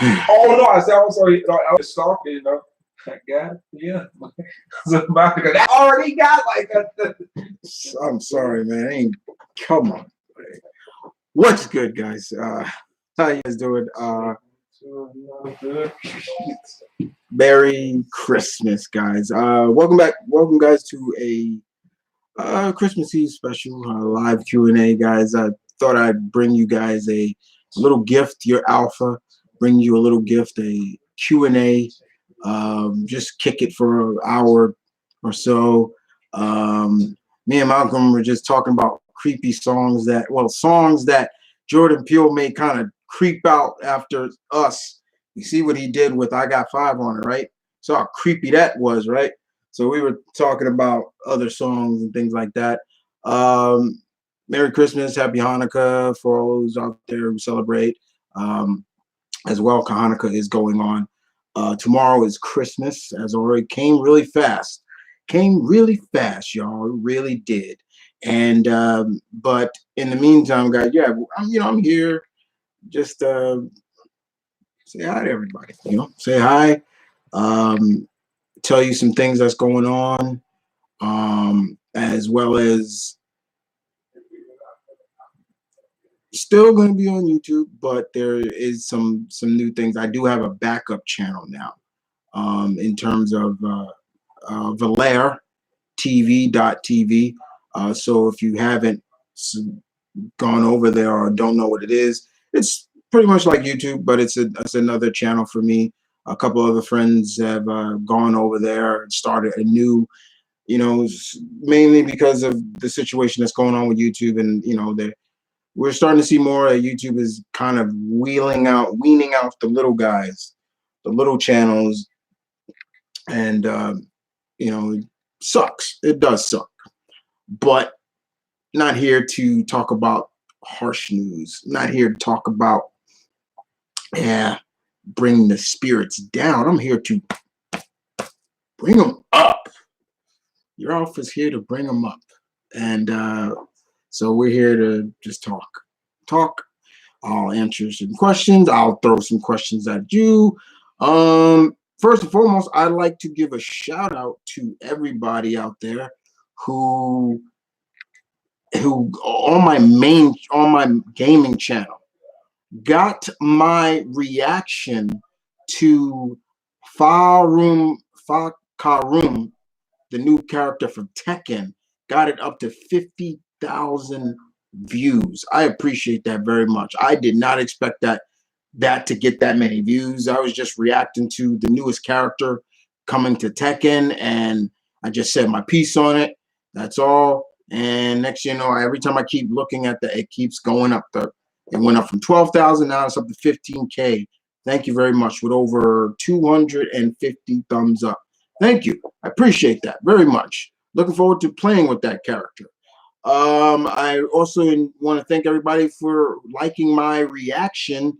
Oh no, I said also, you know, I was stalking, you know. I got it, yeah. I already got like a. I'm sorry, man. Come on. What's good, guys? How you guys doing? Merry Christmas, guys. Welcome back. Welcome, guys, to a Christmas Eve special live Q&A, guys. I thought I'd bring you guys a little gift. Your alpha, bring you a little gift, a Q&A. Just kick it for an hour or so. Me and Malcolm were just talking about creepy songs songs that Jordan Peele may kind of creep out after us. You see what he did with I Got Five on it, right? So how creepy that was, right? So we were talking about other songs and things like that. Merry Christmas, Happy Hanukkah for all those out there who celebrate. As well, Hanukkah is going on. Tomorrow is Christmas, as already came really fast. Came really fast, y'all. It really did. And but in the meantime, guys, yeah, I'm here just say hi to everybody. Say hi. Tell you some things that's going on, as well as still going to be on YouTube, but there is some new things. I do have a backup channel now, in terms of Valair TV.tv. So if you haven't gone over there or don't know what it is, it's pretty much like YouTube, but it's another channel for me. A couple other friends have gone over there and started a new, mainly because of the situation that's going on with YouTube, and we're starting to see more that YouTube is kind of weaning out the little guys, the little channels, and it sucks. It does suck, but not here to talk about harsh news. Not here to talk about bring the spirits down. I'm here to bring them up. Your office here to bring them up, and so we're here to just talk. I'll answer some questions. I'll throw some questions at you. First and foremost, I'd like to give a shout out to everybody out there who on my gaming channel got my reaction to Karum, the new character from Tekken. Got it up to 50,000 views. I appreciate that very much. I did not expect that to get that many views. I was just reacting to the newest character coming to Tekken, and I just said my piece on it. That's all. And next, every time I keep looking at it keeps going up. It went up from 12,000, now it's up to 15K. Thank you very much, with over 250 thumbs up. Thank you. I appreciate that very much. Looking forward to playing with that character. I also want to thank everybody for liking my reaction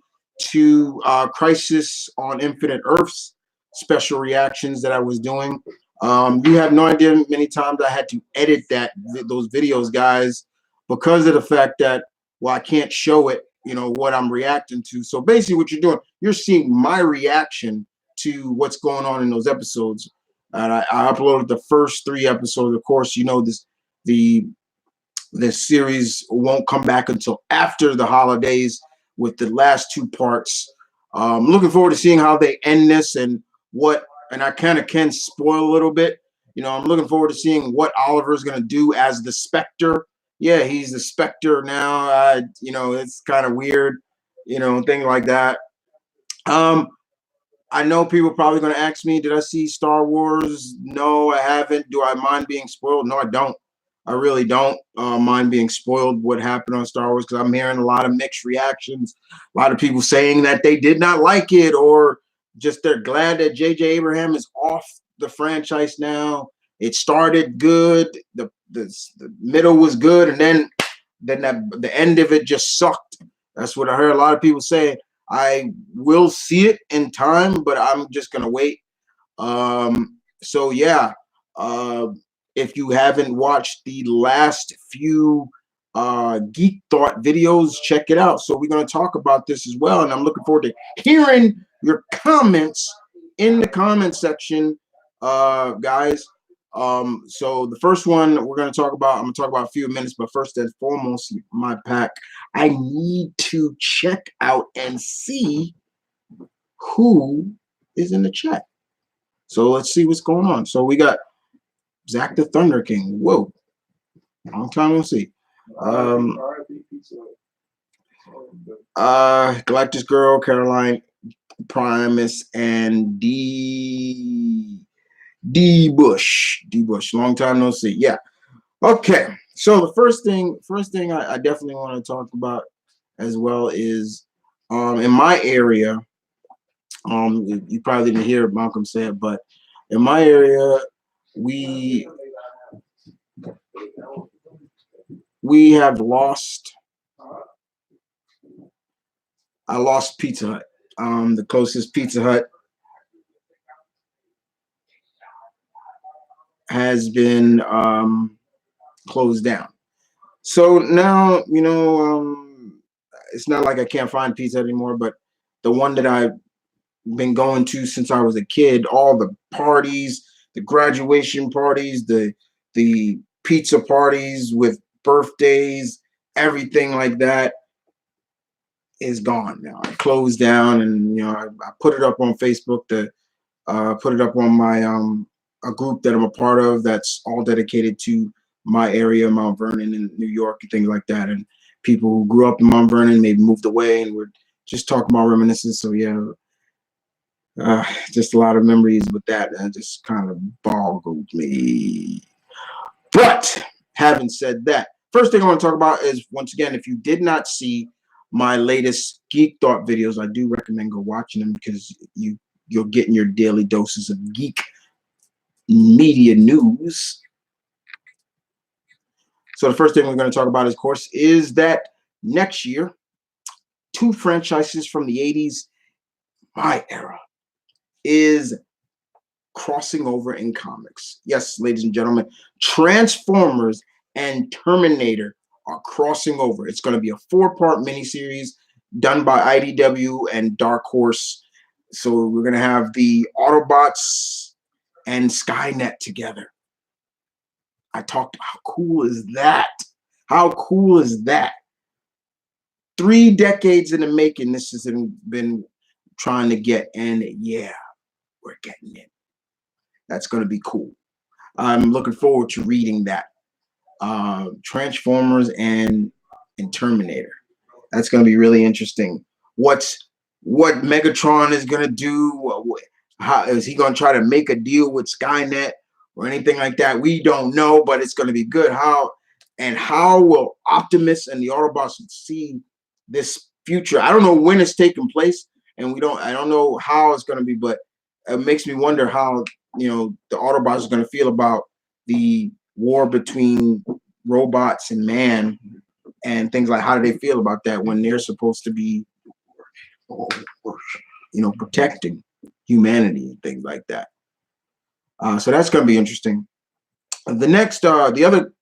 to Crisis on Infinite Earths special reactions that I was doing. You have no idea many times I had to edit those videos, guys, because of the fact that, I can't show it, what I'm reacting to. So basically what you're doing, you're seeing my reaction to what's going on in those episodes. And I uploaded the first 3 episodes. Of course, this series won't come back until after the holidays with the last 2 parts. I'm looking forward to seeing how they end this and I kind of can spoil a little bit. I'm looking forward to seeing what Oliver's going to do as the Spectre. Yeah, he's the Spectre now. It's kind of weird, thing like that. I know people are probably going to ask me, did I see Star Wars? No, I haven't. Do I mind being spoiled? No, I don't. I really don't mind being spoiled what happened on Star Wars, because I'm hearing a lot of mixed reactions. A lot of people saying that they did not like it, or just they're glad that J.J. Abraham is off the franchise now. It started good. The middle was good, and then the end of it just sucked. That's what I heard a lot of people say. I will see it in time, but I'm just gonna wait. So yeah, if you haven't watched the last few Geek Thought videos, check it out. So we're gonna talk about this as well, and I'm looking forward to hearing your comments in the comment section, guys. So the first one we're gonna talk about, I'm gonna talk about a few minutes, but first and foremost, my pack, I need to check out and see who is in the chat. So let's see what's going on. So we got Zach the Thunder King. Whoa, long time no see. Galactus Girl, Caroline Primus, and D Bush. Long time no see. Yeah. Okay. So the first thing I definitely want to talk about as well is in my area. You probably didn't hear Malcolm say it, but in my area, we have lost. I lost Pizza Hut. The closest Pizza Hut has been closed down. So now, it's not like I can't find pizza anymore, but the one that I've been going to since I was a kid, all the parties, the graduation parties, the pizza parties with birthdays, everything like that is gone now. I closed down, and I put it up on Facebook to put it up on my a group that I'm a part of that's all dedicated to my area, Mount Vernon in New York and things like that. And people who grew up in Mount Vernon, maybe moved away, and we're just talking about reminiscence. So yeah, just a lot of memories with that. And it just kind of boggled me. But having said that, first thing I want to talk about is, once again, if you did not see my latest Geek Thought videos, I do recommend go watching them, because you're getting your daily doses of geek media news. So the first thing we're going to talk about, of course, is that next year, 2 franchises from the 80s, my era, is crossing over in comics. Yes, ladies and gentlemen, Transformers and Terminator are crossing over. It's going to be a 4-part miniseries done by IDW and Dark Horse. So we're going to have the Autobots and Skynet together. How cool is that? How cool is that? 3 decades in the making, this has been trying to get, and yeah, we're getting it. That's going to be cool. I'm looking forward to reading that. Transformers and Terminator. That's going to be really interesting. What Megatron is going to do? How is he going to try to make a deal with Skynet or anything like that? We don't know, but it's going to be good. How will Optimus and the Autobots see this future? I don't know when it's taking place, and I don't know how it's going to be, but it makes me wonder how the Autobots are going to feel about the war between robots and man, and things like, how do they feel about that when they're supposed to be protecting humanity and things like that. So that's going to be interesting. The next, the other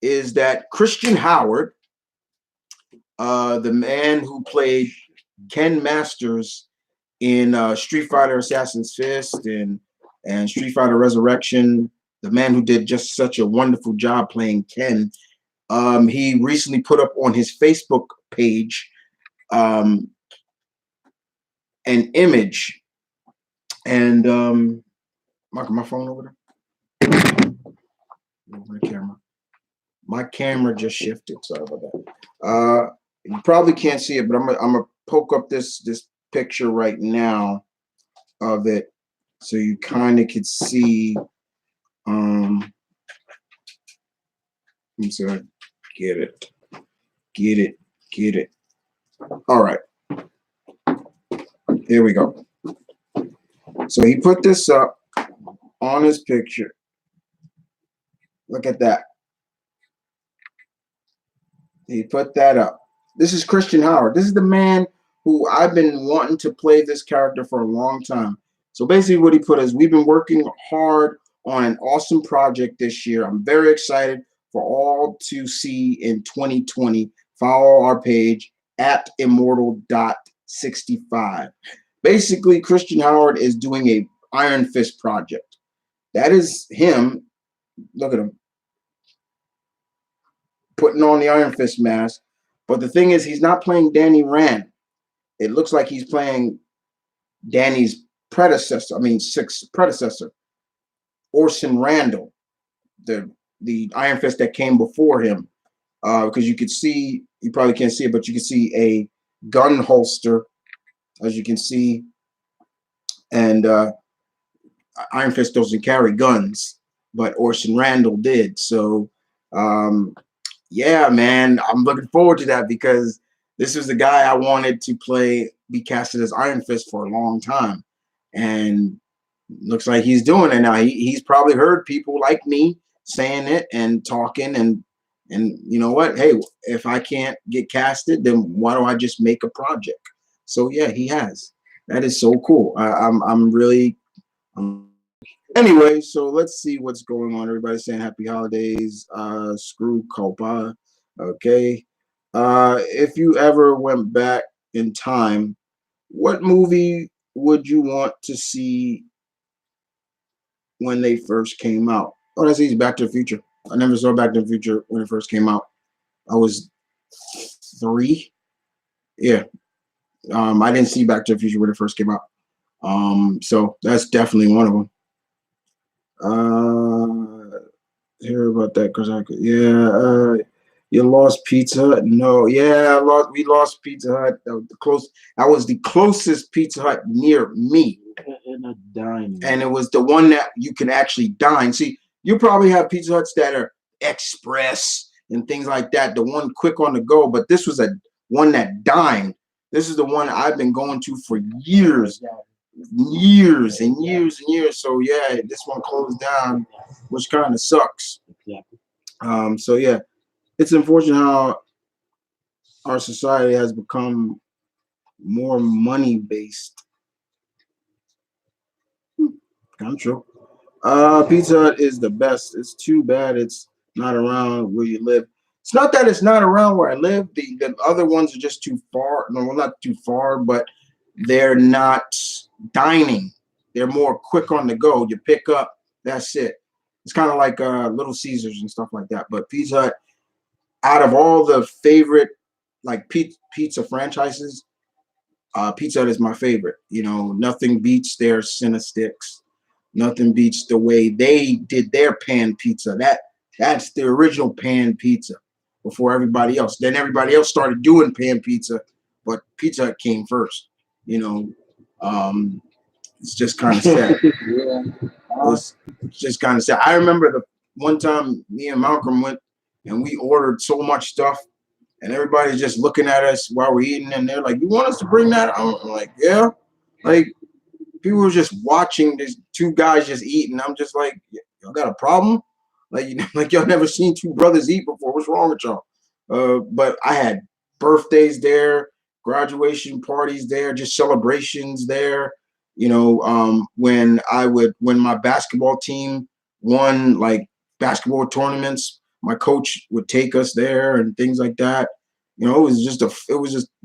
is that Christian Howard, the man who played Ken Masters in Street Fighter Assassin's Fist and Street Fighter Resurrection, the man who did just such a wonderful job playing Ken, he recently put up on his Facebook page an image, and my phone over there. My camera just shifted. Sorry about that. You probably can't see it, but I'm gonna poke up this picture right now of it, so you kind of could see. I'm sorry. Get it. All right. Here we go. So he put this up on his picture. Look at that. He put that up. This is Christian Howard. This is the man who I've been wanting to play this character for a long time. So basically what he put is, we've been working hard on an awesome project this year. I'm very excited for all to see in 2020. Follow our page at immortal.65. Basically, Christian Howard is doing a Iron Fist project. That is him. Look at him putting on the Iron Fist mask. But the thing is, he's not playing Danny Rand. It looks like he's playing Danny's predecessor. I mean, sixth predecessor, Orson Randall, the Iron Fist that came before him. Because you could see, you probably can't see it, but you can see a gun holster, as you can see, and Iron Fist doesn't carry guns, but Orson Randall did. So, yeah, man, I'm looking forward to that because this was the guy I wanted to be casted as Iron Fist for a long time, and looks like he's doing it now. He's probably heard people like me saying it and talking, and you know what? Hey, if I can't get casted, then why don't I just make a project? So yeah, he has. That is so cool. I'm really. Anyway, so let's see what's going on. Everybody's saying happy holidays. Screw Copa. Okay. If you ever went back in time, what movie would you want to see when they first came out? Oh, that's easy. Back to the Future. I never saw Back to the Future when it first came out. I was 3. Yeah. I didn't see Back to the Future when it first came out. So that's definitely one of them. Hear about that because I could. Yeah. You lost Pizza Hut? No. Yeah, we lost Pizza Hut. That was the closest Pizza Hut near me. In a dine. And it was the one that you can actually dine. See, you probably have Pizza Huts that are express and things like that. The one quick on the go, but this was one that dined. This is the one I've been going to for years and years and years. So yeah, this one closed down, which kind of sucks. So yeah, it's unfortunate how our society has become more money based. I'm true. Pizza Hut is the best. It's too bad it's not around where you live. It's not that it's not around where I live. The other ones are just too far. No, well, not too far, but they're not dining. They're more quick on the go. You pick up, that's it. It's kind of like Little Caesars and stuff like that. But Pizza Hut, out of all the favorite like pizza franchises, Pizza Hut is my favorite. You know, nothing beats their Cinesticks. Nothing beats the way they did their pan pizza. That's the original pan pizza before everybody else. Then everybody else started doing pan pizza, but Pizza Hut came first. You know, it's just kind of sad. Yeah. It's just kind of sad. I remember the one time me and Malcolm went and we ordered so much stuff, and everybody's just looking at us while we're eating, and they're like, "You want us to bring that?" I'm like, "Yeah." Like, people were just watching these two guys just eating. I'm just like, y'all got a problem? Like y'all never seen two brothers eat before. What's wrong with y'all? But I had birthdays there, graduation parties there, just celebrations there. You know, when my basketball team won like basketball tournaments, my coach would take us there and things like that. You know, it was just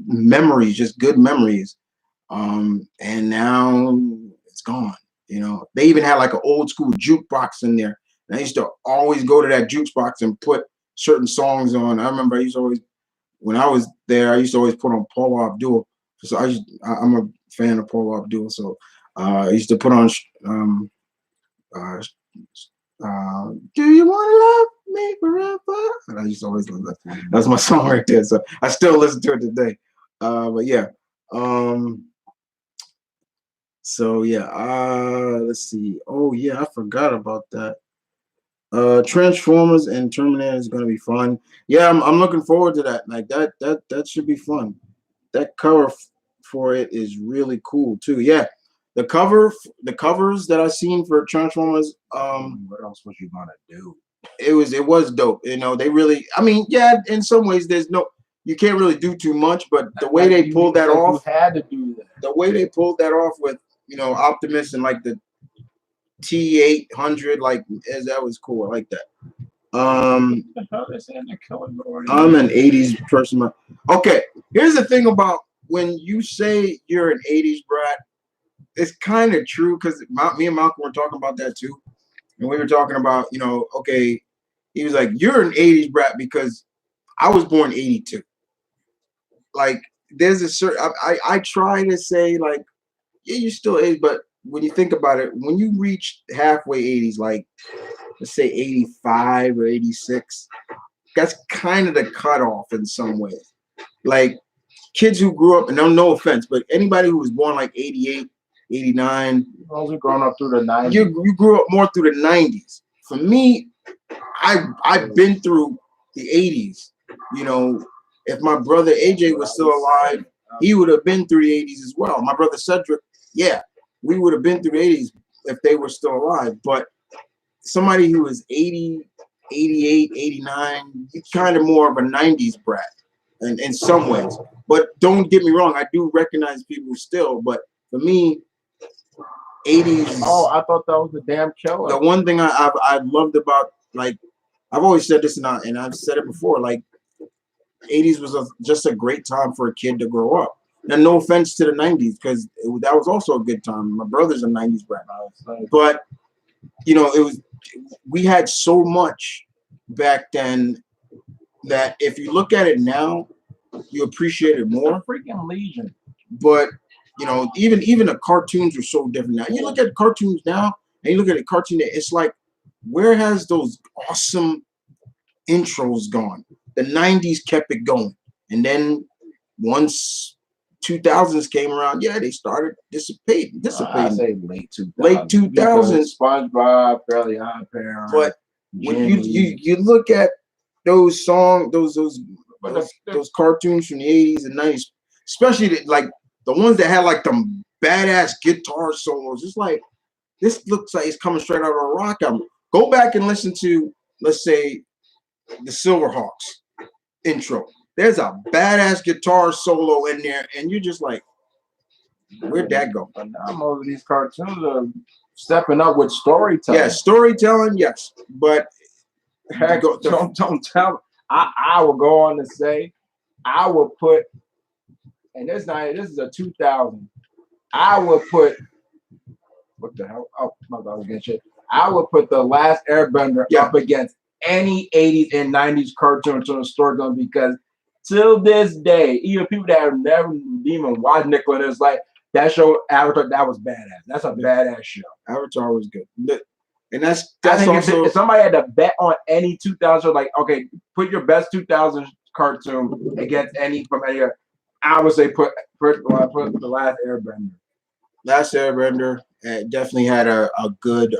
memories, just good memories. And now it's gone. You know, they even had like an old school jukebox in there. And I used to always go to that jukebox and put certain songs on. I remember when I was there, I used to always put on Paula Abdul. So I'm a fan of Paula Abdul. So I used to put on Do You Want to Love Me Forever? And I used to always love that. That's my song right there. So I still listen to it today. But yeah. So yeah, let's see. Oh yeah, I forgot about that. Transformers and Terminator is gonna be fun. Yeah, I'm looking forward to that. Like that should be fun. That cover for it is really cool too. Yeah, the covers that I've seen for Transformers. What else was you gonna do? It was dope. You know, they really. I mean, yeah, in some ways, you can't really do too much, but the way they pulled that off, you had to do that. The way they pulled that off with, you know, Optimus and like the T-800, like that was cool. I like that. I'm an 80s person. Okay, here's the thing about when you say you're an 80s brat, it's kind of true because me and Malcolm were talking about that too. And we were talking about, okay, he was like, you're an 80s brat because I was born 82. Like, there's a certain, I try to say, like, yeah, you're still 80s, but when you think about it, when you reach halfway 80s, like, let's say 85 or 86, that's kind of the cutoff in some ways. Like, kids who grew up, and no offense, but anybody who was born like 88, 89, Those are growing up through the 90s. you grew up more through the 90s. For me, I've been through the 80s. If my brother AJ was still alive, he would have been through the 80s as well. My brother Cedric, yeah, we would have been through the 80s if they were still alive. But somebody who was 80, 88, 89, you're kind of more of a 90s brat in some ways. But don't get me wrong, I do recognize people still. But for me, 80s. Oh, I thought that was the damn killer. The one thing I loved about, like, I've always said this, and I've said it before, like, 80s was just a great time for a kid to grow up. And no offense to the 90s, because that was also a good time. My brother's a 90s brat. But, we had so much back then that if you look at it now, you appreciate it more. Freaking Legion. But, even the cartoons are so different now. You look at cartoons now, and you look at a cartoon, it's like, where has those awesome intros gone? The 90s kept it going. And then once 2000s came around, yeah, they started dissipating. I say late 2000s. Late 2000s. SpongeBob, Fairly Odd Parents. But when you look at those songs, those cartoons from the 80s and 90s, especially like the ones that had like them badass guitar solos, it's like, this looks like it's coming straight out of a rock album. Go back and listen to, let's say, the Silverhawks intro. There's a badass guitar solo in there, and you're just like, where'd that go? But now most of these cartoons are stepping up with storytelling. Yeah, storytelling, yes. But heck, don't tell me. I will go on to say, I will put, and this is a 2000. I would put, what the hell? Oh, my God, I was getting shit. I would put The Last Airbender up against any 80s and 90s cartoon to the storytelling, because till this day, even people that have never even watched Nickelodeon, it's like, that show, Avatar, that was badass. That's a badass show. Avatar was good. And that's I think also, if somebody had to bet on any 2000, like, okay, put your best 2000 cartoon against any from any, I would say put The Last Airbender. Last Airbender definitely had a good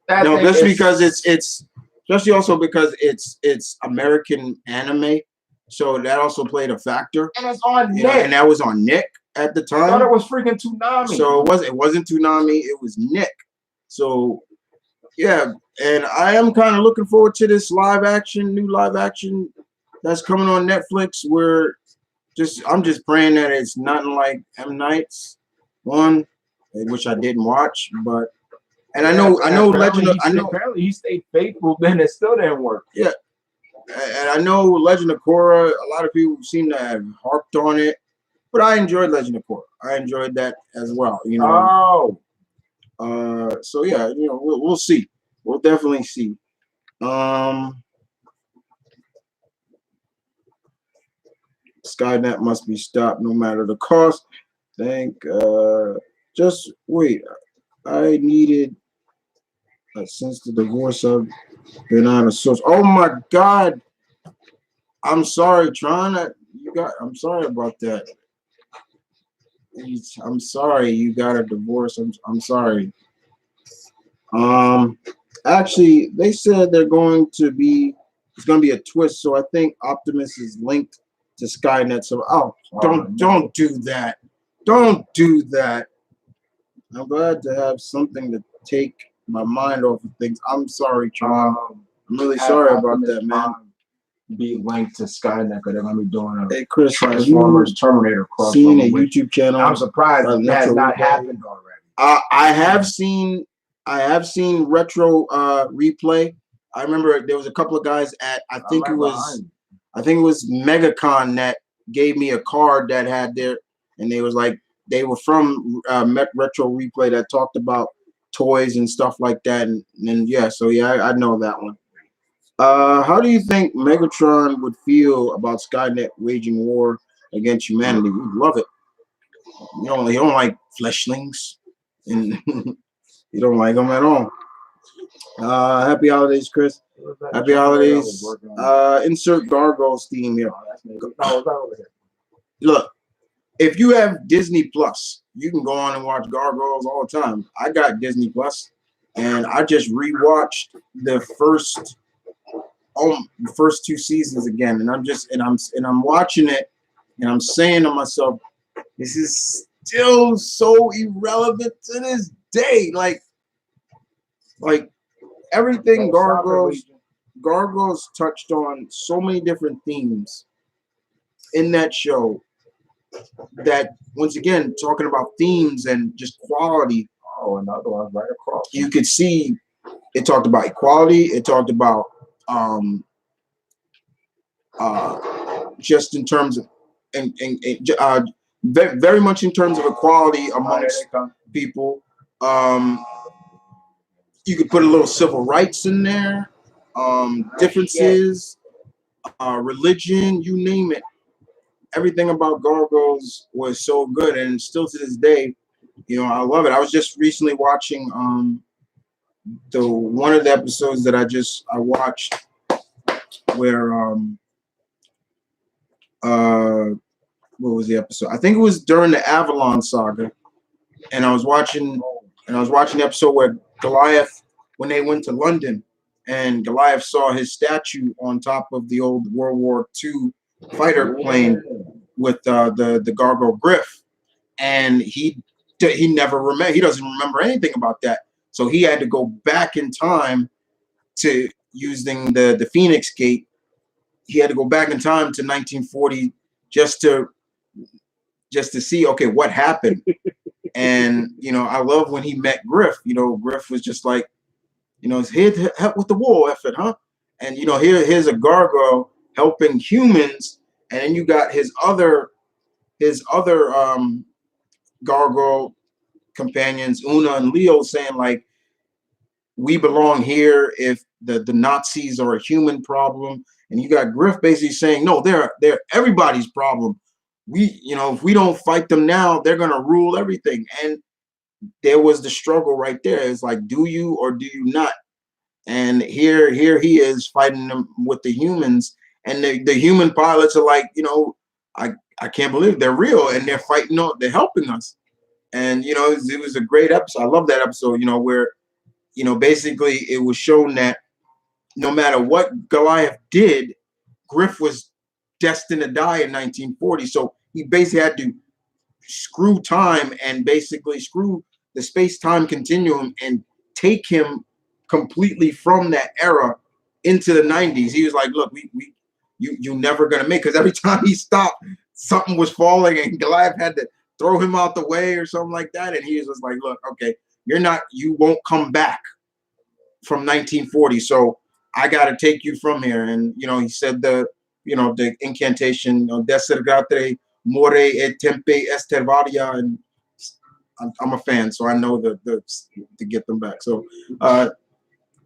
just because it's especially also because it's American anime, so that also played a factor. And it's on Nick. And that was on Nick at the time. I thought it was freaking Toonami. So it wasn't Toonami, it was Nick. So yeah, and I am kind of looking forward to this new live action that's coming on Netflix, where I'm just praying that it's nothing like M. Night's one, which I didn't watch, but I know apparently he stayed faithful, then it still didn't work. Yeah. And I know Legend of Korra, a lot of people seem to have harped on it, but I enjoyed Legend of Korra. I enjoyed that as well, so yeah, we'll see. We'll definitely see. Skynet must be stopped no matter the cost. Just wait. I needed since the divorce I've been on a source. Oh my God. I'm sorry, Tron. I'm sorry about that. I'm sorry you got a divorce. I'm sorry. Actually, they said it's going to be a twist, so I think Optimus is linked to Skynet. So don't do that. Don't do that. I'm glad to have something to take my mind off of things. I'm sorry, Tron. I'm really sorry about that, man. Be linked to Skynet because they're gonna be doing a Chris, Transformers Terminator crossover. Seen a YouTube channel. I'm surprised that has not happened already. I have seen Retro Replay. I remember there was a couple of guys at I think it was MegaCon that gave me a card that had their, and they was like, they were from Retro Replay that talked about toys and stuff like that. And yeah, so yeah, I know that one. How do you think Megatron would feel about Skynet waging war against humanity? We'd love it. You don't like fleshlings, and you don't like them at all. Happy holidays, Chris. Happy holidays. Insert Gargoyles theme here. Look, if you have Disney Plus, you can go on and watch Gargoyles all the time. I got Disney Plus, and I just rewatched the first two seasons again, and I'm watching it, and I'm saying to myself, this is still so irrelevant to this day. Like everything Gargoyles touched on so many different themes in that show that, once again, talking about themes and just quality. Oh, another one right across. You could see it talked about equality. It talked about just in terms of very much in terms of equality amongst people. You could put a little civil rights in there, differences, religion, you name it. Everything about Gargoyles was so good, and still to this day, I love it. I was just recently watching the one of the episodes that I watched where what was the episode? I think it was during the Avalon saga, and I was watching the episode where Goliath, when they went to London, and Goliath saw his statue on top of the old World War II fighter plane with the Gargoyle Griff, and he never remember. He doesn't remember anything about that, so he had to go back in time to using the Phoenix Gate. He had to go back in time to 1940 just to see, okay, what happened. And I love when he met Griff. Griff was just like, it's here to help with the war effort, huh? And here's a gargoyle helping humans, and then you got his other gargoyle companions, Una and Leo, saying like, we belong here if the Nazis are a human problem. And you got Griff basically saying, no, they're everybody's problem. If we don't fight them now, they're gonna rule everything. And there was the struggle right there. It's like, do you or do you not? And here he is fighting them with the humans, and the human pilots are like, I can't believe they're real, and they're fighting, they're helping us. And it was a great episode. I love that episode, where basically it was shown that no matter what Goliath did, Griff was destined to die in 1940. So he basically had to screw time and basically screw the space-time continuum and take him completely from that era into the 90s. He was like, look, you never gonna make, because every time he stopped, something was falling and Goliath had to throw him out the way or something like that. And he was just like, look, okay, you won't come back from 1940. So I got to take you from here. And, he said the incantation, Desergatre more et tempe estervaria. And I'm a fan, so I know to get them back. So, so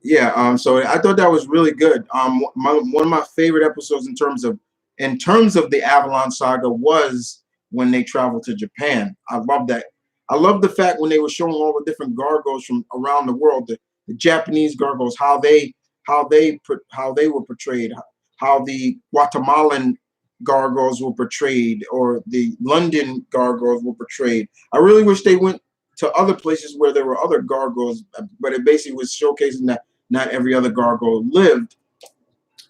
I thought that was really good. One of my favorite episodes in terms of the Avalon saga was when they traveled to Japan. I love that. I love the fact when they were showing all the different gargoyles from around the world, the Japanese gargoyles, how they were portrayed, how the Guatemalan gargoyles were portrayed, or the London gargoyles were portrayed. I really wish they went to other places where there were other gargoyles, but it basically was showcasing that not every other gargoyle lived.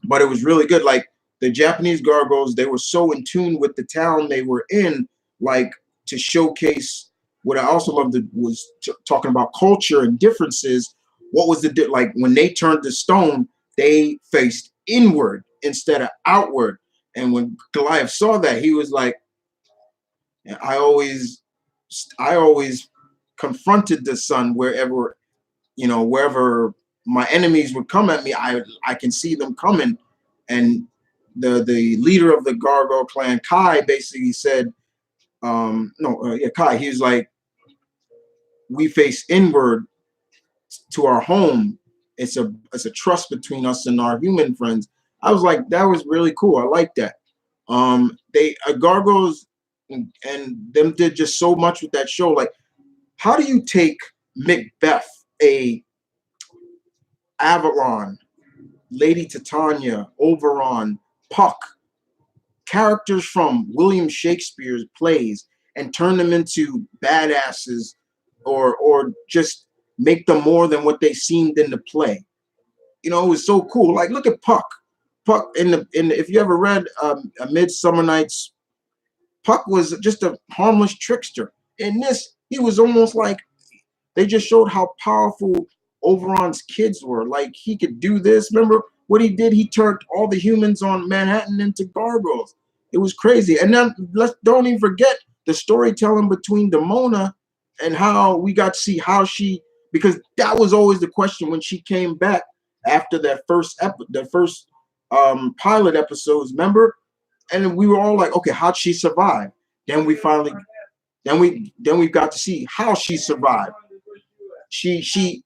But it was really good. Like the Japanese gargoyles, they were so in tune with the town they were in, like to showcase. What I also loved was talking about culture and differences. What was like when they turned to stone, they faced inward instead of outward. And when Goliath saw that, he was like, I always confronted the sun wherever my enemies would come at me. I can see them coming, and the leader of the Gargoyle clan, Kai, basically said, Kai. He was like, we face inward to our home. It's a trust between us and our human friends. I was like, that was really cool. I like that. They Gargoyles and them did just so much with that show. Like, how do you take Macbeth, a Avalon, Lady Titania, Oberon, Puck, characters from William Shakespeare's plays, and turn them into badasses, or just make them more than what they seemed in the play? You know, it was so cool. Like, look at Puck. Puck if you ever read A Midsummer Night's, Puck was just a harmless trickster. In this, he was almost like, they just showed how powerful Oberon's kids were. Like, he could do this. Remember what he did? He turned all the humans on Manhattan into gargoyles. It was crazy. And then don't even forget the storytelling between Demona and how we got to see how she, because that was always the question when she came back after that first pilot episodes, remember? And we were all like, okay, how'd she survive? Then we got to see how she survived. She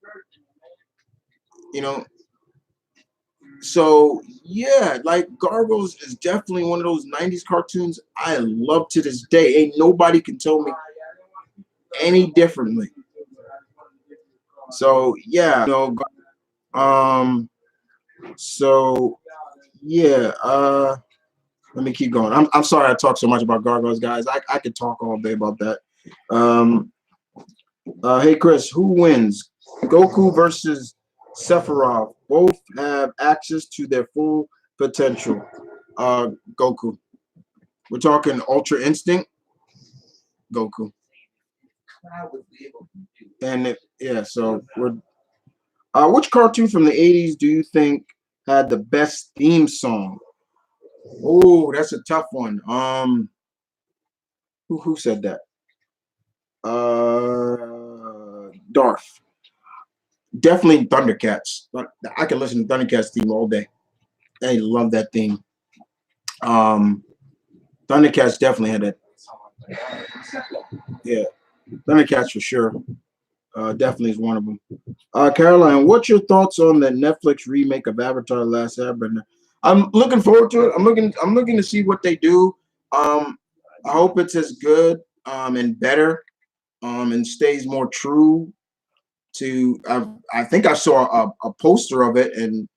you know, so yeah, like, Gargoyles is definitely one of those 90s cartoons I love to this day. Ain't nobody can tell me any differently. So yeah, so yeah, let me keep going. I'm sorry I talk so much about Gargoyles, guys. I could talk all day about that. Hey Chris, who wins? Goku versus Sephiroth. Both have access to their full potential. Goku. We're talking Ultra Instinct. Goku. And so we're. Which cartoon from the 80s do you think had the best theme song? Oh, that's a tough one. Who said that? Darth. Definitely Thundercats. I can listen to Thundercats theme all day. I love that theme. Thundercats definitely had that. Yeah, Thundercats for sure. Definitely is one of them. Caroline, what's your thoughts on the Netflix remake of Avatar: The Last Airbender? I'm looking forward to it. I'm looking to see what they do. I hope it's as good and better and stays more true to. I think I saw a poster of it and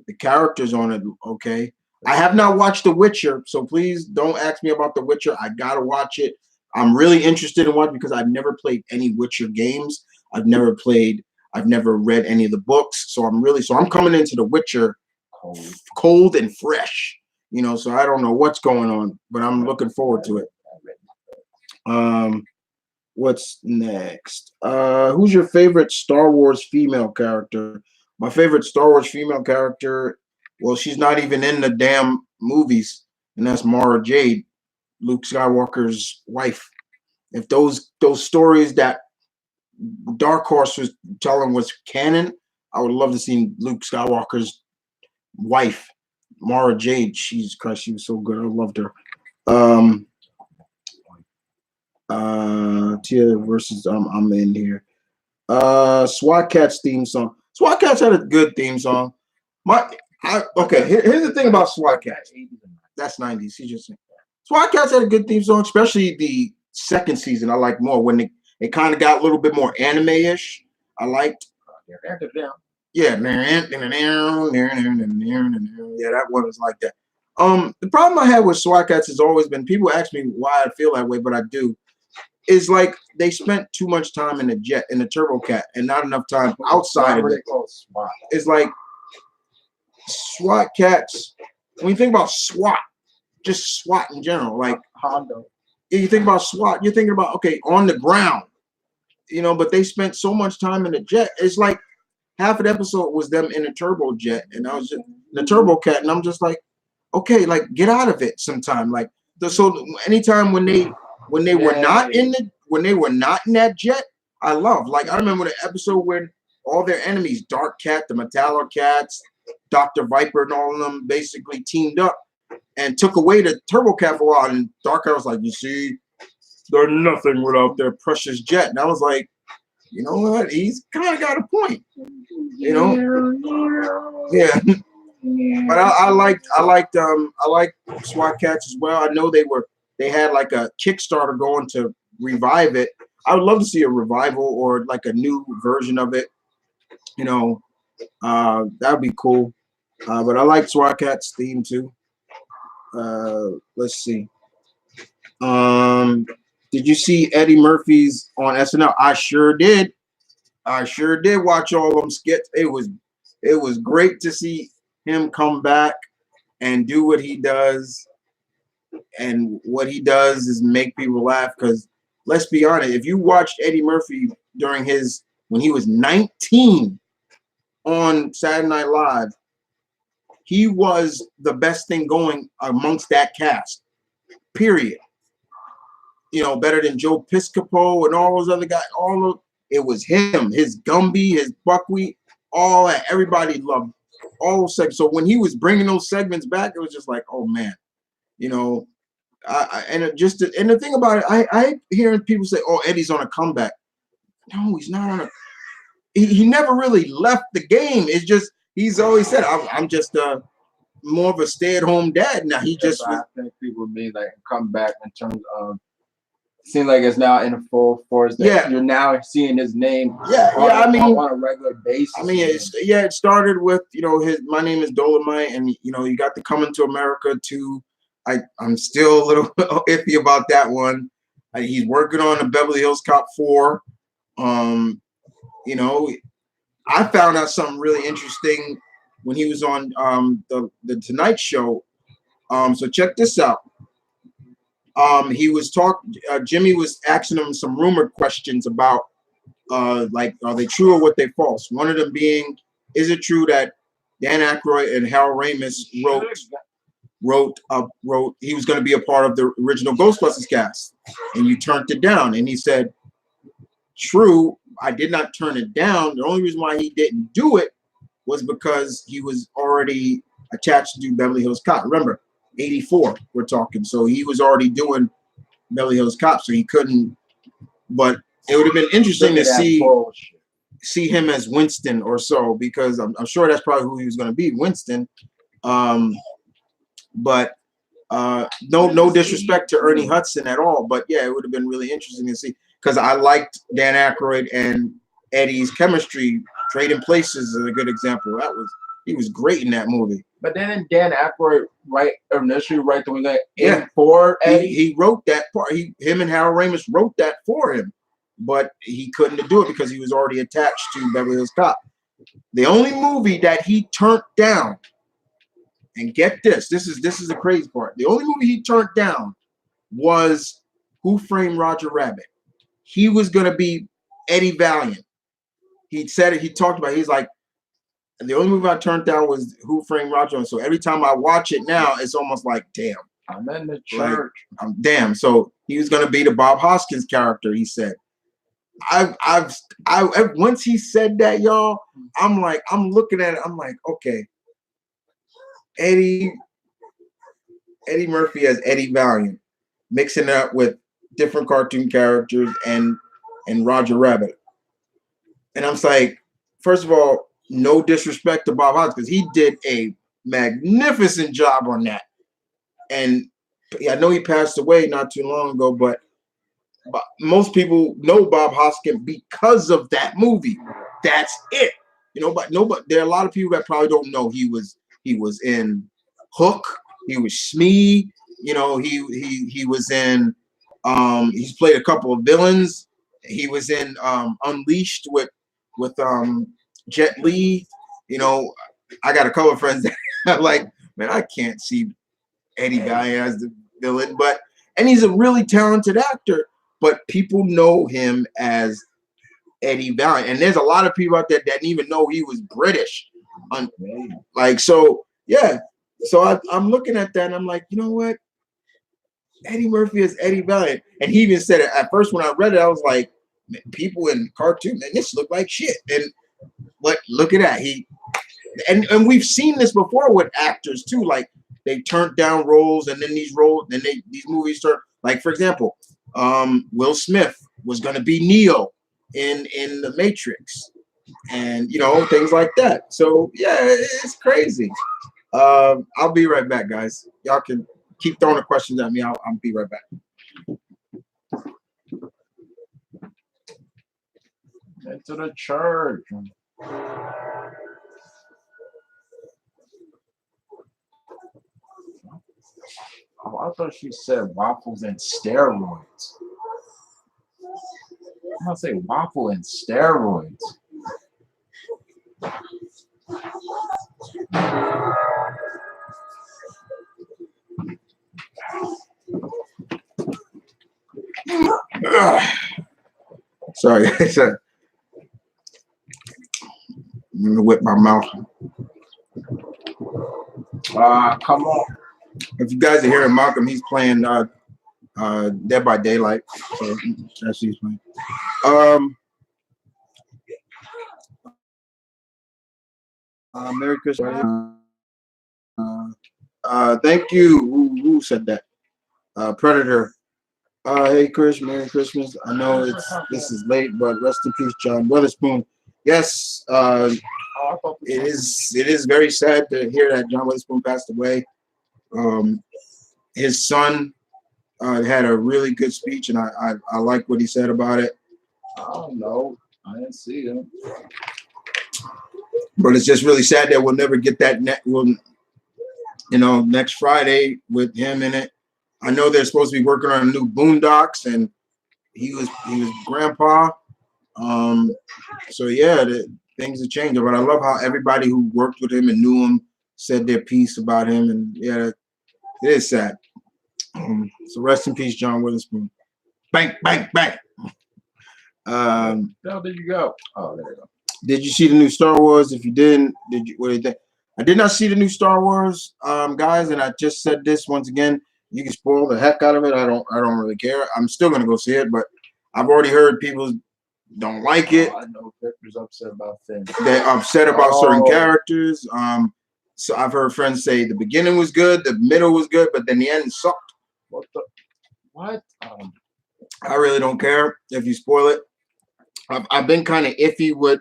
the characters on it. Okay, I have not watched The Witcher, so please don't ask me about The Witcher. I gotta watch it. I'm really interested in watching because I've never played any Witcher games. I've never read any of the books. So I'm coming into The Witcher cold and fresh, you know, so I don't know what's going on, but I'm looking forward to it. What's next? Who's your favorite Star Wars female character? My favorite Star Wars female character, well, she's not even in the damn movies, and that's Mara Jade, Luke Skywalker's wife. If those stories that Dark Horse was telling was canon, I would love to see Luke Skywalker's wife, Mara Jade. Jesus Christ, she was so good. I loved her. Tia versus I'm in here. SWAT Cats theme song. SWAT Cats had a good theme song. Here's the thing about SWAT Cats. That's 90s. He just said SWAT Cats had a good theme song, especially the second season. I like more when it kind of got a little bit more anime-ish. I liked. Yeah, that one was like that. The problem I had with SWAT Cats has always been, people ask me why I feel that way, but I do. Is like they spent too much time in the Turbo Cat and not enough time outside of it. It's like SWAT Cats. When you think about SWAT, just SWAT in general, like Hondo. You think about SWAT, you're thinking about on the ground, you know. But they spent so much time in the jet. It's like half an episode was them in a turbo jet, and I was just the Turbo Cat, and I'm just like, okay, like get out of it sometime. Like so, anytime when they were not in that jet, I love. Like I remember the episode when all their enemies, Dark Cat, the Metallo Cats, Dr. Viper, and all of them basically teamed up. and took away the turbo cap for a while. And Dark Eye was like, you see, they're nothing without their precious jet. And I was like, you know what? He's kind of got a point. You know? Yeah. But I liked SWAT Cats as well. I know they had like a Kickstarter going to revive it. I would love to see a revival or like a new version of it. You know, that'd be cool. But I like SWAT Cats theme too. Let's see. Did you see Eddie Murphy's on SNL? I sure did. I sure did watch all them skits. It was great to see him come back and do what he does. And what he does is make people laugh. Because let's be honest, if you watched Eddie Murphy during when he was 19 on Saturday Night Live, he was the best thing going amongst that cast. Period. You know, better than Joe Piscopo and all those other guys. It was him, his Gumby, his Buckwheat, all that. Everybody loved all those segments. So when he was bringing those segments back, it was just like, oh man, you know. And the thing about it, I hearing people say, oh, Eddie's on a comeback. No, he's not on a. He never really left the game. It's just he's always said, I'm just more of a stay-at-home dad now. He just. I think people mean like come back in terms of. Seems like it's now in a full force. Yeah, you're now seeing his name. I mean, on a regular basis. I mean, it started with My Name is Dolomite, and you got the Coming to America too. I'm still a little iffy about that one. He's working on the Beverly Hills Cop 4. I found out something really interesting when he was on the Tonight Show. So check this out. He was Jimmy was asking him some rumored questions about like, are they true or what they false? One of them being, is it true that Dan Aykroyd and Harold Ramis wrote he was going to be a part of the original Ghostbusters cast, and you turned it down? And he said, true, I did not turn it down. The only reason why he didn't do it was because he was already attached to do Beverly Hills Cop. Remember, 84 we're talking, so he was already doing Beverly Hills Cop, so he couldn't. But it would have been interesting to see him as Winston or so, because I'm sure that's probably who he was going to be, Winston. But no disrespect to Ernie Hudson at all, but yeah, it would have been really interesting to see, because I liked Dan Aykroyd and Eddie's chemistry. Trading Places is a good example. He was great in that movie. But then Dan Aykroyd initially write the one for Eddie. He wrote that part. Him and Harold Ramis wrote that for him, but he couldn't do it because he was already attached to Beverly Hills Cop. The only movie that he turned down, and get this is the crazy part. The only movie he turned down was Who Framed Roger Rabbit. He was gonna be Eddie Valiant. He said it. He talked about it. He's like, the only movie I turned down was Who Framed Roger. And so every time I watch it now, it's almost like, damn. I'm in the church. Like, damn. So he was gonna be the Bob Hoskins character. He said. Once he said that, y'all, I'm looking at it. I'm like, okay, Eddie Murphy as Eddie Valiant, mixing it up with different cartoon characters and Roger Rabbit. And I'm like, first of all, no disrespect to Bob Hoskins, because he did a magnificent job on that. And I know he passed away not too long ago, but most people know Bob Hoskins because of that movie. That's it. But there are a lot of people that probably don't know he was in Hook. He was Smee. He was in he's played a couple of villains. He was in Unleashed with Jet Li. I got a couple of friends that are like, man, I can't see Eddie Valiant as the villain, and he's a really talented actor, but people know him as Eddie Valiant. And there's a lot of people out there that didn't even know he was British. So I'm looking at that and I'm like, you know what? Eddie Murphy is Eddie Valiant. And he even said it at first when I read it, I was like, people in cartoon, man, this look like shit. But look at that. And we've seen this before with actors too. Like they turned down roles, and then these movies start, like, for example, Will Smith was gonna be Neo in the Matrix, and things like that. So yeah, it's crazy. I'll be right back, guys. Y'all can keep throwing the questions at me. I'll be right back. Into the church. Oh, I thought she said waffles and steroids. I'm gonna say waffle and steroids. Sorry, I'm gonna whip my mouth. Come on. If you guys are hearing Malcolm, he's playing Dead by Daylight. So that's what he's playing. Merry Christmas. Thank you. Who said that? Predator. Hey Chris, Merry Christmas. I know this is late, but rest in peace, John Witherspoon. Yes, it is very sad to hear that John Witherspoon passed away. His son had a really good speech, and I like what he said about it. I don't know. I didn't see him. But it's just really sad that we'll never get that next Friday with him in it. I know they're supposed to be working on a new Boondocks, and he was grandpa. So yeah, things are changing. But I love how everybody who worked with him and knew him said their piece about him, and yeah, it is sad. So rest in peace, John Witherspoon. Bang, bang, bang. How did you go? Oh, there you go. Did you see the new Star Wars? If you didn't, what do you think? I did not see the new Star Wars, guys, and I just said this once again. You can spoil the heck out of it. I don't really care. I'm still gonna go see it, but I've already heard people don't like it. I know Victor's upset about things. They're upset about certain characters. So I've heard friends say the beginning was good, the middle was good, but then the end sucked. What? I really don't care if you spoil it. I've been kind of iffy with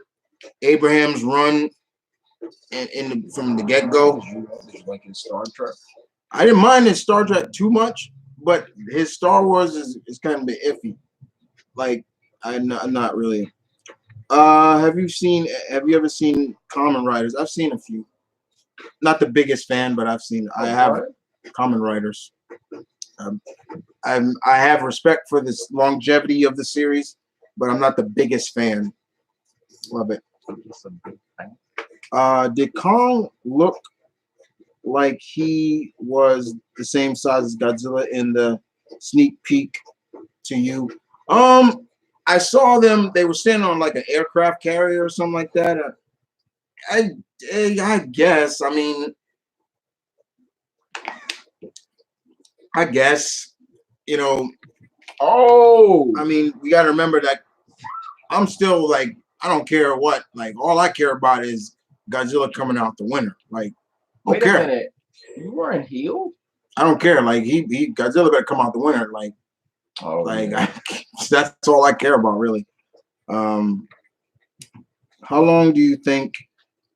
Abraham's run from the get-go. Did you like his Star Trek? I didn't mind his Star Trek too much, but his Star Wars is kind of a bit iffy. Like, I'm not really. Have you ever seen Kamen Riders? I've seen a few. Not the biggest fan, but I have Kamen Riders. I have respect for this longevity of the series, but I'm not the biggest fan. Love it. Did Kong look like he was the same size as Godzilla in the sneak peek to you? I saw them. They were standing on like an aircraft carrier or something like that. I guess. I mean, I guess. I mean, we got to remember that I'm still like, I don't care what. Like, all I care about is Godzilla coming out the winner. Like, wait a minute. You weren't healed? I don't care. Like, Godzilla better come out the winner. Like, that's all I care about, really. How long do you think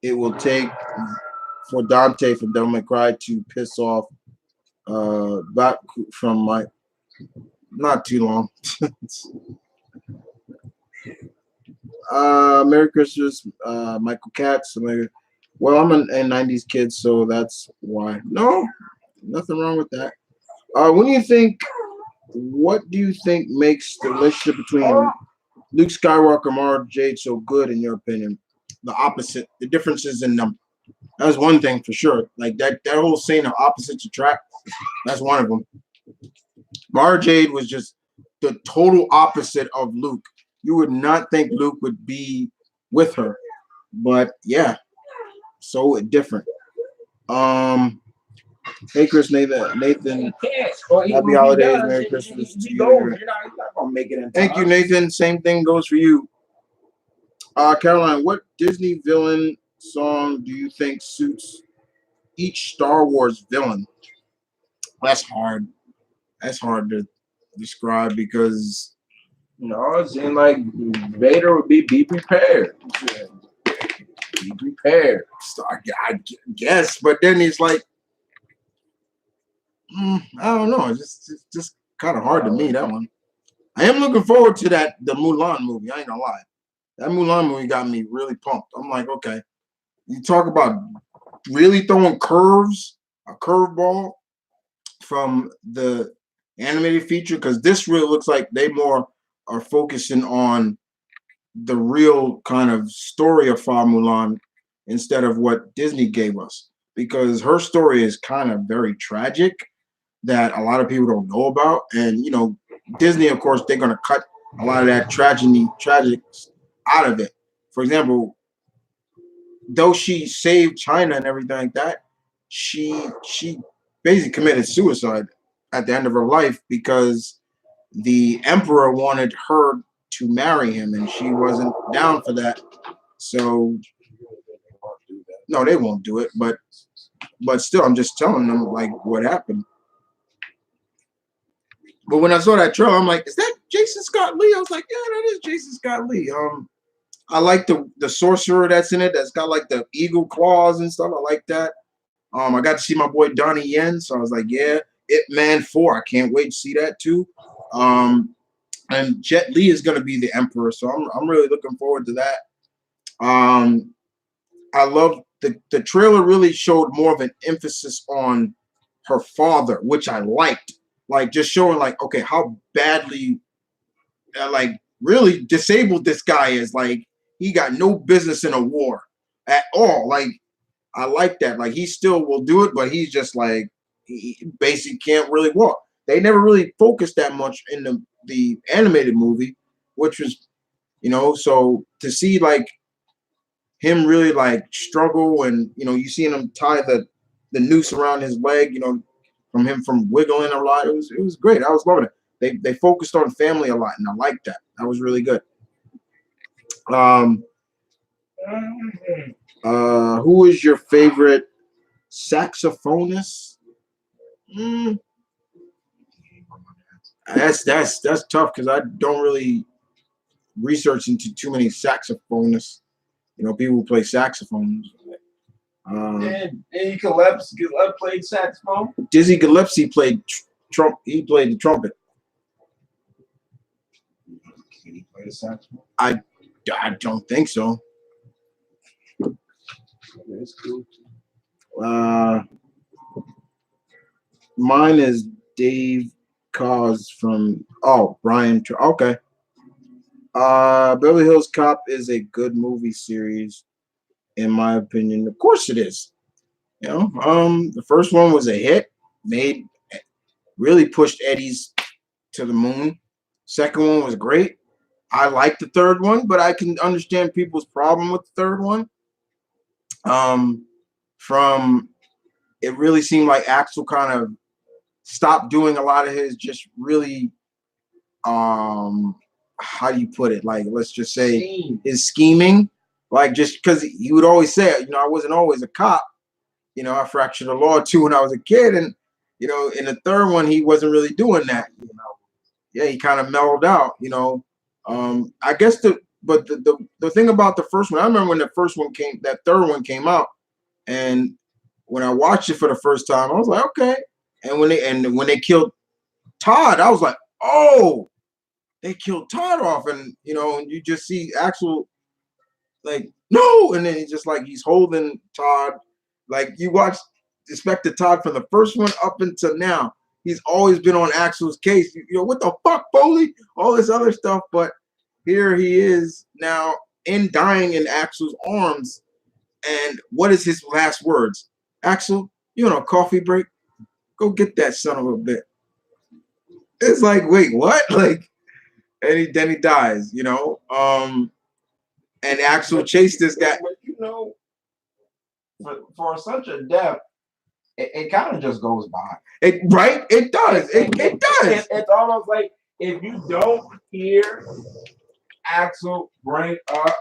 it will take for Dante from Devil May Cry to piss off back from Mike? Not too long. Merry Christmas, Michael Katz. Well, I'm a 90s kid, so that's why. No, nothing wrong with that. What do you think makes the relationship between Luke Skywalker and Mara Jade so good, in your opinion? The differences in them. That's one thing for sure. Like that whole saying of opposites attract, that's one of them. Mara Jade was just the total opposite of Luke. You would not think Luke would be with her, but yeah, so different. Hey Chris, Nathan, happy holidays, Merry Christmas to you. Thank you, Nathan. Same thing goes for you. Caroline, what Disney villain song do you think suits each Star Wars villain. That's hard. That's hard to describe because it seemed like Vader would be prepared. Be prepared. so I guess, but then it's like I don't know. It's just kind of hard to me, that one. I am looking forward to the Mulan movie. I ain't gonna lie. That Mulan movie got me really pumped. I'm like, okay, you talk about really throwing curves, a curveball from the animated feature, because this really looks like they more are focusing on the real kind of story of Fa Mulan instead of what Disney gave us, because her story is kind of very tragic that a lot of people don't know about. And Disney, of course, they're going to cut a lot of that tragic out of it. For example, though she saved China and everything like that, she basically committed suicide at the end of her life because the emperor wanted her to marry him and she wasn't down for that. So no, they won't do it, but still, I'm just telling them like what happened. But when I saw that trailer, I'm like, is that Jason Scott Lee? I was like, yeah, that is Jason Scott Lee. I like the sorcerer that's in it. That's got like the eagle claws and stuff. I like that. I got to see my boy Donnie Yen, so I was like, yeah, Ip Man 4. I can't wait to see that too. And Jet Li is gonna be the Emperor, so I'm really looking forward to that. I love the trailer. Really showed more of an emphasis on her father, which I liked. Like just showing like, okay, how badly like really disabled this guy is. Like he got no business in a war at all. Like I like that. Like he still will do it, but he's just like he basically can't really walk. They never really focused that much in the animated movie, which was, so to see like him really like struggle and you seeing him tie the noose around his leg, from wiggling a lot. It was great. I was loving it. They focused on family a lot, and I liked that. That was really good. Who is your favorite saxophonist? That's tough because I don't really research into too many saxophonists. People who play saxophones. Dizzy Gillespie played saxophone. Dizzy Gillespie played He played the trumpet. Can he play the saxophone? I don't think so. That's cool. Mine is Dave Cause from Brian. Okay. Beverly Hills Cop is a good movie series, in my opinion. Of course it is. The first one was a hit, really pushed Eddie's to the moon. Second one was great. I like the third one, but I can understand people's problem with the third one. From it really seemed like Axel kind of stopped doing a lot of his just really how do you put it? Like, let's just say his scheming, like just because he would always say, I wasn't always a cop. I fractured the law too when I was a kid, and in the third one he wasn't really doing that. Yeah, he kind of mellowed out. I guess the thing about the first one, I remember when that third one came out, and when I watched it for the first time, I was like, okay. And when they killed Todd, I was like, oh, they killed Todd off, and and you just see Axel like no, and then he's holding Todd. Like you watch Inspector Todd from the first one up until now, he's always been on Axel's case. What the fuck, Foley? All this other stuff, but here he is now dying in Axel's arms. And what is his last words? Axel, you on a coffee break? Go get that son of a bitch. It's like, wait, what? Like, and then he dies, and Axel chased this guy. For such a death, it kind of just goes by. It does. It does. It's almost like if you don't hear Axel bring up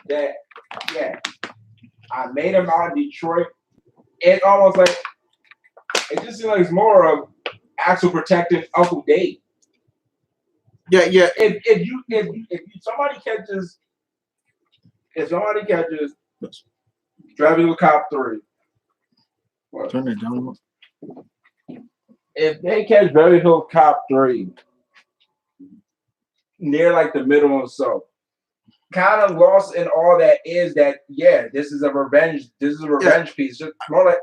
that, yeah, I made him out of Detroit It almost like it just seems like it's more of actual protecting Uncle Dave. Yeah, yeah. If somebody catches driving with cop 3. What? Turn that down. If they catch Beverly Hills Cop 3 near like the middle or so, kind of lost in all that is that this is a revenge piece. Just more like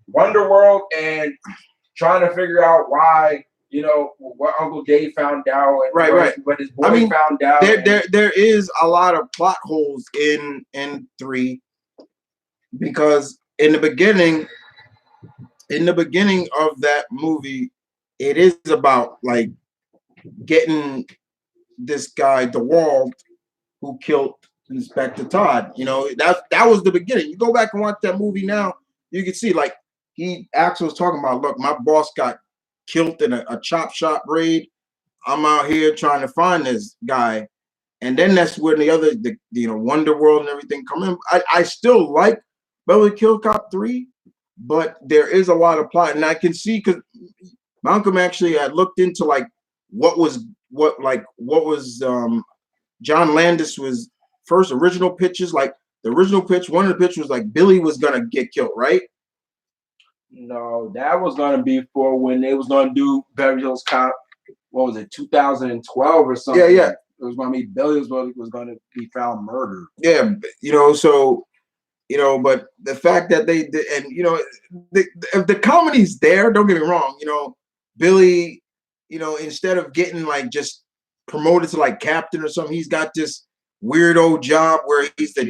Wonder World and trying to figure out why, what Uncle Dave found out and what his boy found out. There is a lot of plot holes in 3 because in the beginning of that movie, it is about like getting this guy DeWalt who killed Inspector Todd. That was the beginning. You go back and watch that movie now, you can see like Axel was talking about, look, my boss got killed in a chop shop raid. I'm out here trying to find this guy. And then that's when the Wonder World and everything come in. I still like Beverly Hills Cop 3, but there is a lot of plot. And I can see because Malcolm actually had looked into like what was John Landis was first original pitches. Like the original pitch, one of the pitches was like Billy was gonna get killed, right? No, that was gonna be for when they was gonna do Beverly Hills Cop. What was it, 2012 or something? Yeah. It was gonna be Billy was gonna be found murdered. Yeah, but the fact that they did, and if the comedy's there, don't get me wrong. Billy, instead of getting like just promoted to like captain or something, he's got this weirdo job where he's the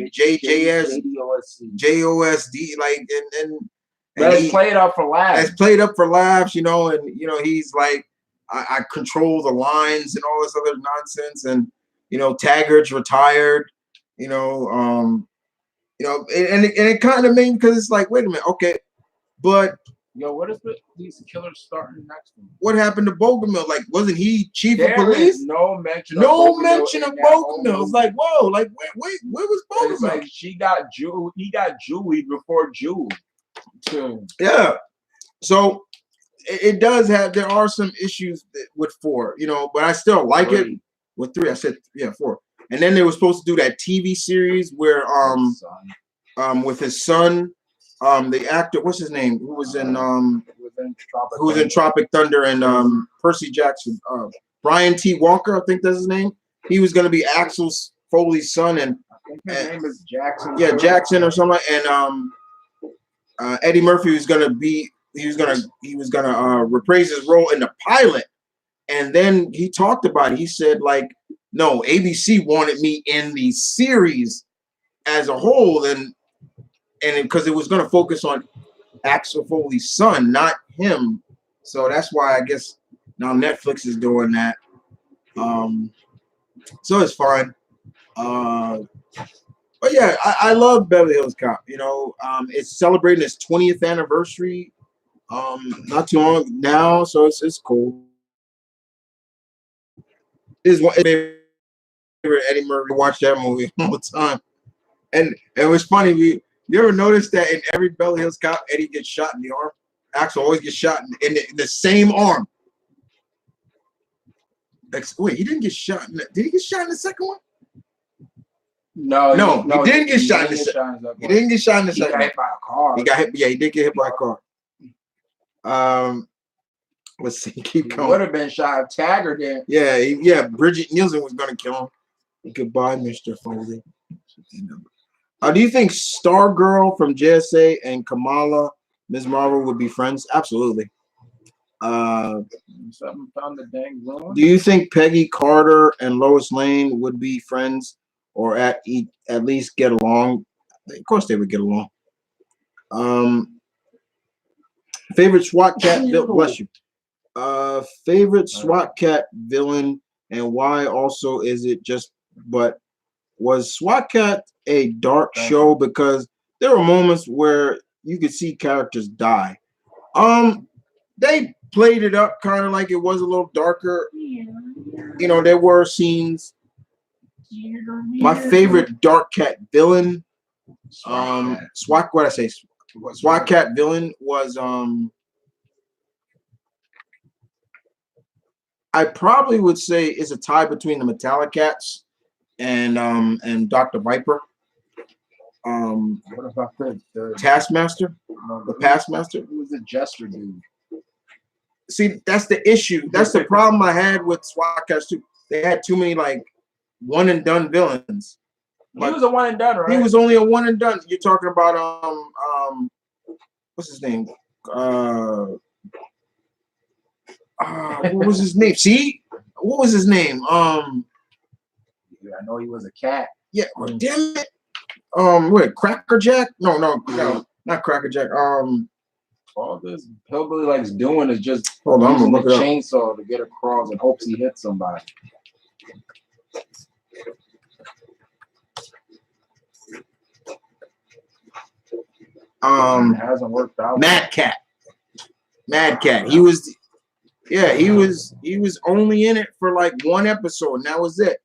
JOSD, like and it's played up for laughs. It's played up for laughs, and he's like, I control the lines and all this other nonsense, and Taggart's retired, and it kind of made, because it's like, wait a minute, okay, but what is these killers starting next one? What happened to Bogomil? Like, wasn't he chief of police? No mention of Bogomil. It's like, whoa, like where was Bogomil? Like he got Julie before Julie. Yeah. So it does have, there are some issues with 4, but I still like it. With 3, I said 4. And then they were supposed to do that TV series where with his son, the actor, what's his name, who was in Tropic Thunder, and Percy Jackson, Brian T. Walker, I think that's his name. He was going to be Axel Foley's son, and I think his name is Jackson. Yeah, Jackson or something. And Eddie Murphy was going to reprise his role in the pilot. And then he talked about it. He said, like, no, ABC wanted me in the series as a whole, and because it was going to focus on Axel Foley's son, not him. So that's why I guess now Netflix is doing that. So it's fine. But yeah, I love Beverly Hills Cop. It's celebrating its 20th anniversary not too long now, so it's cool. It's one favorite Eddie Murphy. Watch that movie all the time. And it was funny. You ever notice that in every Beverly Hills Cop, Eddie gets shot in the arm? Axel always gets shot in the same arm. Wait, he didn't get shot. Did he get shot in the second one? No, he didn't get shot in the second one. He didn't get shot in the second one. He got hit by a car. He got hit. Yeah, he did get hit by a car. Let's see. Keep going. Would have been shot if Taggart did. Yeah. Bridget Nielsen was going to kill him. Goodbye, Mr. Foley. Do you think Stargirl from JSA and Kamala, Ms. Marvel, would be friends? Absolutely. Something found the dang wrong. Do you think Peggy Carter and Lois Lane would be friends, or at least get along? Of course, they would get along. Favorite SWAT cat? Bless you. Favorite SWAT cat villain, and why? Also, is it just? But was SWAT Cat a dark show? Because there were moments where you could see characters die. They played it up kind of like it was a little darker. There were scenes. My favorite dark cat villain, SWAT. What I say? SWAT Cat villain was I probably would say is a tie between the Metallic Cats and Dr. Viper. What about the Taskmaster? The Pastmaster? Who was the Jester dude? See, that's the issue. That's the problem I had with SWAT Cats too. They had too many like one and done villains. He was a one and done, right? He was only a one and done. You're talking about what's his name? What was his name? See, what was his name? I know he was a cat. Yeah, damn it. What? Cracker Jack? No, not Cracker Jack. All this hillbilly likes doing is just hold on, using I'm the gonna look it up. chainsaw to get across and hopes he hits somebody. It hasn't worked out. Mad Cat. He was only in it for like one episode, and that was it.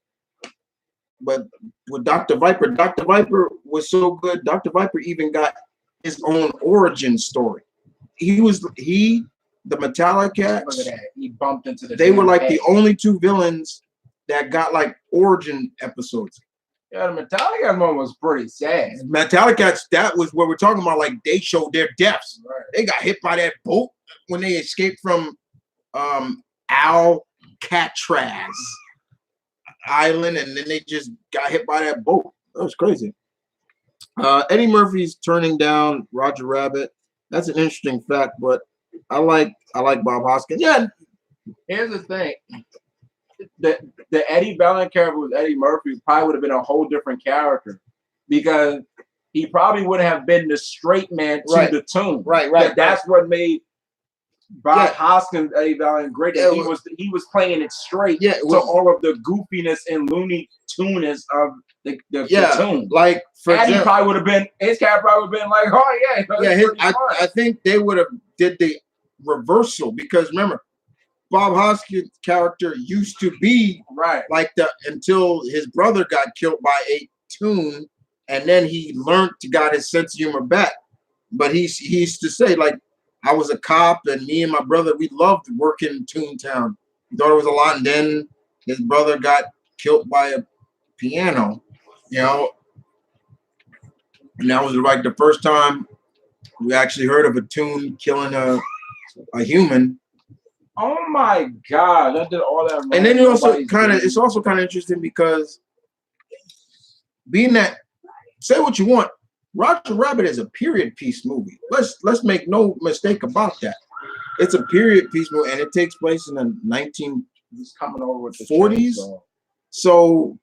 But with Dr. Viper was so good. Dr. Viper even got his own origin story. The Metallic Cats. Look at that. He bumped into the. They were like the only two villains that got like origin episodes. Yeah, the Metallic Cats one was pretty sad. Metallic Cats, that was what we're talking about. Like they showed their deaths. Right. They got hit by that boat when they escaped from Alcatraz Island, and then they just got hit by that boat. That was crazy. Eddie Murphy's turning down Roger Rabbit. That's an interesting fact, but I like Bob Hoskins. Yeah. Here's the thing. The Eddie Valiant character with Eddie Murphy probably would have been a whole different character because he probably wouldn't have been the straight man to the tune. Right. That's what made Bob Hoskins Eddie Valiant great. Yeah, he was playing it straight to all of the goofiness and Looney Tunes of the tune. Like for Eddie example, probably would have been his character probably would have been like, oh yeah, I think they would have did the reversal because remember, Bob Hoskins' character used to be like until his brother got killed by a tune, and then he got his sense of humor back. But he used to say like, I was a cop, and me and my brother, we loved working in Toontown. We thought it was a lot, and then his brother got killed by a piano, and that was like the first time we actually heard of a tune killing a human. Oh my God! I did all that. And then it's also kind of interesting because being that, say what you want, Roger Rabbit is a period piece movie. Let's make no mistake about that. It's a period piece movie, and it takes place in the 1940s. So,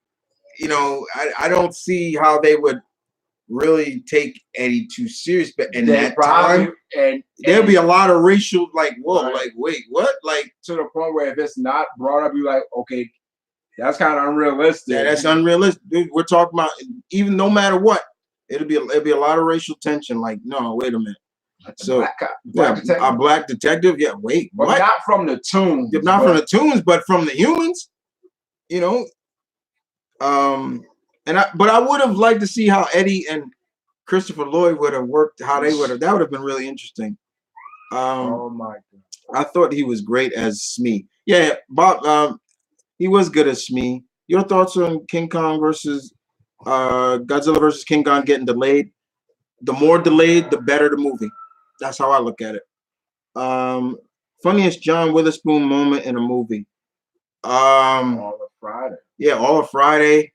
I don't see how they would really take Eddie too serious, but in that time, and there'll be a lot of racial, like, whoa, like, wait, what? Like, to the point where if it's not brought up, you're like, okay, that's kind of unrealistic. Yeah, that's unrealistic. Dude, we're talking about even no matter what, it'll be a lot of racial tension. Like, no, wait a minute. So a black detective, yeah, wait, but what? Not from the tunes. Not from the tunes, but from the humans, But I would have liked to see how Eddie and Christopher Lloyd would have worked, that would have been really interesting. Oh my God. I thought he was great as Smee. Yeah, Bob, he was good as Smee. Your thoughts on King Kong versus Godzilla versus King Kong getting delayed? The more delayed, the better the movie. That's how I look at it. Funniest John Witherspoon moment in a movie. All of Friday. Yeah, All of Friday.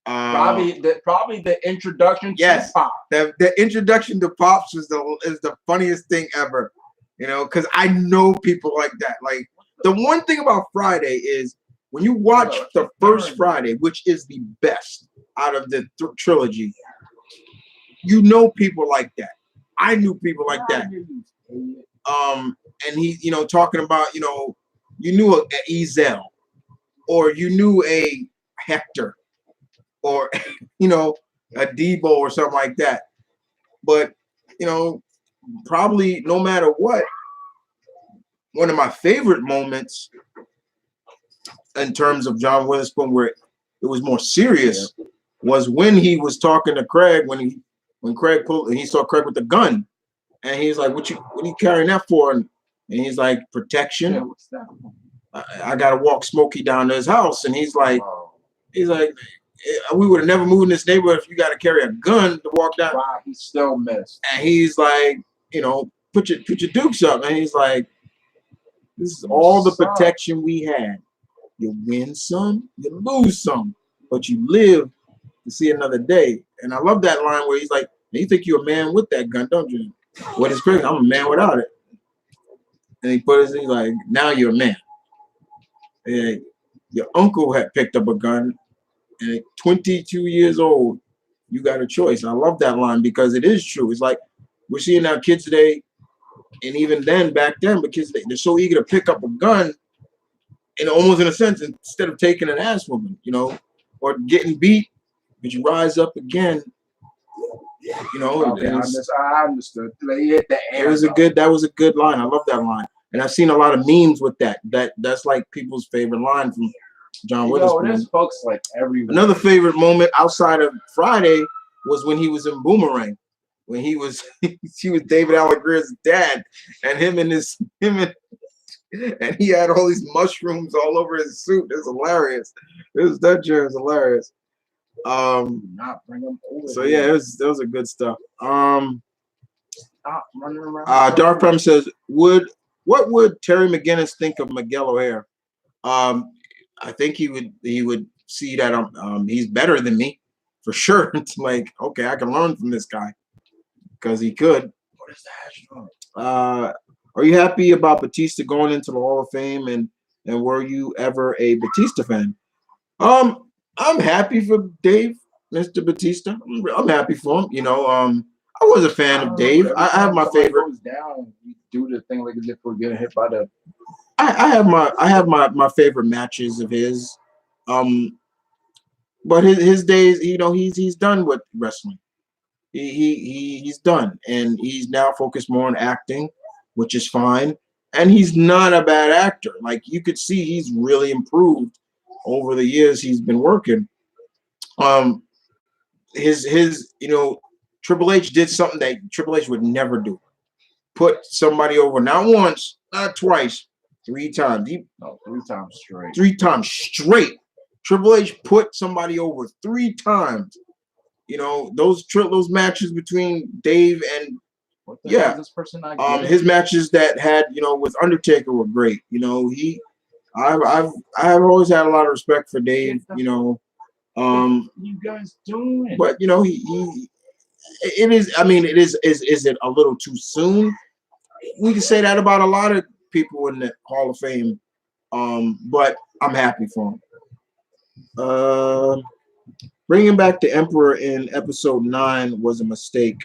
Probably the introduction to Pop. The introduction to Pops is the funniest thing ever. Because I know people like that. Like the one thing about Friday is when you watch the first Friday, which is the best out of the trilogy, people like that. I knew people like that. And he, talking about, you knew a Ezel, or you knew a Hector, or a Debo or something like that. But probably no matter what, one of my favorite moments in terms of John Witherspoon, where it was more serious, was when he was talking to Craig when when Craig pulled, and he saw Craig with the gun, and he's like, "What are you carrying that for?" And he's like, "Protection." Yeah, what's that? I gotta walk Smokey down to his house, and he's like, "We would have never moved in this neighborhood if you got to carry a gun to walk down." Wow, he still missed. And he's like, put your dukes up, and he's like, "This is all the protection we had. You win some, you lose some, but you live to see another day." And I love that line where he's like, "You think you're a man with that gun, don't you?" What is crazy? I'm a man without it. And he's like, "Now you're a man." And your uncle had picked up a gun, and at 22 years old, you got a choice. I love that line because it is true. It's like we're seeing now kids today, and even then, back then, but kids, they're so eager to pick up a gun, and almost in a sense, instead of taking an ass whooping, or getting beat, but you rise up again. Okay, I understood. They hit the air. That was a good line. I love that line. And I've seen a lot of memes with that. That's like people's favorite line from John Witherspoon. There's folks like everywhere. Another favorite moment outside of Friday was when he was in Boomerang, when he was David Alan Grier's dad, and and he had all these mushrooms all over his suit. It's hilarious. That joke is hilarious. Not bring them over. So yeah, that was good stuff. Stop running around. Dark Prime says, what would Terry McGinnis think of Miguel O'Hare? I think he would see that he's better than me for sure. It's like, okay, I can learn from this guy because he could. What is that? Are you happy about Batista going into the Hall of Fame, and were you ever a Batista fan? I'm happy for Dave, Mr. Batista. I'm happy for him. I was a fan of Dave. I have my favorite. Goes down, you do the thing like as if we're getting hit by the. I have my favorite matches of his. But his days, he's done with wrestling. He's done, and he's now focused more on acting, which is fine. And he's not a bad actor. Like, you could see he's really improved over the years he's been working. Triple H did something that Triple H would never do. Put somebody over, not once, not twice, 3 times. 3 times straight. 3 times straight. Triple H put somebody over 3 times. Those matches between Dave and this person his matches that had with Undertaker were great. I've always had a lot of respect for Dave. What you guys doing? But it is. I mean, is it a little too soon? We can say that about a lot of people in the Hall of Fame. But I'm happy for him. Bringing back the Emperor in episode 9 was a mistake.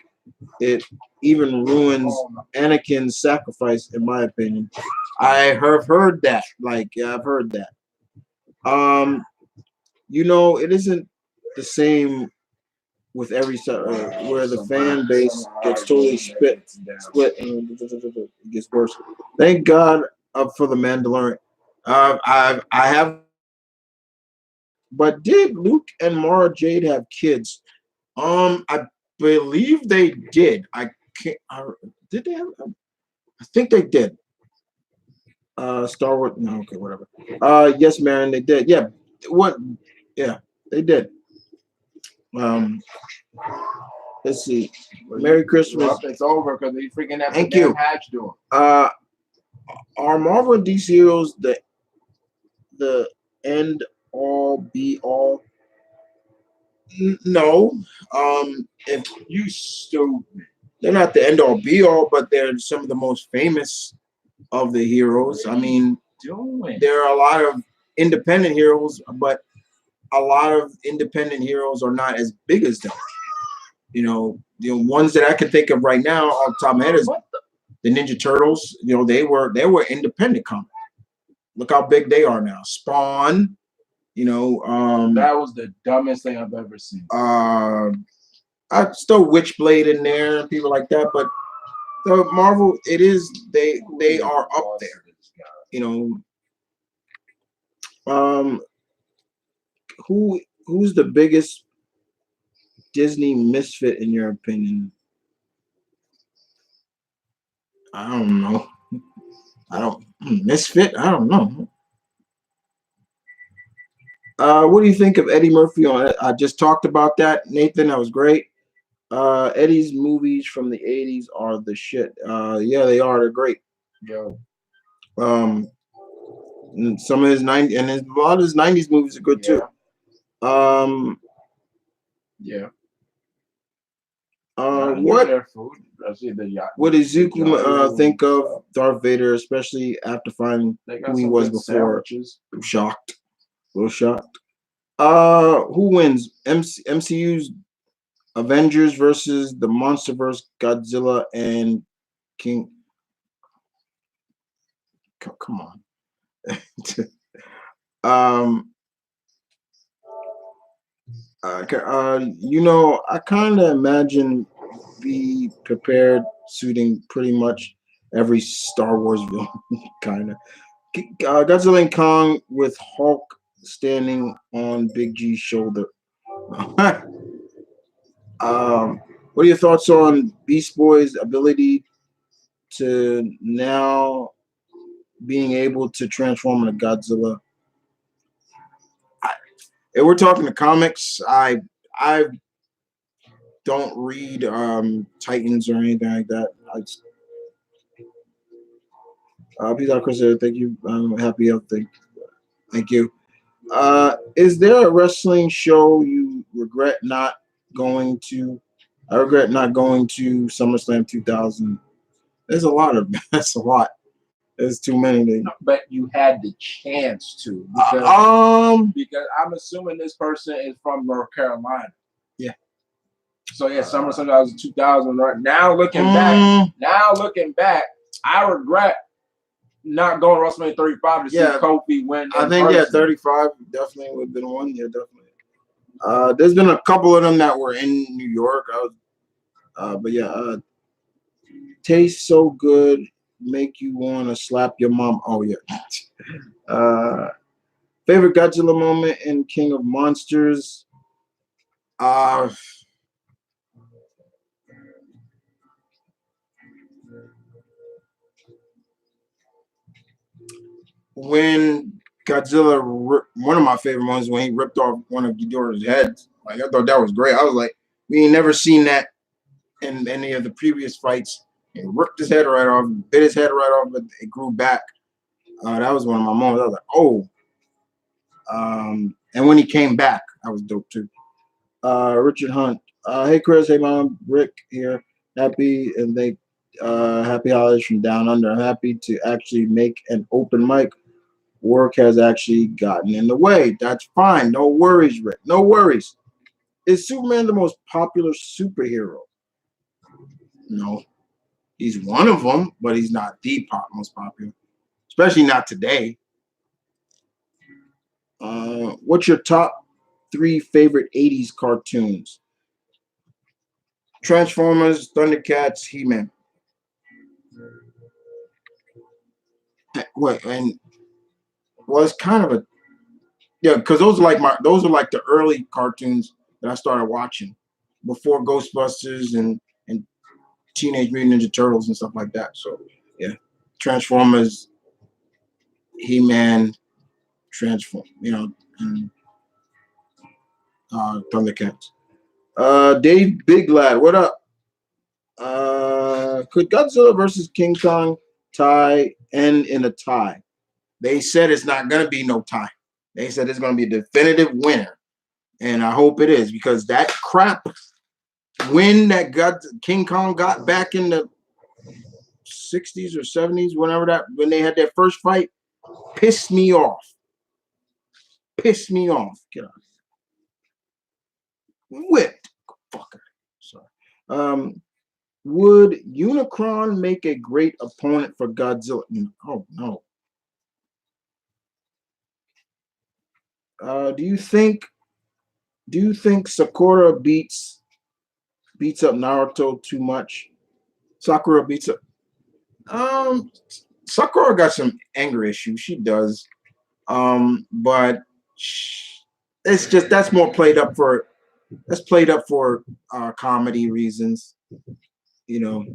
It even ruins Anakin's sacrifice, in my opinion. I have heard that. I've heard that. It isn't the same with every where the fan base gets totally split. It gets worse. Thank God for the Mandalorian. I have. But did Luke and Mara Jade have kids? I believe they did. Did they have? I think they did. Star Wars. No, okay, whatever. Yes, Marion, they did. Yeah. What? Yeah, they did. Let's see. Merry Christmas. It's over because they freaking have Thank you. Hatch doing. Are Marvel and DC heroes the end all be all? No. If you stupid. They're not the end all be all, but they're some of the most famous of the heroes. I mean, there are a lot of independent heroes, but a lot of independent heroes are not as big as them. The ones that I can think of right now off the top of my head is the Ninja Turtles. They were independent comics. Look how big they are now. Spawn. That was the dumbest thing I've ever seen. I still Witchblade in there and people like that, but the Marvel, it is they are up there. Who's the biggest Disney misfit in your opinion? I don't know. I don't misfit. I don't know. What do you think of Eddie Murphy on it? I just talked about that, Nathan. That was great. Eddie's movies from the '80s are the shit. Yeah, they are. They're great. Yo, Um, and some of his '90s and a lot of his '90s movies are good too. Yeah. What what does Zuko think of Darth Vader, especially after finding who he was before? I'm shocked. A little shocked. Who wins? MCU's Avengers versus the MonsterVerse, Godzilla and King. Come on. You know, I kind of imagine be prepared suiting pretty much every Star Wars villain, kind of. Godzilla and Kong with Hulk standing on Big G's shoulder. What are your thoughts on Beast Boy's ability to now being able to transform into Godzilla? If we're talking the comics, I don't read Titans or anything like that. Peace out, Chris. Thank you. I'm happy. Thank you. Is there a wrestling show you regret not going to? I regret not going to SummerSlam 2000. There's a lot of that's a lot. There's too many. But you had the chance to because I'm assuming this person is from North Carolina. Yeah. So yeah, SummerSlam 2000. Right now, looking back, I regret not going to WrestleMania 35 to see Kofi win. I think 35 definitely would have been one. Yeah, definitely. There's been a couple of them that were in New York. But yeah, tastes so good, make you want to slap your mom. Oh yeah. Favorite Godzilla moment in King of Monsters. When Godzilla, one of my favorite ones when he ripped off one of Ghidorah's heads. Like I thought that was great. I was like, we ain't never seen that in any of the previous fights. He ripped his head right off, bit his head right off, but it grew back. That was one of my moments. I was like, oh. And when he came back, that was dope too. Richard Hunt. Hey Chris, hey mom, Rick here. Happy holidays from down under. I'm happy to actually make an open mic. Work has actually gotten in the way. That's fine. No worries, Rick. No worries. Is Superman the most popular superhero? No. He's one of them, but he's not the most popular. Especially not today. What's your top 3 favorite 80s cartoons? Transformers, Thundercats, He-Man. What and it's kind of because those are like the early cartoons that I started watching before Ghostbusters and Teenage Mutant Ninja Turtles and stuff like that. So yeah, Transformers, He-Man, and Thundercats. Dave Big Lad, what up? Could Godzilla versus King Kong tie end in a tie? They said it's not gonna be no tie. They said it's gonna be a definitive winner, and I hope it is because that crap win that King Kong got back in the 60s or 70s, when they had their first fight, pissed me off. Pissed me off. Get out. Whipped. Fucker. Sorry. Would Unicron make a great opponent for Godzilla? Oh no. Do you think Sakura beats up Naruto too much? Sakura beats up. Sakura got some anger issues. She does. But it's just that's more played up for that's played up for comedy reasons, you know.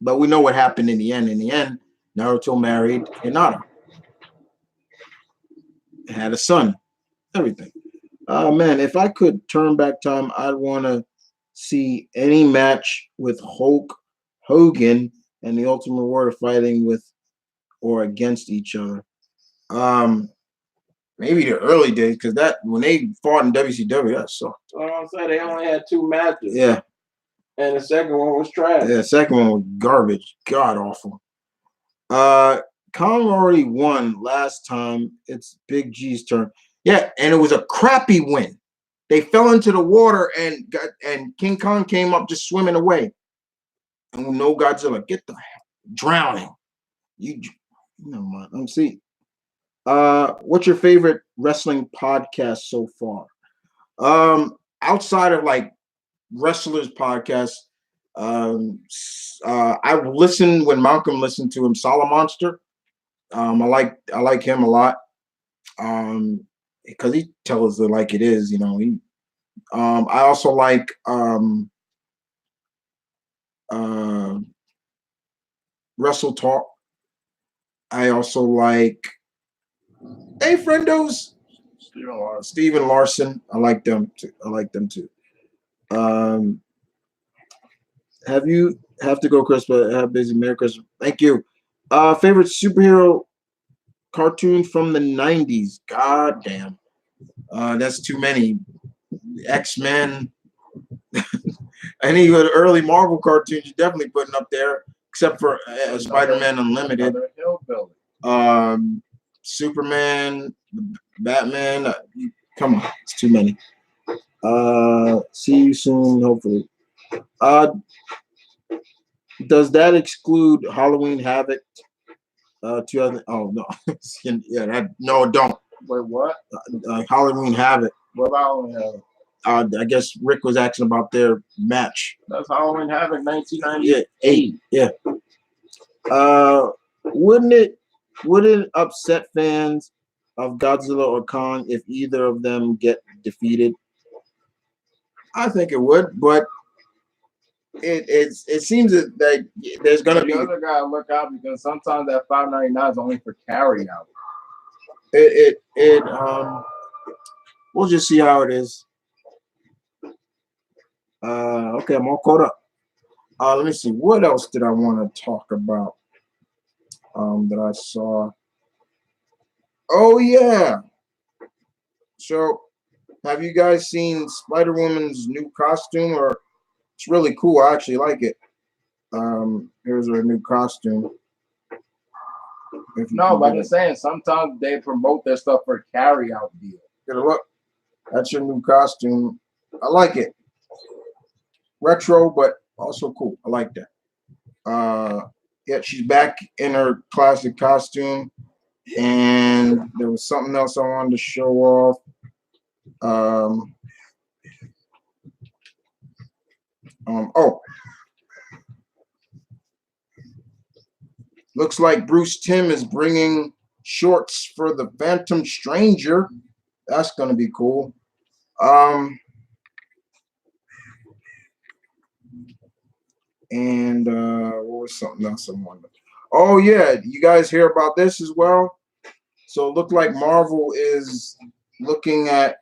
But we know what happened in the end. In the end, Naruto married Hinata, had a son, everything. Man, if I could turn back time, I'd want to see any match with Hulk Hogan and the Ultimate Warrior fighting with or against each other. Maybe the early days, because that when they fought in WCW, that sucked. I'm saying they only had 2 matches. Yeah. And the second one was trash. Yeah, the second one was garbage. God awful. Kong already won last time. It's Big G's turn. Yeah, and it was a crappy win. They fell into the water and King Kong came up just swimming away. And no Godzilla, get the drowning. You never mind. Let me see. What's your favorite wrestling podcast so far? Outside of like wrestlers podcasts, I listened when Malcolm listened to him, Monster. I like him a lot. Because he tells it like it is, you know. I also like Wrestle Talk. I also like Hey Friendos, Steven Larson. I like them too. Have to go, Chris, but have busy. Merry Christmas. Thank you. Favorite superhero cartoon from the 90s. God damn. That's too many. X-Men. Any of the early Marvel cartoons you're definitely putting up there, except for Spider-Man Unlimited. Superman, Batman. Come on, it's too many. See you soon, hopefully. Does that exclude Halloween Havoc? 2000. Oh no, yeah, no, don't. Wait, what? Halloween Havoc. What about Halloween Havoc? I guess Rick was asking about their match. That's Halloween Havoc, 1998. Yeah. Wouldn't it upset fans of Godzilla or Kong if either of them get defeated? I think it would, but it seems that there's gonna be. The other guy look out because sometimes that $5.99 is only for carry out. We'll just see how it is. Okay, I'm all caught up. Let me see. What else did I want to talk about? That I saw. Oh yeah. So, have you guys seen Spider-Woman's new costume? Or it's really cool. I actually like it. Here's her new costume. No, but I'm saying sometimes they promote their stuff for carry out deal. Get a look. That's your new costume. I like it. Retro, but also cool. I like that. Yeah, she's back in her classic costume. And there was something else I wanted to show off. Looks like Bruce Timm is bringing shorts for the Phantom Stranger. That's gonna be cool. And what was something else I wanted? Oh yeah, you guys hear about this as well? So it looked like Marvel is looking at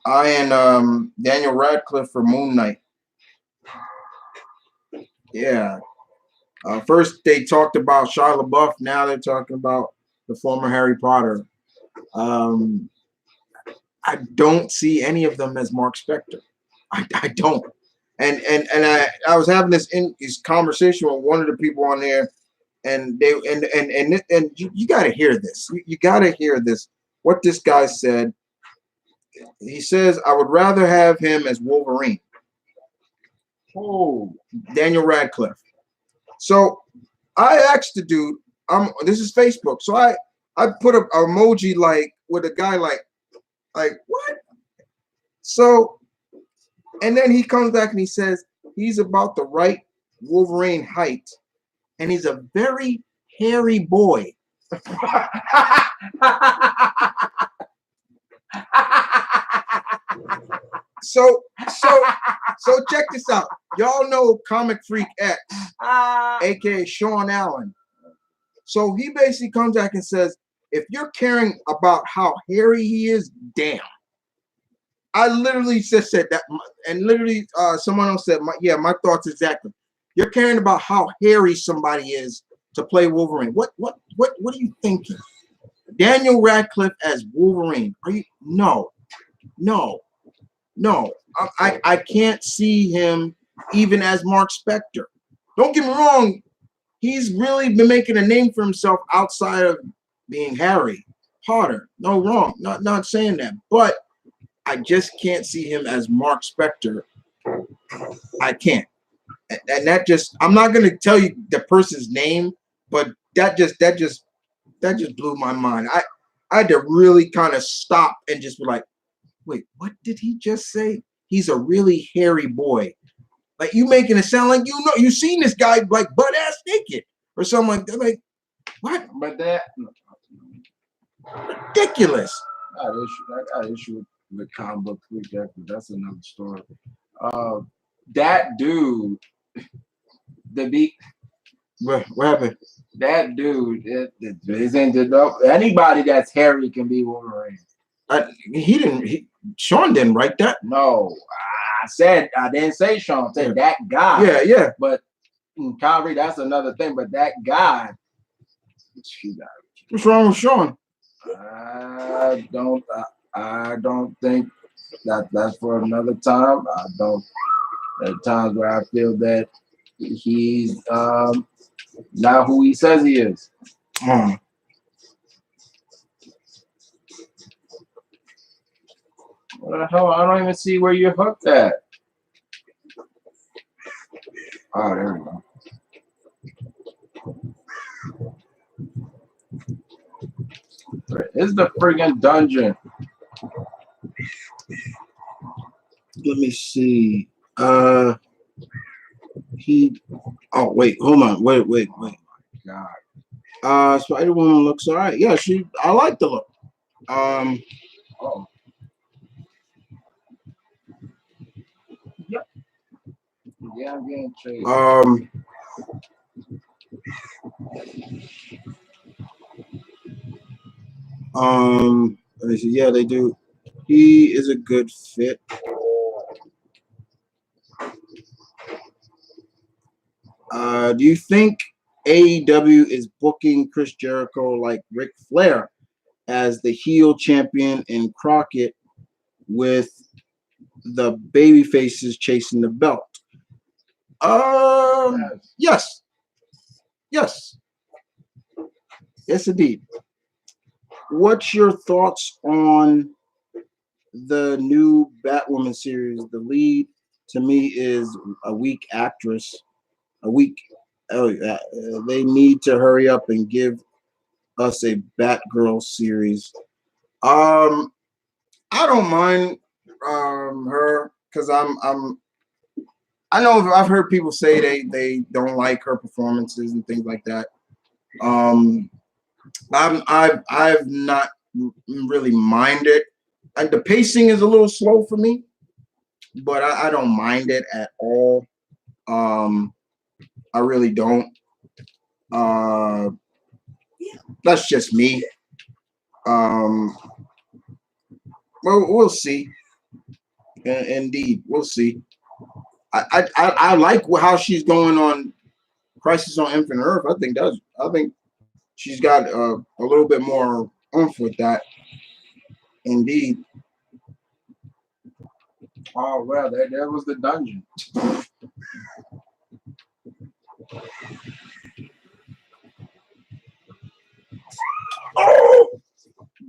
Daniel Radcliffe for Moon Knight. Yeah. First they talked about Shia LaBeouf. Now they're talking about the former Harry Potter. I don't see any of them as Mark Spector. I don't. And I was having this conversation with one of the people on there, and they and you got to hear this. You got to hear this. What this guy said. He says, I would rather have him as Wolverine. Oh, Daniel Radcliffe. So I asked the dude, this is Facebook. So I put an emoji like with a guy like what? So, and then he comes back and he says he's about the right Wolverine height, and he's a very hairy boy. So check this out. Y'all know Comic Freak X, aka Sean Allen. So he basically comes back and says, if you're caring about how hairy he is, damn. I literally just said that, and literally someone else said, my thoughts exactly. You're caring about how hairy somebody is to play Wolverine. What are you thinking? Daniel Radcliffe as Wolverine? Are you? No. I can't see him even as Mark Spector. Don't get me wrong. He's really been making a name for himself outside of being Harry Potter. No wrong. Not saying that, but I just can't see him as Mark Spector. I can't. And that just, I'm not going to tell you the person's name, but that just blew my mind. I had to really kind of stop and just be like, wait, what did he just say? He's a really hairy boy. Like, you making it sound like you seen this guy like butt ass naked or something like that. Like, what? But that ridiculous. I got issue with comic book freak. That's another story. That dude, What happened? That dude, anybody that's hairy can be Wolverine. Sean didn't write that. No, I didn't say Sean. I said that guy. Yeah. But in Kyrie, that's another thing. But that guy, what's wrong with Sean? I don't think that's for another time. I don't. There are times where I feel that he's not who he says he is. What the hell? I don't even see where you're hooked at. Oh, there we go. It's the friggin' dungeon. Let me see. Oh wait, hold on. Wait. God. Spider-Woman looks all right. Yeah, I like the look. Oh. Yep. Yeah, I'm getting chased. Let me see. Yeah, they do. He is a good fit. Do you think AEW is booking Chris Jericho like Ric Flair as the heel champion and Crockett with the baby faces chasing the belt? Yes, indeed. What's your thoughts on the new Batwoman series? The lead to me is a weak actress. They need to hurry up and give us a Batgirl series. I don't mind her because I know I've heard people say they don't like her performances and things like that. I've not really minded. And the pacing is a little slow for me, but I don't mind it at all. I really don't. That's just me. Well, we'll see. Indeed, we'll see. I like how she's going on Crisis on Infinite Earth. I think she's got a little bit more oomph with that. Indeed. Oh well, there was the dungeon. Oh,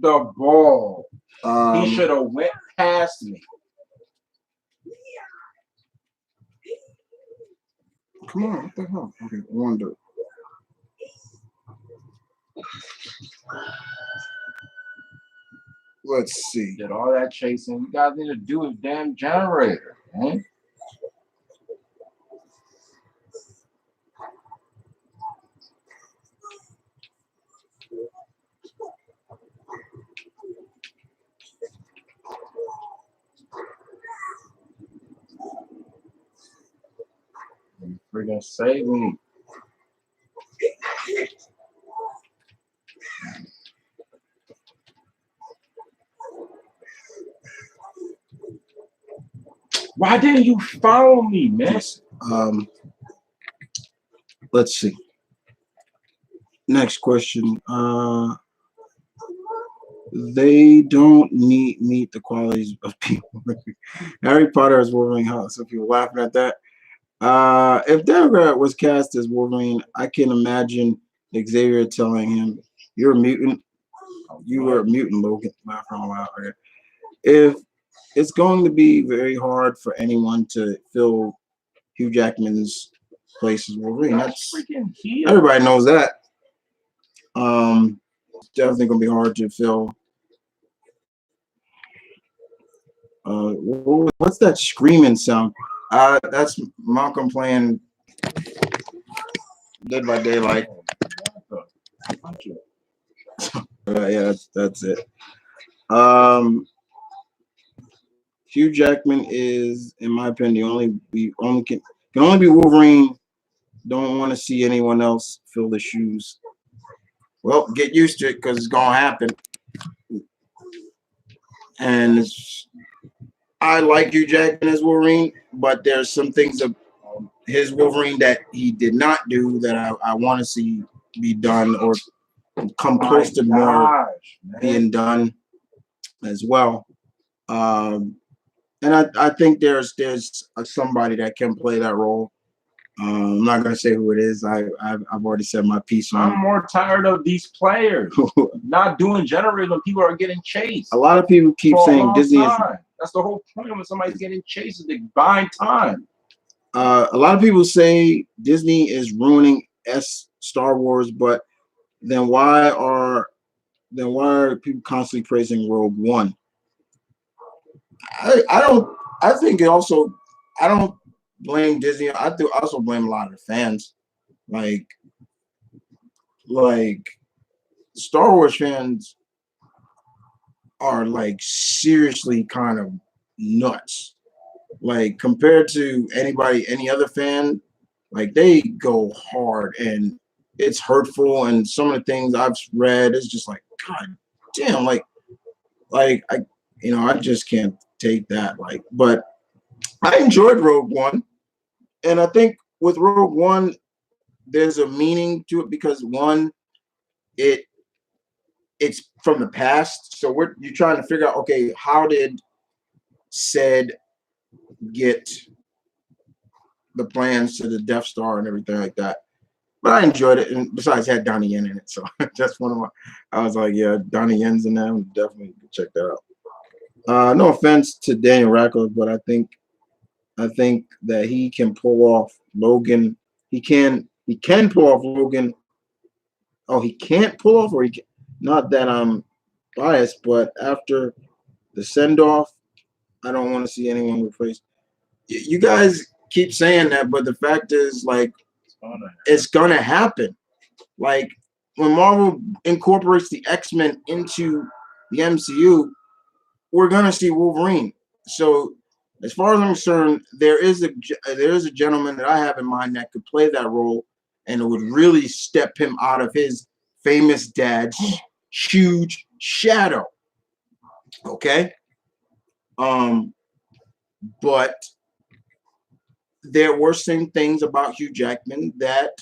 the ball. He should have went past me. Come on, what the hell? Okay, Wonder. Let's see. Did all that chasing. You guys need to do a damn generator, man. Freaking save me. Why didn't you follow me, man? Let's see. Next question. They don't meet the qualities of people. Harry Potter as Wolverine. Huh? Some people laughing at that. If Democrat was cast as Wolverine, I can imagine Xavier telling him, "You're a mutant. You were a mutant, Logan." Laughing out loud. Okay. If it's going to be very hard for anyone to fill Hugh Jackman's place as Wolverine. That's everybody knows that. It's definitely gonna be hard to fill. What's that screaming sound? That's Malcolm playing Dead by Daylight. Yeah, that's it. Hugh Jackman is, in my opinion, can only be Wolverine. Don't want to see anyone else fill the shoes. Well, get used to it because it's gonna happen. And I like Hugh Jackman as Wolverine, but there's some things of his Wolverine that he did not do that I want to see be done or come close to more being done as well. And I think there's somebody that can play that role. I'm not gonna say who it is. I've already said my piece on. I'm more tired of these players not doing generators when people are getting chased. A lot of people keep saying Disney is. That's the whole point when somebody's getting chased, is they buying time. A lot of people say Disney is ruining Star Wars, but then why are people constantly praising Rogue One? I think it also. I don't blame Disney. I do also blame a lot of the fans. Like Star Wars fans are like seriously kind of nuts. Like compared to any other fan, like they go hard and it's hurtful. And some of the things I've read is just like, God damn, like I just can't take that. Like, but I enjoyed Rogue One. And I think with Rogue One, there's a meaning to it because one, it's from the past. So you're trying to figure out, okay, how did Ced get the plans to the Death Star and everything like that? But I enjoyed it, and besides, it had Donnie Yen in it, so that's one of my. I was like, yeah, Donnie Yen's in there. Definitely check that out. No offense to Daniel Radcliffe, but I think that he can pull off Logan. He can pull off Logan. Oh, he can't pull off, or he can. Not that I'm biased, but after the send off, I don't want to see anyone replace. You guys keep saying that, but the fact is, like, it's gonna happen. Like when Marvel incorporates the X-Men into the MCU, we're gonna see Wolverine. So, as far as I'm concerned, there is a gentleman that I have in mind that could play that role, and it would really step him out of his famous dad's huge shadow. Okay. But there were some things about Hugh Jackman that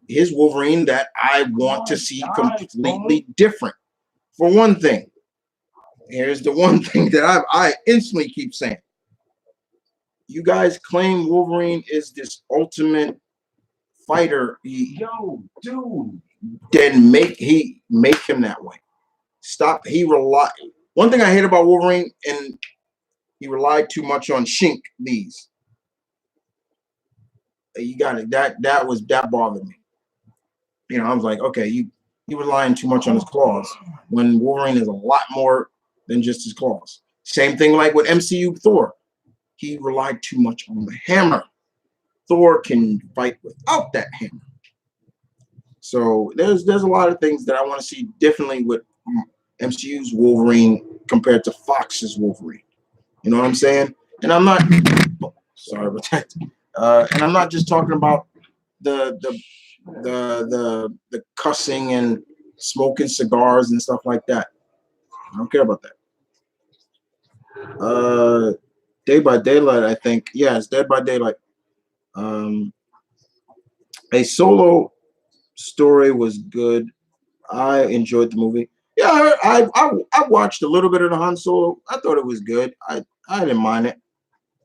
his Wolverine that I want to see completely different. For one thing, here's the one thing that I instantly keep saying. You guys claim Wolverine is this ultimate fighter. Then make him that way. Stop. One thing I hate about Wolverine, and he relied too much on Shink these. You got it. That bothered me. I was like, okay, you relying too much on his claws when Wolverine is a lot more than just his claws. Same thing like with MCU Thor. He relied too much on the hammer. Thor can fight without that hammer. So there's a lot of things that I want to see differently with MCU's Wolverine compared to Fox's Wolverine. You know what I'm saying? And I'm not sorry about that. And I'm not just talking about the the cussing and smoking cigars and stuff like that. I don't care about that. Day by Daylight, I think. Yeah, it's Dead by Daylight. Um, a solo story was good. I enjoyed the movie. Yeah, I watched a little bit of the Han Solo. I thought it was good. I didn't mind it.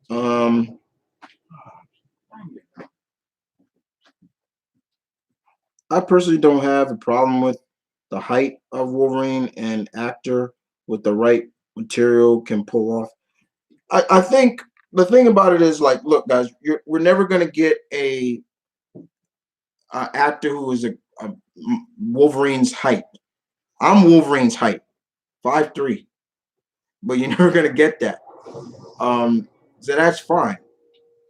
Um, I personally don't have a problem with the height of Wolverine, and actor with the right material can pull off. I think the thing about it is like, look, guys, we're never gonna get a actor who is a Wolverine's height. I'm Wolverine's height, 5'3", but you're never gonna get that. So that's fine.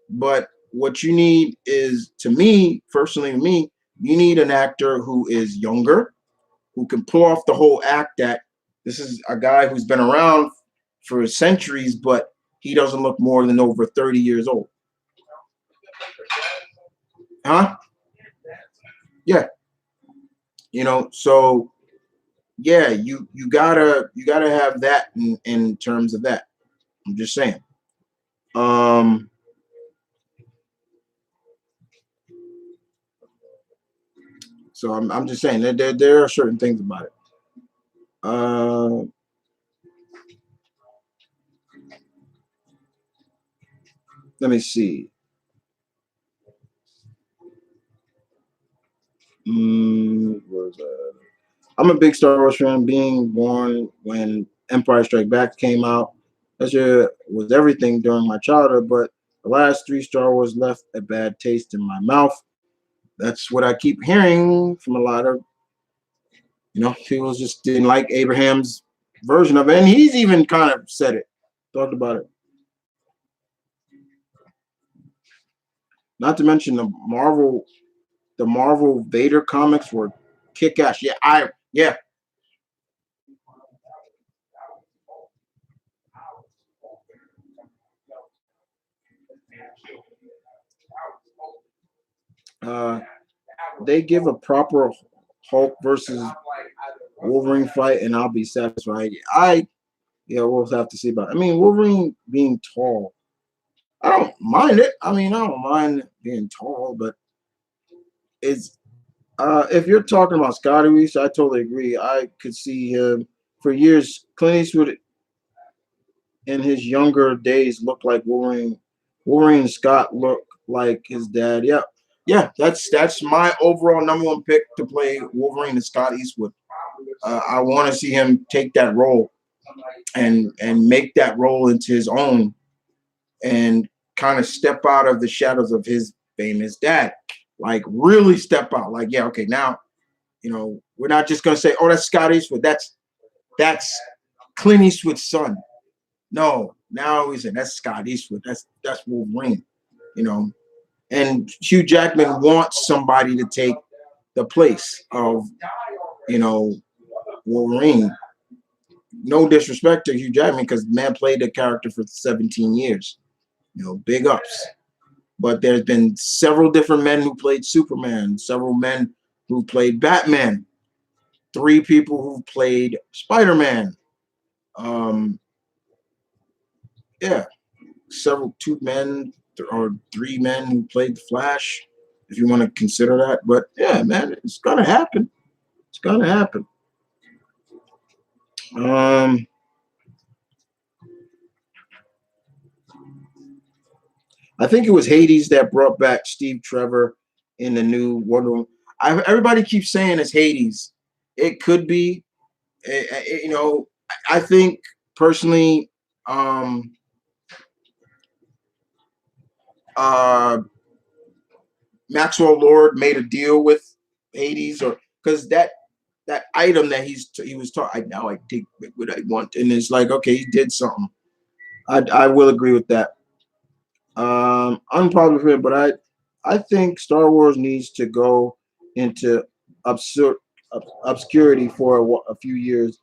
But what you need is, to me, personally, to me, you need an actor who is younger, who can pull off the whole act that this is a guy who's been around for centuries, but he doesn't look more than over 30 years old. Huh? Yeah. So yeah, you gotta have that in terms of that. I'm just saying. Um so I'm just saying that there are certain things about it. Uh Let me see. Where's that? I'm a big Star Wars fan. Being born when Empire Strikes Back came out, that shit was everything during my childhood. But the last three Star Wars left a bad taste in my mouth. That's what I keep hearing from a lot of, people just didn't like Abraham's version of it, and he's even kind of said it, talked about it. Not to mention the Marvel Vader comics were kick ass. Yeah. Uh, they give a proper Hulk versus Wolverine fight, and I'll be satisfied. Yeah, we'll have to see about it. I mean, Wolverine being tall, I don't mind it. I mean, I don't mind being tall, but it's if you're talking about Scotty Reese, I totally agree. I could see him for years. Clint Eastwood in his younger days looked like Wolverine. Wolverine and Scott look like his dad. Yeah, yeah. That's my overall number one pick to play Wolverine and Scott Eastwood. I want to see him take that role and make that role into his own, and kind of step out of the shadows of his famous dad. Like really step out. Like, yeah, okay, now, we're not just gonna say, oh, that's Scott Eastwood. That's Clint Eastwood's son. No, now we say that's Scott Eastwood. That's Wolverine. You know, and Hugh Jackman wants somebody to take the place of, you know, Wolverine. No disrespect to Hugh Jackman, because man played the character for 17 years. Big ups. But there's been several different men who played Superman, several men who played Batman, three people who played Spider-Man. Yeah, two men or three men who played the Flash, if you want to consider that. But yeah, man, it's gonna happen. It's gonna happen. I think it was Hades that brought back Steve Trevor in the new Wonder Woman. Everybody keeps saying it's Hades. It could be. I think personally, uh, Maxwell Lord made a deal with Hades, or because that item that he was taught. Now I take what I want, and it's like, okay, he did something. I will agree with that. Unpopular, but I think Star Wars needs to go into absurd obscurity for a few years,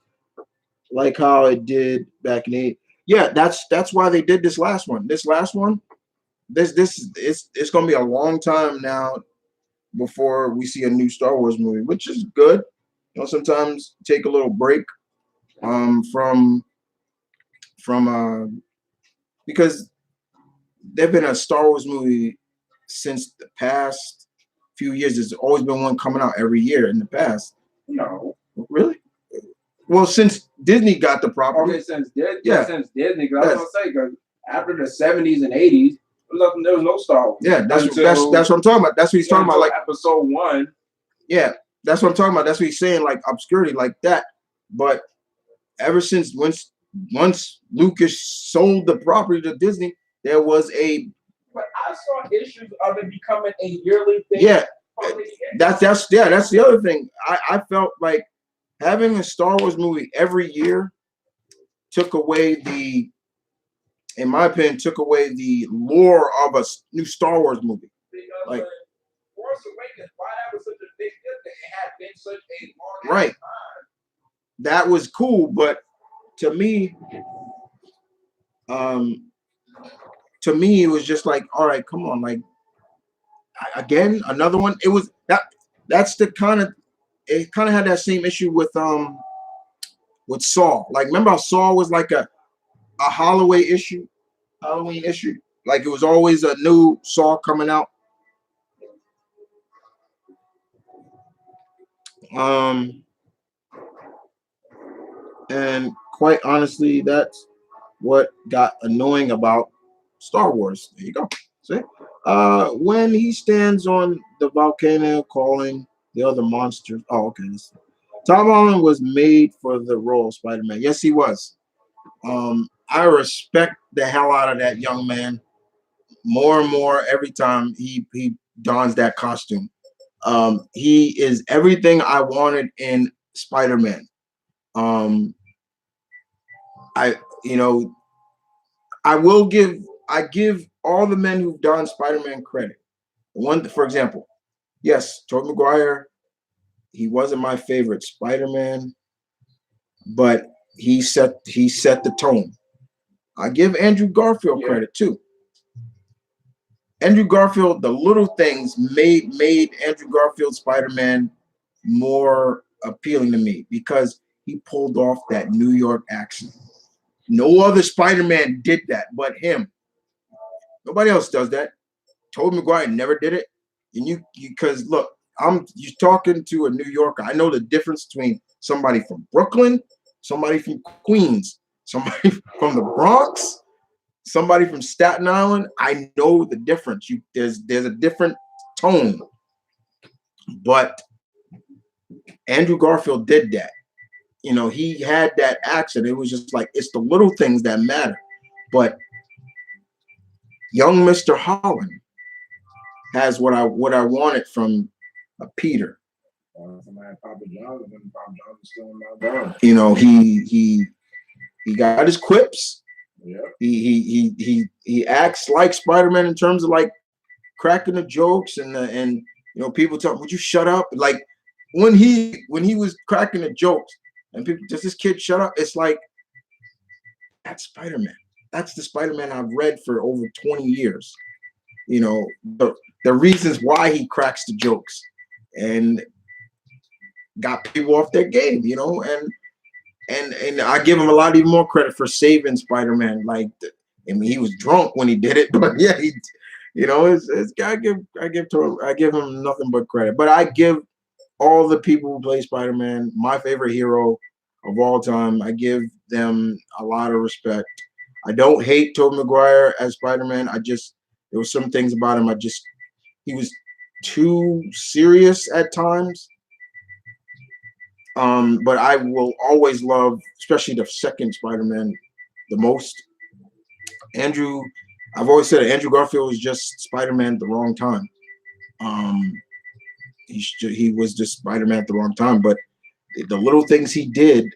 like how it did back in the 80s. Yeah, that's why they did this last one. This last one, it's gonna be a long time now before we see a new Star Wars movie, which is good. You know, sometimes take a little break from because there's been a Star Wars movie since the past few years. There's always been one coming out every year in the past. No. Really? Well, since Disney got the property. Okay, since Disney, because I was gonna say, because after the 70s and 80s, there was no Star Wars. Yeah, that's what I'm talking about. That's what he's talking about. Like episode 1. Yeah, that's what I'm talking about. That's what he's saying, like obscurity, like that. But ever since once Lucas sold the property to Disney, there was a. But I saw issues of it becoming a yearly thing. Yeah, that's the other thing. I felt like having a Star Wars movie every year took away in my opinion, took away the lore of a new Star Wars movie. Because like Force Awakens, why that was such a big deal? It had been such a long right. time. That was cool, but to me, it was just like, all right, come on, like again, another one. It was that's the kind of it kind of had that same issue with Saw. Like, remember how Saw was like a Halloween issue? Like it was always a new Saw coming out. And quite honestly, that's what got annoying about Star Wars. There you go. See? When he stands on the volcano calling the other monsters. Oh, okay. Tom Holland was made for the role of Spider-Man. Yes, he was. I respect the hell out of that young man more and more every time he dons that costume. He is everything I wanted in Spider-Man. I give all the men who've done Spider-Man credit. One, for example, yes, Tobey Maguire, he wasn't my favorite Spider-Man, but he set the tone. I give Andrew Garfield credit too. Andrew Garfield, the little things made Andrew Garfield Spider-Man more appealing to me because he pulled off that New York accent. No other Spider-Man did that but him. Nobody else does that. Tobey Maguire never did it. And because look, you're talking to a New Yorker. I know the difference between somebody from Brooklyn, somebody from Queens, somebody from the Bronx, somebody from Staten Island. I know the difference. There's a different tone. But Andrew Garfield did that. He had that accent. It was just like, it's the little things that matter. But young Mr. Holland has what I wanted from Peter. He got his quips. Yeah. He acts like Spider-Man in terms of like cracking the jokes and people talk, would you shut up? Like when he was cracking the jokes and people, does this kid shut up? It's like, that's Spider-Man. That's the Spider-Man I've read for over 20 years. The reasons why he cracks the jokes and got people off their game, and I give him a lot even more credit for saving Spider-Man. Like, he was drunk when he did it, but yeah, I give him nothing but credit. But I give all the people who play Spider-Man, my favorite hero of all time, I give them a lot of respect. I don't hate Tobey Maguire as Spider-Man. There were some things about him. He was too serious at times. But I will always love, especially the second Spider-Man, the most. I've always said Andrew Garfield was just Spider-Man at the wrong time. He was just Spider-Man at the wrong time, but the little things he did,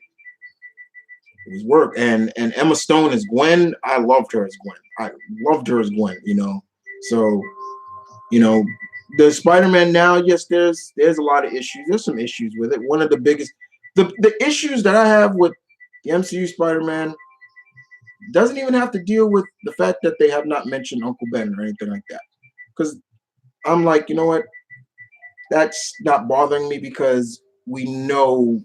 it was work. And Emma Stone as Gwen, I loved her as Gwen. So, the Spider-Man now, yes, there's a lot of issues. There's some issues with it. One of the biggest, the issues that I have with the MCU Spider-Man doesn't even have to deal with the fact that they have not mentioned Uncle Ben or anything like that. Because I'm like, you know what? That's not bothering me because we know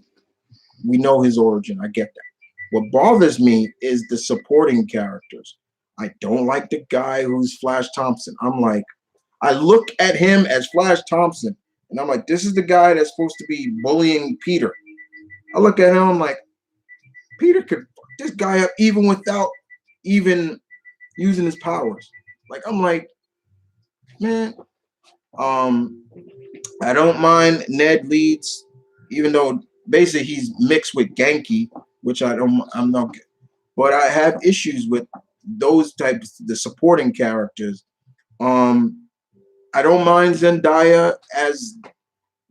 his origin. I get that. What bothers me is the supporting characters. I don't like the guy who's Flash Thompson. I'm like, I look at him as Flash Thompson, and I'm like, this is the guy that's supposed to be bullying Peter. I look at him, I'm like, Peter could fuck this guy up even without even using his powers. Like, I'm like, man, I don't mind Ned Leeds, even though basically he's mixed with Genki, which I'm not, but I have issues with those types, the supporting characters. I don't mind Zendaya as,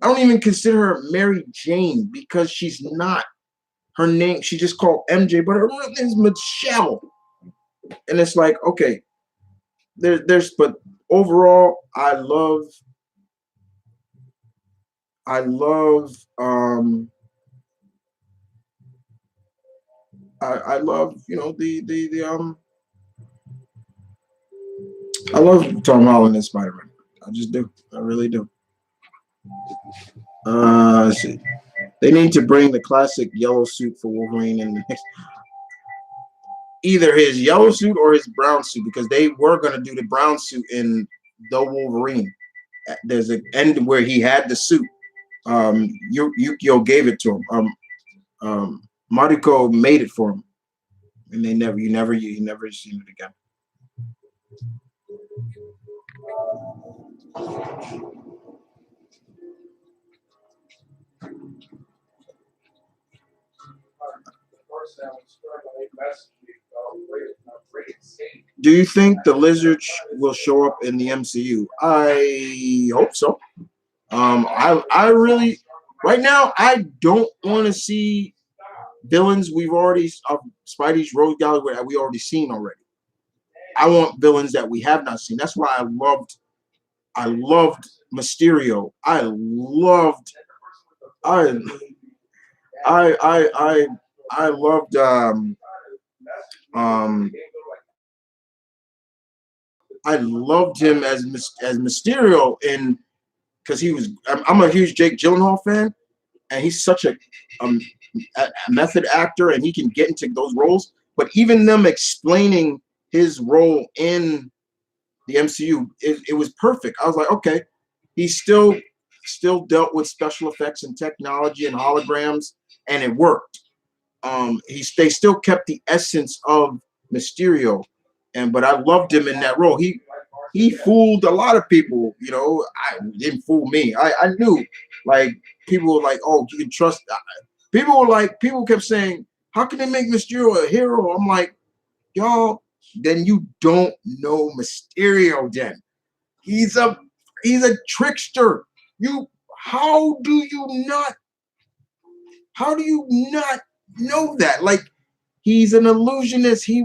I don't even consider her Mary Jane because she's not. Her name, she just called MJ, but her real name is Michelle. And it's like, okay, but overall, I love, I love, I love Tom Holland and Spider-Man. I just do. I really do. Let's see. They need to bring the classic yellow suit for Wolverine in the next, either his yellow suit or his brown suit, because they were going to do the brown suit in the Wolverine. There's an end where he had the suit. Yukio gave it to him. Mariko made it for him, and you never seen it again. Do you think the Lizard will show up in the MCU? I hope so. I really, right now, I don't want to see villains we've already of Spidey's Road Gallery that we already seen already. I want villains that we have not seen. That's why I loved Mysterio. I loved I loved him as Mysterio in, because I'm a huge Jake Gyllenhaal fan, and he's such a method actor, and he can get into those roles. But even them explaining his role in the MCU, it was perfect. I was like, okay, he still dealt with special effects and technology and holograms, and it worked. They still kept the essence of Mysterio, but I loved him in that role. He fooled a lot of people, I didn't fool me. I knew, like, people were like, oh, you can trust. People kept saying, how can they make Mysterio a hero? I'm like, y'all, then you don't know Mysterio. Then he's a trickster. How do you not know that? Like, he's an illusionist. He's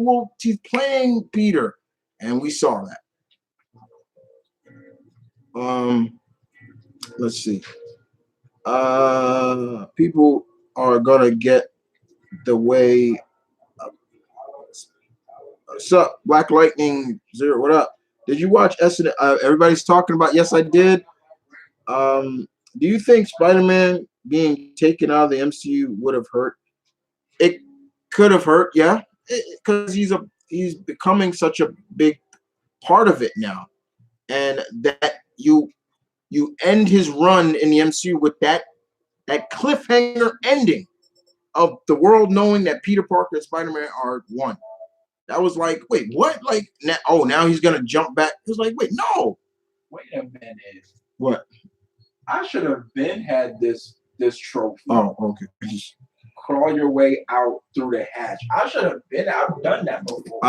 playing Peter, and we saw that. Let's see. People are gonna get the way. What's up, Black Lightning Zero? What up? Did you watch SNL? Everybody's talking about. Yes, I did. Do you think Spider-Man being taken out of the MCU would have hurt? It could have hurt, yeah, because he's becoming such a big part of it now, and that you end his run in the MCU with that cliffhanger ending of the world knowing that Peter Parker and Spider-Man are one. That was like, wait, what? Like, now he's gonna jump back. It was like, wait, no. Wait a minute. What? I should have had this trophy. Oh, okay. Crawl your way out through the hatch. I should have I've done that before.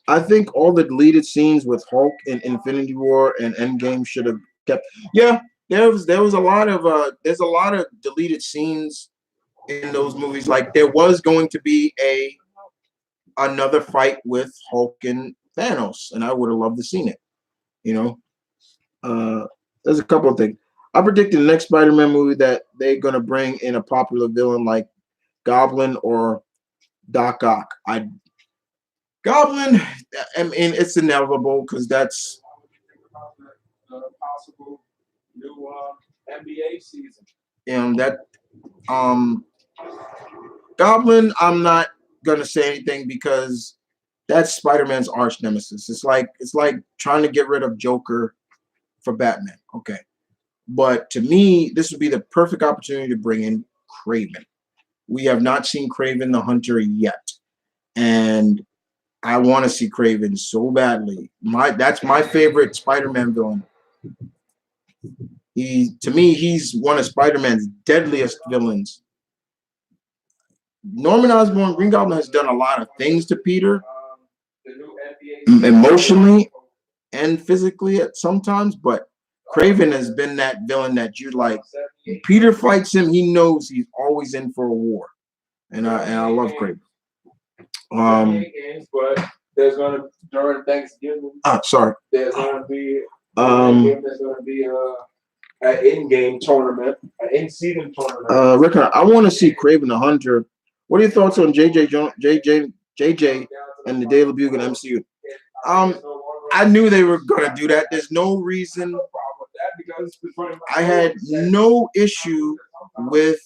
I think all the deleted scenes with Hulk in Infinity War and Endgame should have kept. Yeah, there was a lot of there's a lot of deleted scenes in those movies. Like, there was going to be another fight with Hulk and Thanos, and I would have loved to seen it. There's a couple of things. I predicted the next Spider-Man movie that they're gonna bring in a popular villain like Goblin or Doc Ock. Goblin, I mean, it's inevitable because that's Possible new NBA season. that Goblin. I'm not gonna say anything because that's Spider-Man's arch nemesis. It's like trying to get rid of Joker for Batman. Okay, but to me, this would be the perfect opportunity to bring in Craven. We have not seen Craven the Hunter yet, and I want to see Craven so badly. That's my favorite Spider-Man villain. To me, he's one of Spider-Man's deadliest villains. Norman Osborn, Green Goblin has done a lot of things to Peter, emotionally and physically at sometimes, but Craven has been that villain that you like. Peter fights him, he knows he's always in for a war, and I love Craven. But there's gonna during Thanksgiving. Sorry. There's gonna be an in-game tournament, an in-season tournament. Rick, I want to see Craven the Hunter. What are your thoughts on JJ, and the Daily Bugle and MCU? I knew they were gonna do that. There's no reason. I had no issue with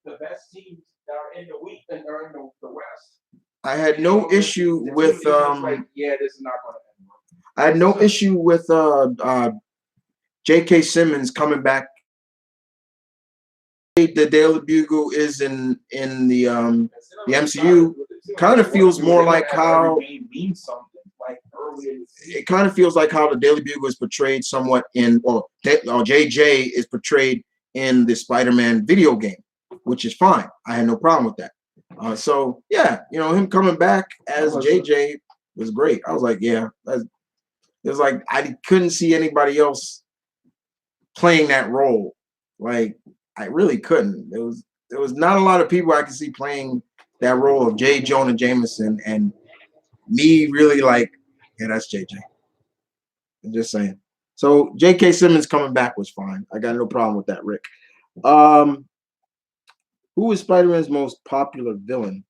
the best teams that are in the week and are in the West. I had no issue with this is not going to end. I had no issue with J.K. Simmons coming back. The Daily Bugle is in the MCU. Kind of feels more like how it kind of feels like how the Daily Bugle is portrayed somewhat in, or JJ is portrayed in the Spider-Man video game, which is fine. I had no problem with that. So yeah, him coming back as JJ was great. I was like, yeah, it was like I couldn't see anybody else playing that role. Like I really couldn't. There was not a lot of people I could see playing that role of J. Jonah Jameson, and me really like, yeah, that's JJ. I'm just saying. So J.K. Simmons coming back was fine. I got no problem with that, Rick. Who is Spider-Man's most popular villain?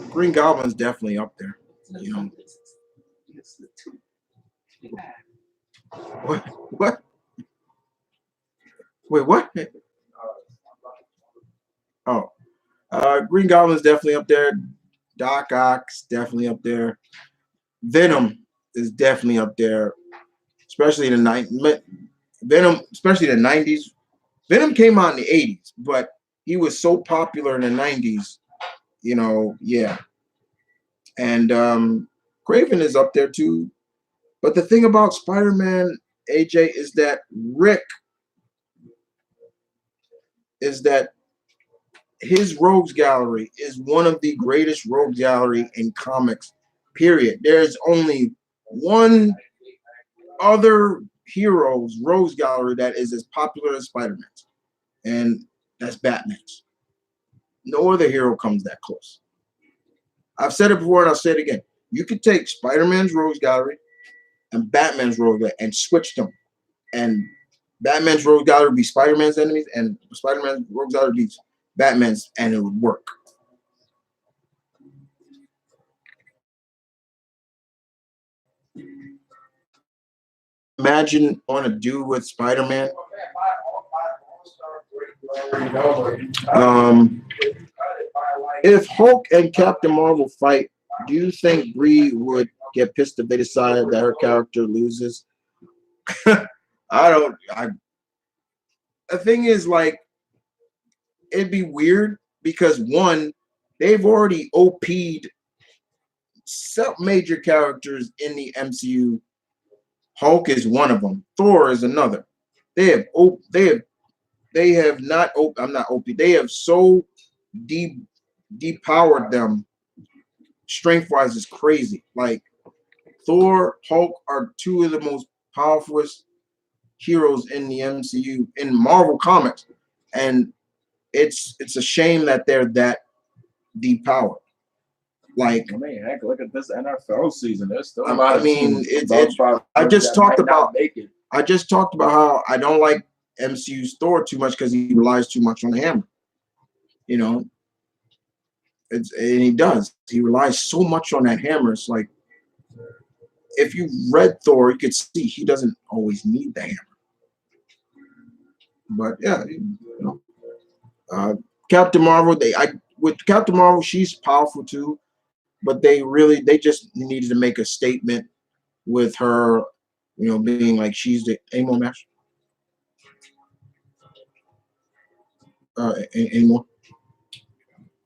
Green Goblin's definitely up there. What? Wait, what? Oh, Green Goblin's definitely up there. Doc Ock's definitely up there. Venom is definitely up there, especially in the 90s. Venom, especially in the 90s. Venom came out in the 80s, but he was so popular in the 90s, yeah. And Craven is up there too. But the thing about Spider-Man, AJ, is that his rogues gallery is one of the greatest rogues gallery in comics, period. There's only one other hero's rogues gallery that is as popular as Spider-Man's, and that's Batman's. No other hero comes that close. I've said it before and I'll say it again. You could take Spider-Man's rogues gallery and Batman's rogues gallery and switch them, and Batman's rogues gallery would be Spider-Man's enemies, and Spider-Man's rogues gallery would be Batman's, and it would work. Imagine on a do with Spider-Man. If Hulk and Captain Marvel fight, do you think Brie would get pissed if they decide that her character loses? The thing is, like, it'd be weird because one, they've already OP'd some major characters in the MCU. Hulk is one of them. Thor is another. They have not. I'm not OP. They have so depowered them. Strength-wise is crazy. Like Thor, Hulk are two of the most powerful heroes in the MCU in Marvel Comics, and it's a shame that they're that depowered. Like, heck, look at this NFL season. There's still I just talked about how I don't like MCU's Thor too much because he relies too much on the hammer. and he does. He relies so much on that hammer. It's like if you read Thor, you could see he doesn't always need the hammer. But yeah, you know, Captain Marvel. With Captain Marvel, she's powerful too. But they just needed to make a statement with her, you know, being like she's the Amo match. Anymore.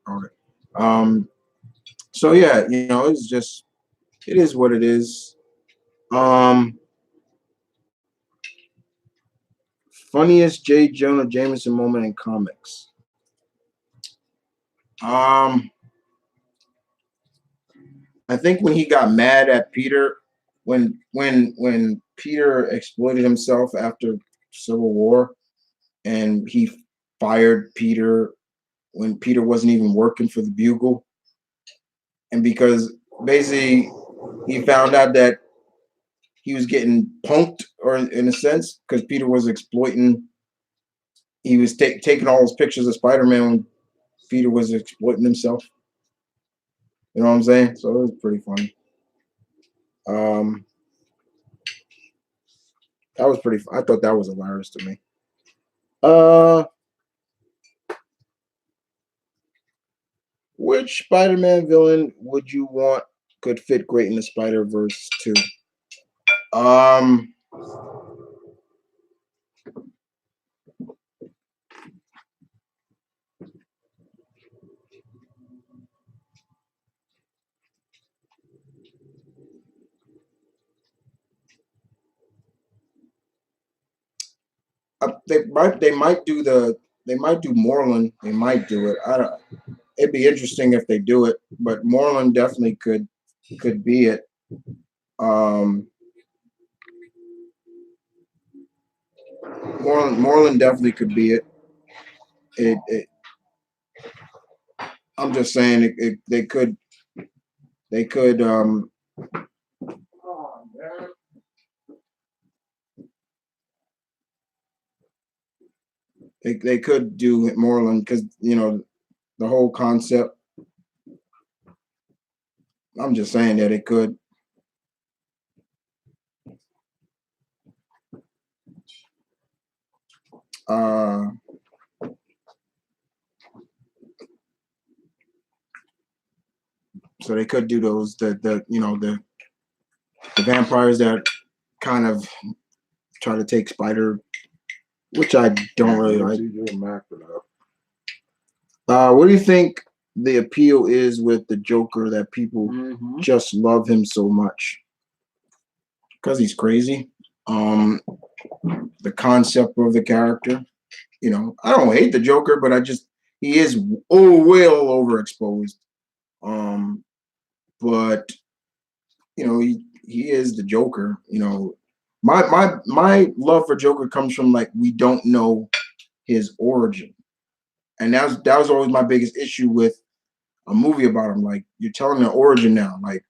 All right. So yeah, you know, it's just it is what it is. Um, Funniest J. Jonah Jameson moment in comics. Um, I think when he got mad at Peter, when Peter exploited himself after Civil War, and he fired Peter when Peter wasn't even working for the Bugle, and because basically he found out that he was getting punked, or in a sense, because Peter was exploiting. He was taking all his pictures of Spider-Man when Peter was exploiting himself. You know what I'm saying? So it was pretty funny. That was pretty. I thought that was hilarious to me. Which Spider-Man villain would you want could fit great in the Spider-Verse 2? Um, they might do Moreland. They might do it. I don't. It'd be interesting if they do it, but Moreland definitely could be it. Um, Moreland definitely could be it. I'm just saying they could they could do Moreland because you know the whole concept. I'm just saying that it could. So they could do those the you know the vampires that kind of try to take Spider, which I don't really like. What do you think the appeal is with the Joker that people just love him so much? Because he's crazy. The concept of the character. You know, I don't hate the Joker, but he is well overexposed. But you know, he is the Joker. You know, my love for Joker comes from like we don't know his origin, and that was always my biggest issue with a movie about him. Like you're telling the origin now, like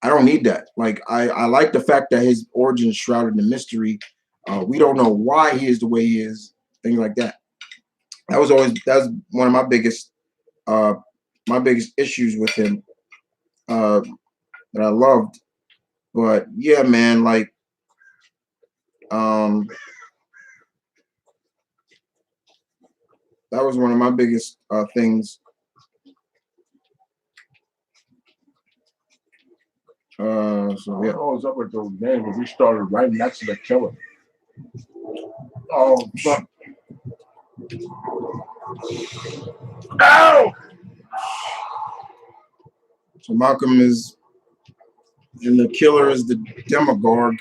I don't need that. Like I like the fact that his origin is shrouded in mystery. We don't know why he is the way he is, things like that. That's one of my biggest issues with him that I loved. But yeah, man, like that was one of my biggest things. So yeah. What was up with those names when we started right next to the killer? Oh, fuck. Ow! So Malcolm is, and the killer is the Demogorg.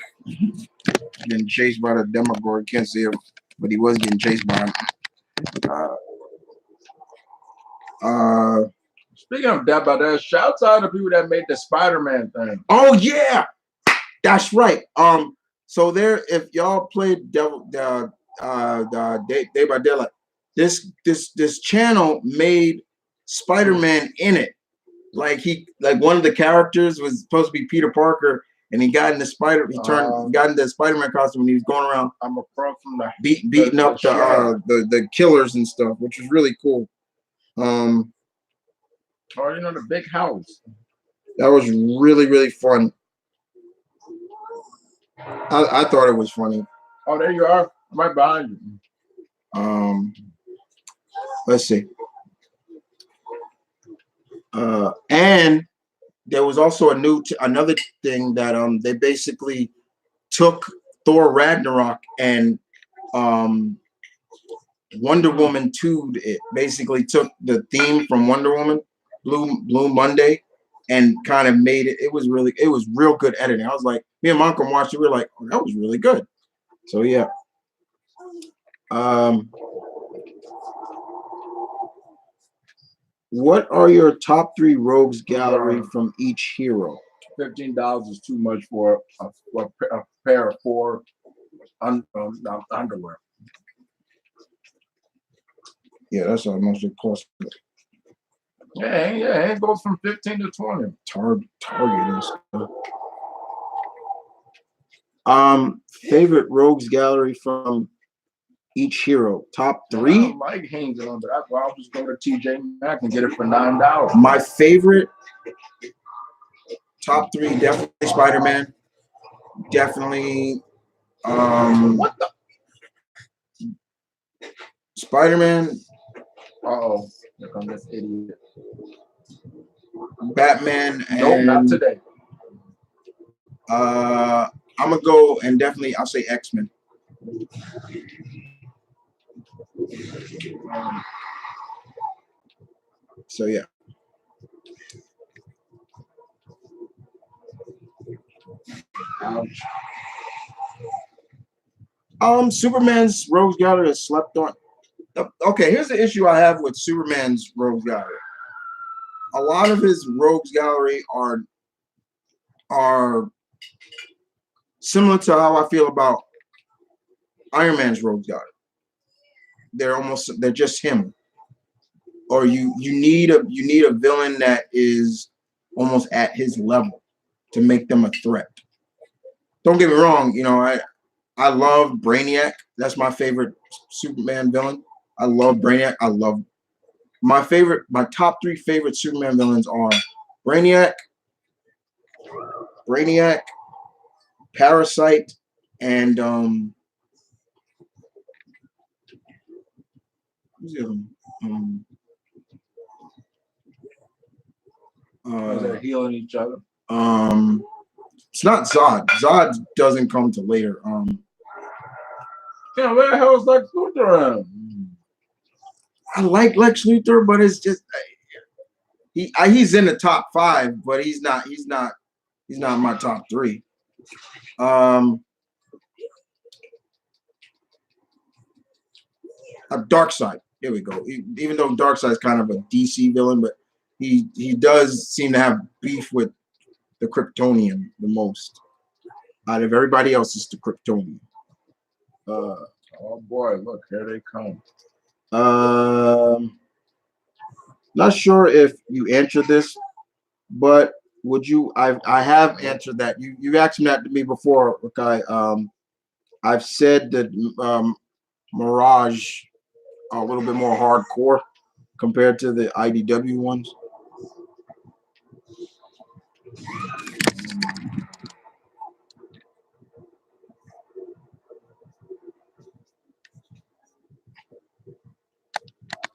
Getting chased by the Demogorg. Can't see him, but he was getting chased by him. Speaking of that, by that, shouts out to people that made the Spider-Man thing. Oh yeah, that's right. So there, if y'all played Devil, Day by Daylight, this channel made Spider-Man in it. Like one of the characters was supposed to be Peter Parker, and he got in the got in the Spider-Man costume, and he was going around. I'm a pro from the beating up the killers and stuff, which was really cool. Oh, you know, the big house. That was really, really fun. I thought it was funny. Oh, there you are, right behind you. Let's see. And there was also another thing that they basically took Thor Ragnarok and Wonder Woman 2'd it. Basically took the theme from Wonder Woman, Blue Monday, and kind of made it. It was real good editing. I was like, me and Malcolm watched it. We were like, oh, that was really good. So yeah. What are your top 3 rogues gallery from each hero? $15 is too much for a pair of 4 underwear. Yeah, that's how much it costs. Yeah, it goes from 15 to 20. Target and stuff. Favorite rogues gallery from each hero. Top 3. I don't like Hanes on, but I'll just go to TJ Maxx and get it for $9. My favorite top 3, definitely Spider-Man. Definitely What the? Spider-Man. Uh-oh. Here comes this idiot. Batman and nope, not today. I'm gonna go and definitely I'll say X-Men. So yeah. Ouch. Superman's rogues gallery is slept on. Okay, here's the issue I have with Superman's rogues gallery. A lot of his rogues gallery are similar to how I feel about Iron Man's rogues gallery. They're just him. Or you need a villain that is almost at his level to make them a threat. Don't get me wrong, you know, I love Brainiac. That's my favorite Superman villain. I love Brainiac. My top 3 favorite Superman villains are Brainiac, Parasite, and who's the other one? They're healing each other. It's not Zod. Zod doesn't come till later. Yeah, where the hell is Lex Luthor at? I like Lex Luthor, but it's just he's in the top 5, but he's not my top 3. Darkseid. Here we go. Even though Darkseid is kind of a DC villain, but he does seem to have beef with the Kryptonian the most. Out of everybody else, it's the Kryptonian. Oh boy, look, here they come. Not sure if you answered this, but would you? I have answered that. You asked me that to me before. Okay. I've said that Mirage are a little bit more hardcore compared to the IDW ones.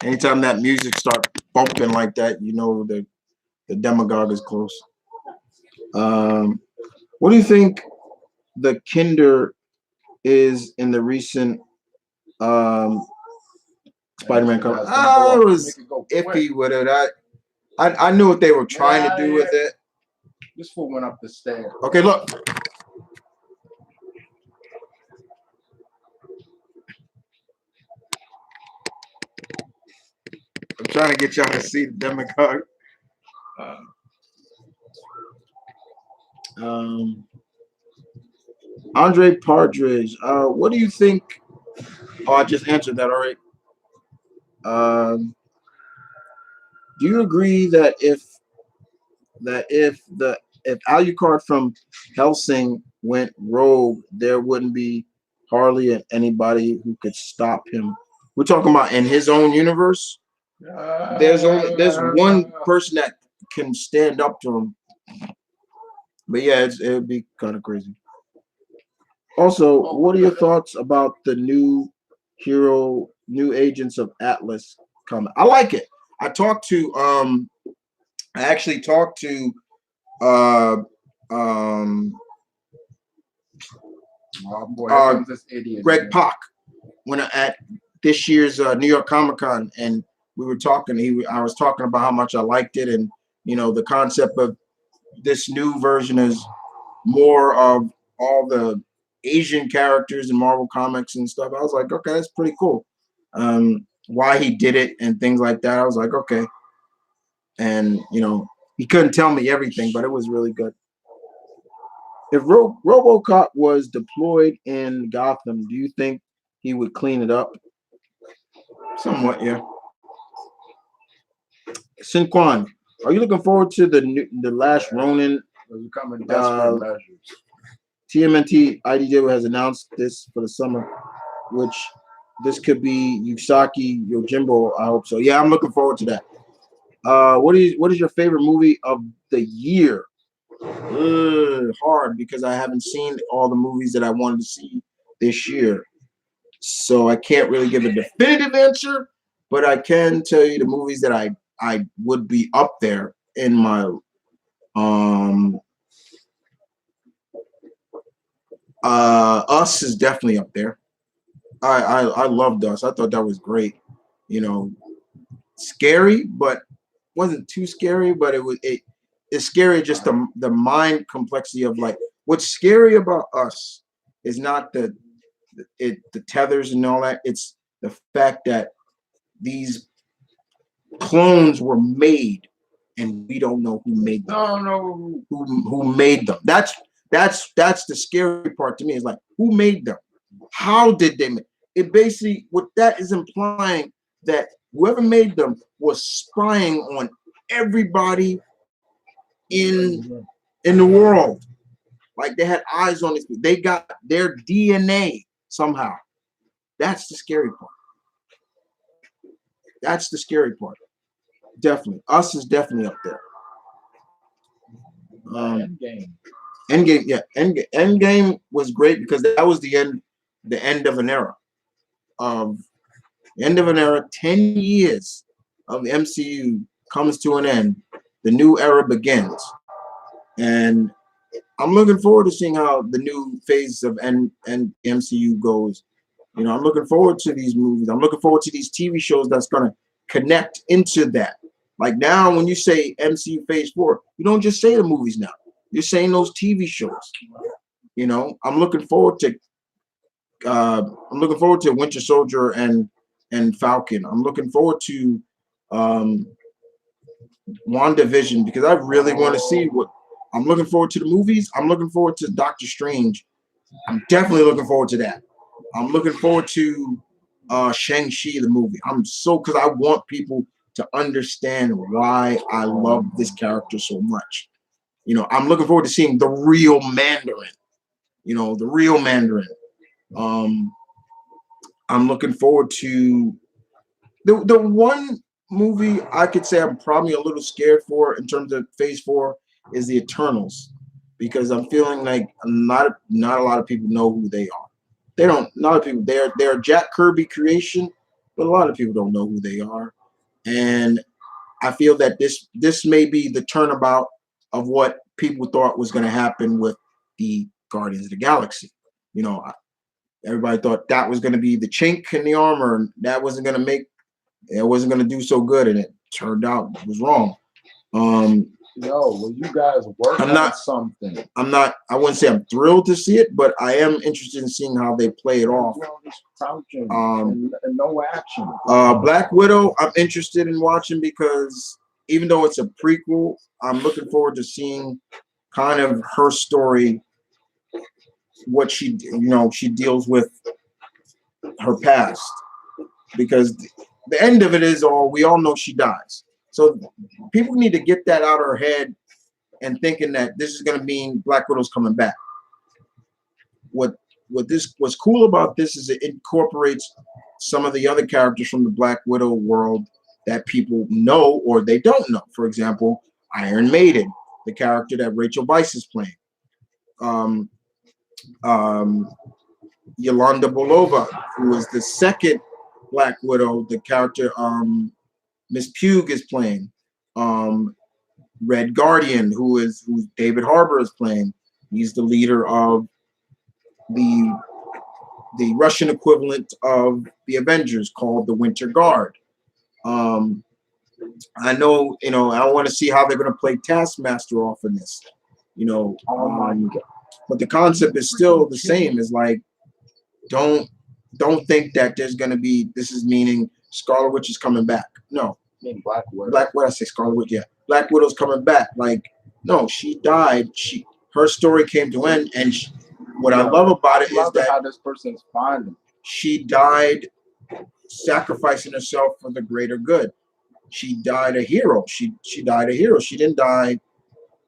Anytime that music starts bumping like that, you know the demagogue is close. What do you think the Kinder is in the recent Spider-Man cover? Oh, it was iffy with it. I knew what they were trying to do with it. This fool went up the stairs. Okay, look. I'm trying to get y'all to see the demagogue. Andre Partridge. What do you think? Oh, I just answered that. All right. Do you agree that if Alucard from Helsing went rogue, there wouldn't be hardly anybody who could stop him? We're talking about in his own universe, There's one person that can stand up to him. But yeah, it would be kind of crazy. Also, what are your thoughts about the new new Agents of Atlas coming? I like it. I actually talked to uh oh boy, here comes this idiot. Greg Pak when at this year's New York Comic Con, and we were talking. I was talking about how much I liked it, and the concept of this new version is more of all the Asian characters in Marvel Comics and stuff. I was like, okay, that's pretty cool. Why he did it and things like that. I was like, okay. And he couldn't tell me everything, but it was really good. If RoboCop was deployed in Gotham, do you think he would clean it up? Somewhat, yeah. Sinquan, are you looking forward to the Last Ronin? Becoming desperate measures. TMNT IDW has announced this for the summer, which this could be Yusaki Yojimbo. I hope so. Yeah, I'm looking forward to that. What is your favorite movie of the year? Hard because I haven't seen all the movies that I wanted to see this year, so I can't really give a definitive answer. But I can tell you the movies that I would be up there in my Us is definitely up there. I loved Us. I thought that was great. Scary, but wasn't too scary. But it's scary just the mind complexity of like what's scary about Us is not the tethers and all that. It's the fact that these clones were made and we don't know who made them. No, no. Who made them? That's the scary part to me. Is like who made them? How did they make it? Basically, what that is implying that whoever made them was spying on everybody in the world. Like they had eyes on this. They got their DNA somehow. That's the scary part. That's the scary part. Definitely. Us is definitely up there. Endgame, yeah. Endgame was great because that was the end of an era. End of an era, 10 years of the MCU comes to an end. The new era begins. And I'm looking forward to seeing how the new phase of MCU goes. I'm looking forward to these movies. I'm looking forward to these TV shows that's going to connect into that. Like now, when you say MCU Phase 4, you don't just say the movies now. You're saying those TV shows. I'm looking forward to Winter Soldier and Falcon. I'm looking forward to WandaVision because I really want to see what. I'm looking forward to the movies. I'm looking forward to Doctor Strange. I'm definitely looking forward to that. I'm looking forward to Shang-Chi, the movie. Because I want people to understand why I love this character so much. I'm looking forward to seeing the real Mandarin. The real Mandarin. I'm looking forward to the one movie I could say I'm probably a little scared for in terms of Phase 4 is the Eternals, because I'm feeling like not a lot of people know who they are. They don't. A lot of people. They're a Jack Kirby creation, but a lot of people don't know who they are, and I feel that this may be the turnabout of what people thought was going to happen with the Guardians of the Galaxy. Everybody thought that was going to be the chink in the armor, and that wasn't going to do so good, and it turned out it was wrong. Well, you guys work on something. I wouldn't say I'm thrilled to see it, but I am interested in seeing how they play it off. Just crouching and no action. Black Widow, I'm interested in watching because even though it's a prequel, I'm looking forward to seeing kind of her story, what she deals with her past, because the end of it is we all know she dies. So people need to get that out of her head and thinking that this is going to mean Black Widow's coming back. What's cool about this is it incorporates some of the other characters from the Black Widow world that people know or they don't know. For example, Iron Maiden, the character that Rachel Weisz is playing. Um, um, Yolanda Bolova, who is the second Black Widow, the character Miss Pugh is playing. Red Guardian, who David Harbour is playing. He's the leader of the Russian equivalent of the Avengers, called the Winter Guard. I know, I want to see how they're going to play Taskmaster off in this, but the concept is still the same. Is like, don't think that there's going to be, this is meaning Scarlet Witch is coming back. No. Black Widow. What I say, Scarlet Witch, yeah. Black Widow's coming back. Like, no, she died. Her story came to end, and what I love about it is that how this person's finding. She died sacrificing herself for the greater good. She died a hero. She died a hero. She didn't die,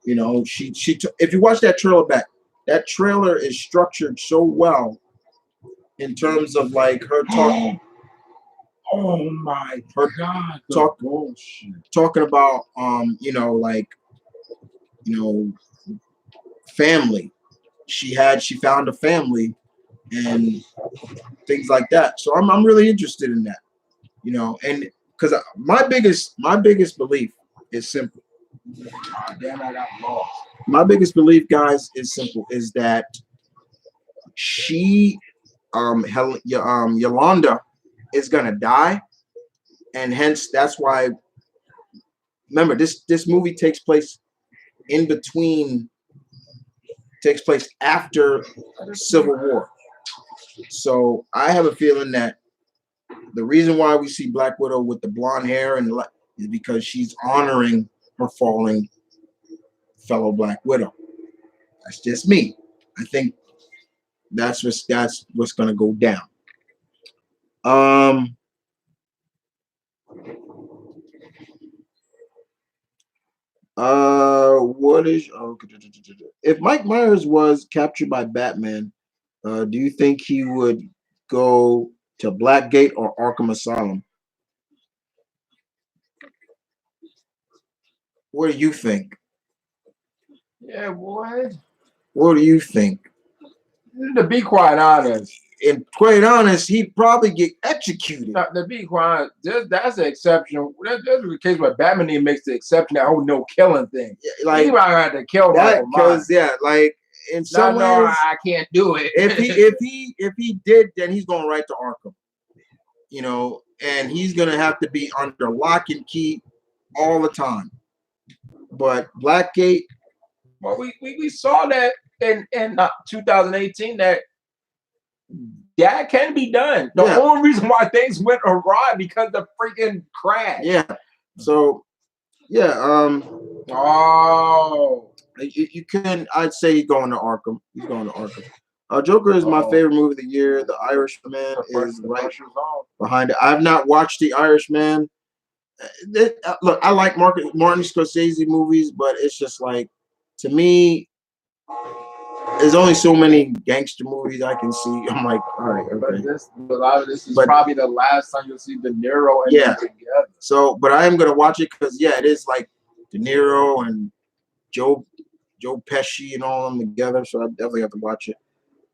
if you watch that trailer back, that trailer is structured so well in terms of like her talking. Oh my God! Talking about family. She found a family and things like that. So I'm really interested in that, and because my biggest belief is simple. Damn, I got lost. My biggest belief, guys, is simple: is that she, Yolanda, is gonna die, and hence that's why. Remember, this movie takes place after Civil War. So I have a feeling that the reason why we see Black Widow with the blonde hair is because she's honoring her falling fellow Black Widow. That's just me. I think that's what's gonna go down. If Mike Myers was captured by Batman, do you think he would go to Blackgate or Arkham Asylum? What do you think? Yeah, what? What do you think? To be quite honest, he'd probably get executed. To be quite honest, that's an exception. That's the case where Batman makes the exception, that whole no killing thing. Yeah, like, he might have to kill that because like in some ways, I can't do it. if he did, then he's going right to Arkham. And he's gonna have to be under lock and key all the time. But Blackgate, well, we saw that in 2018 that can be done. The only reason why things went awry because the freaking crash. Yeah. So, yeah. You can. I'd say he's going to Arkham. He's going to Arkham. Joker is my favorite movie of the year. The Irishman is right behind it. I've not watched The Irishman. Look, I like Martin Scorsese movies, but it's just like, to me, there's only so many gangster movies I can see. I'm like, all right, okay. A lot of this is probably the last time you'll see De Niro and them together. So, but I am gonna watch it because it is like De Niro and Joe Pesci and all of them together. So I definitely have to watch it.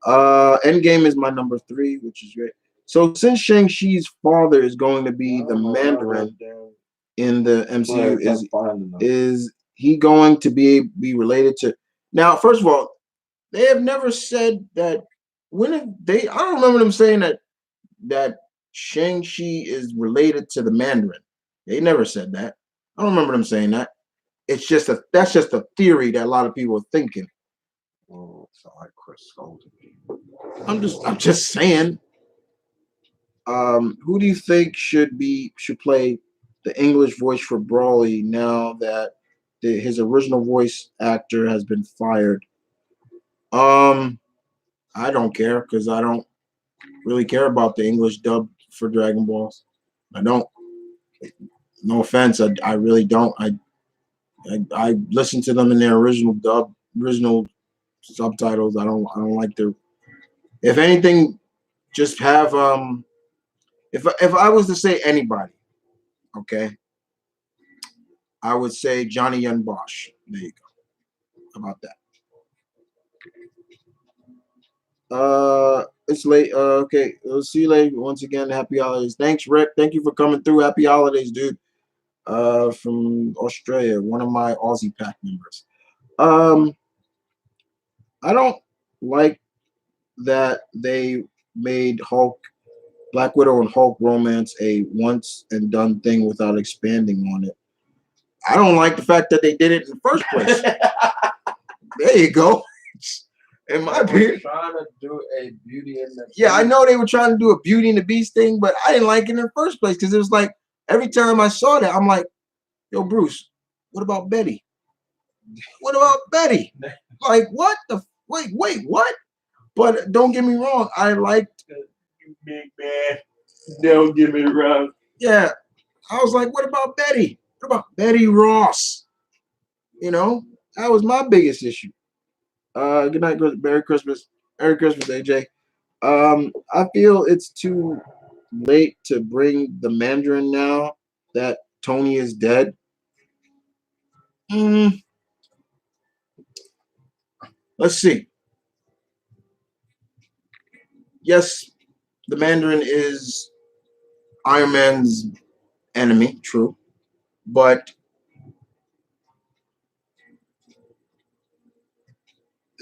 Endgame is my number 3, which is great. So since Shang-Chi's father is going to be the Mandarin in the MCU, is he going to be related to? Now, first of all, they have never said that. I don't remember them saying that Shang-Chi is related to the Mandarin. They never said that. I don't remember them saying that. That's just a theory that a lot of people are thinking. Oh, it's like Chris Golden. I'm just saying. Who do you think should play the English voice for Brawley now that his original voice actor has been fired? I don't care because I don't really care about the English dub for Dragon Balls. I don't. No offense, I really don't. I listen to them in their original subtitles. I don't like their. If anything, just have if I was to say anybody, Okay. I would say Johnny Young Bosch. There you go. How about that? It's late. Okay. We'll see you later. Once again, happy holidays. Thanks, Rick. Thank you for coming through. Happy holidays, dude. From Australia, one of my Aussie Pack members. I don't like that they made Black Widow and Hulk romance a once and done thing without expanding on it. I don't like the fact that they did it in the first place. There you go. In my opinion, trying to do a Beauty and the yeah, I know they were trying to do a Beauty and the Beast thing, but I didn't like it in the first place because it was like every time I saw that, I'm like, yo, Bruce, what about Betty? What about Betty? Like, what the? Wait, what? But don't get me wrong, I liked. Big man. Don't get me wrong. Yeah, I was like, what about Betty? What about Betty Ross? You know, that was my biggest issue. Good night, Merry Christmas. Merry Christmas, AJ. I feel it's too late to bring the Mandarin now that Tony is dead. Let's see. Yes, the Mandarin is Iron Man's enemy, true. But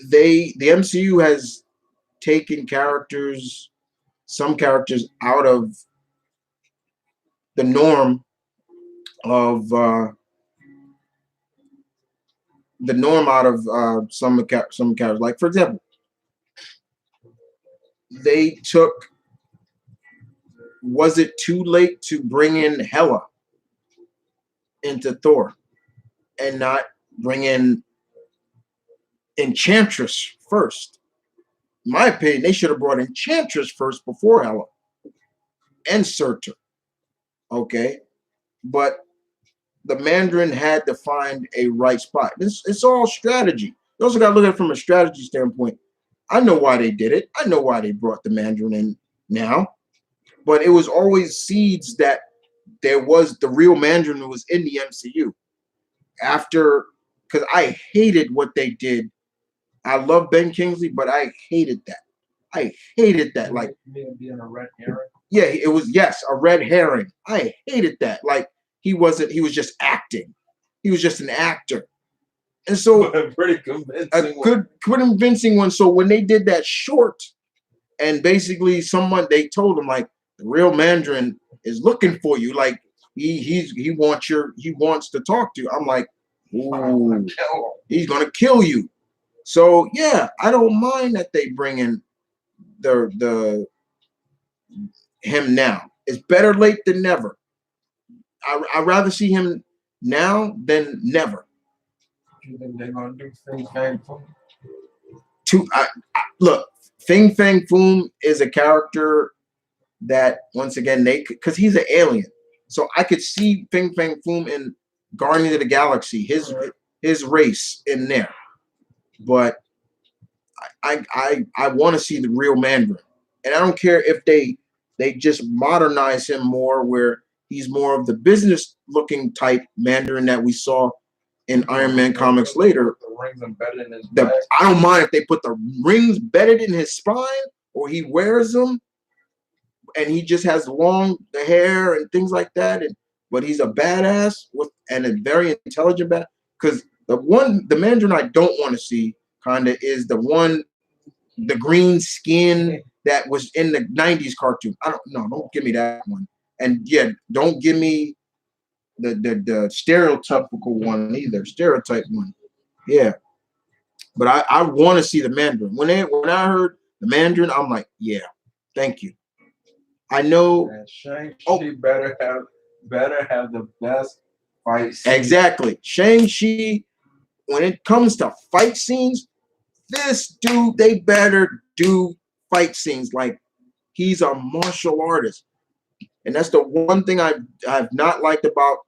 the MCU has taken some characters out of the norm of some characters. Like, for example, they took. Was it too late to bring in Hela into Thor and not bring in Enchantress first? In my opinion, they should have brought Enchantress first before Hela and Surtur. Okay, but the Mandarin had to find a right spot. It's all strategy. You also got to look at it from a strategy standpoint. I know why they did it. I know why they brought the Mandarin in now. But it was always seeds that there was the real Mandarin was in the MCU. After, because I hated what they did. I love Ben Kingsley, but I hated that. I hated that. Like, being a red herring. Yeah, it was, yes, a red herring. I hated that. Like, he was just acting. He was just an actor. And so pretty convincing. A good convincing one. So when they did that short, and basically they told him, like, the real Mandarin is looking for you. Like, he wants to talk to you. I'm like, ooh, he's gonna kill you. So yeah, I don't mind that they bring in the him now. It's better late than never. I'd rather see him now than never. You think they're gonna do Fing Fang Foom? Look, Fing Fang Foom is a character that, once again, because he's an alien, so I could see Fing Fang Foom in Guardians of the Galaxy, his race in there. But I want to see the real Mandarin, and I don't care if they just modernize him more, where he's more of the business looking type Mandarin that we saw in Iron Man comics later. The rings embedded in his back. I don't mind if they put the rings embedded in his spine, or he wears them and he just has long hair and things like that. But he's a badass and a very intelligent badass. Because the Mandarin I don't want to see is the green skin that was in the 90s cartoon. Don't give me that one. And yeah, don't give me the stereotypical one either. Stereotype one. Yeah. But I want to see the Mandarin. When I heard the Mandarin, I'm like, yeah, thank you. I know. Shang-Chi better have the best fight scenes. Exactly. Shang-Chi, when it comes to fight scenes, this dude, they better do fight scenes like he's a martial artist. And that's the one thing I've not liked about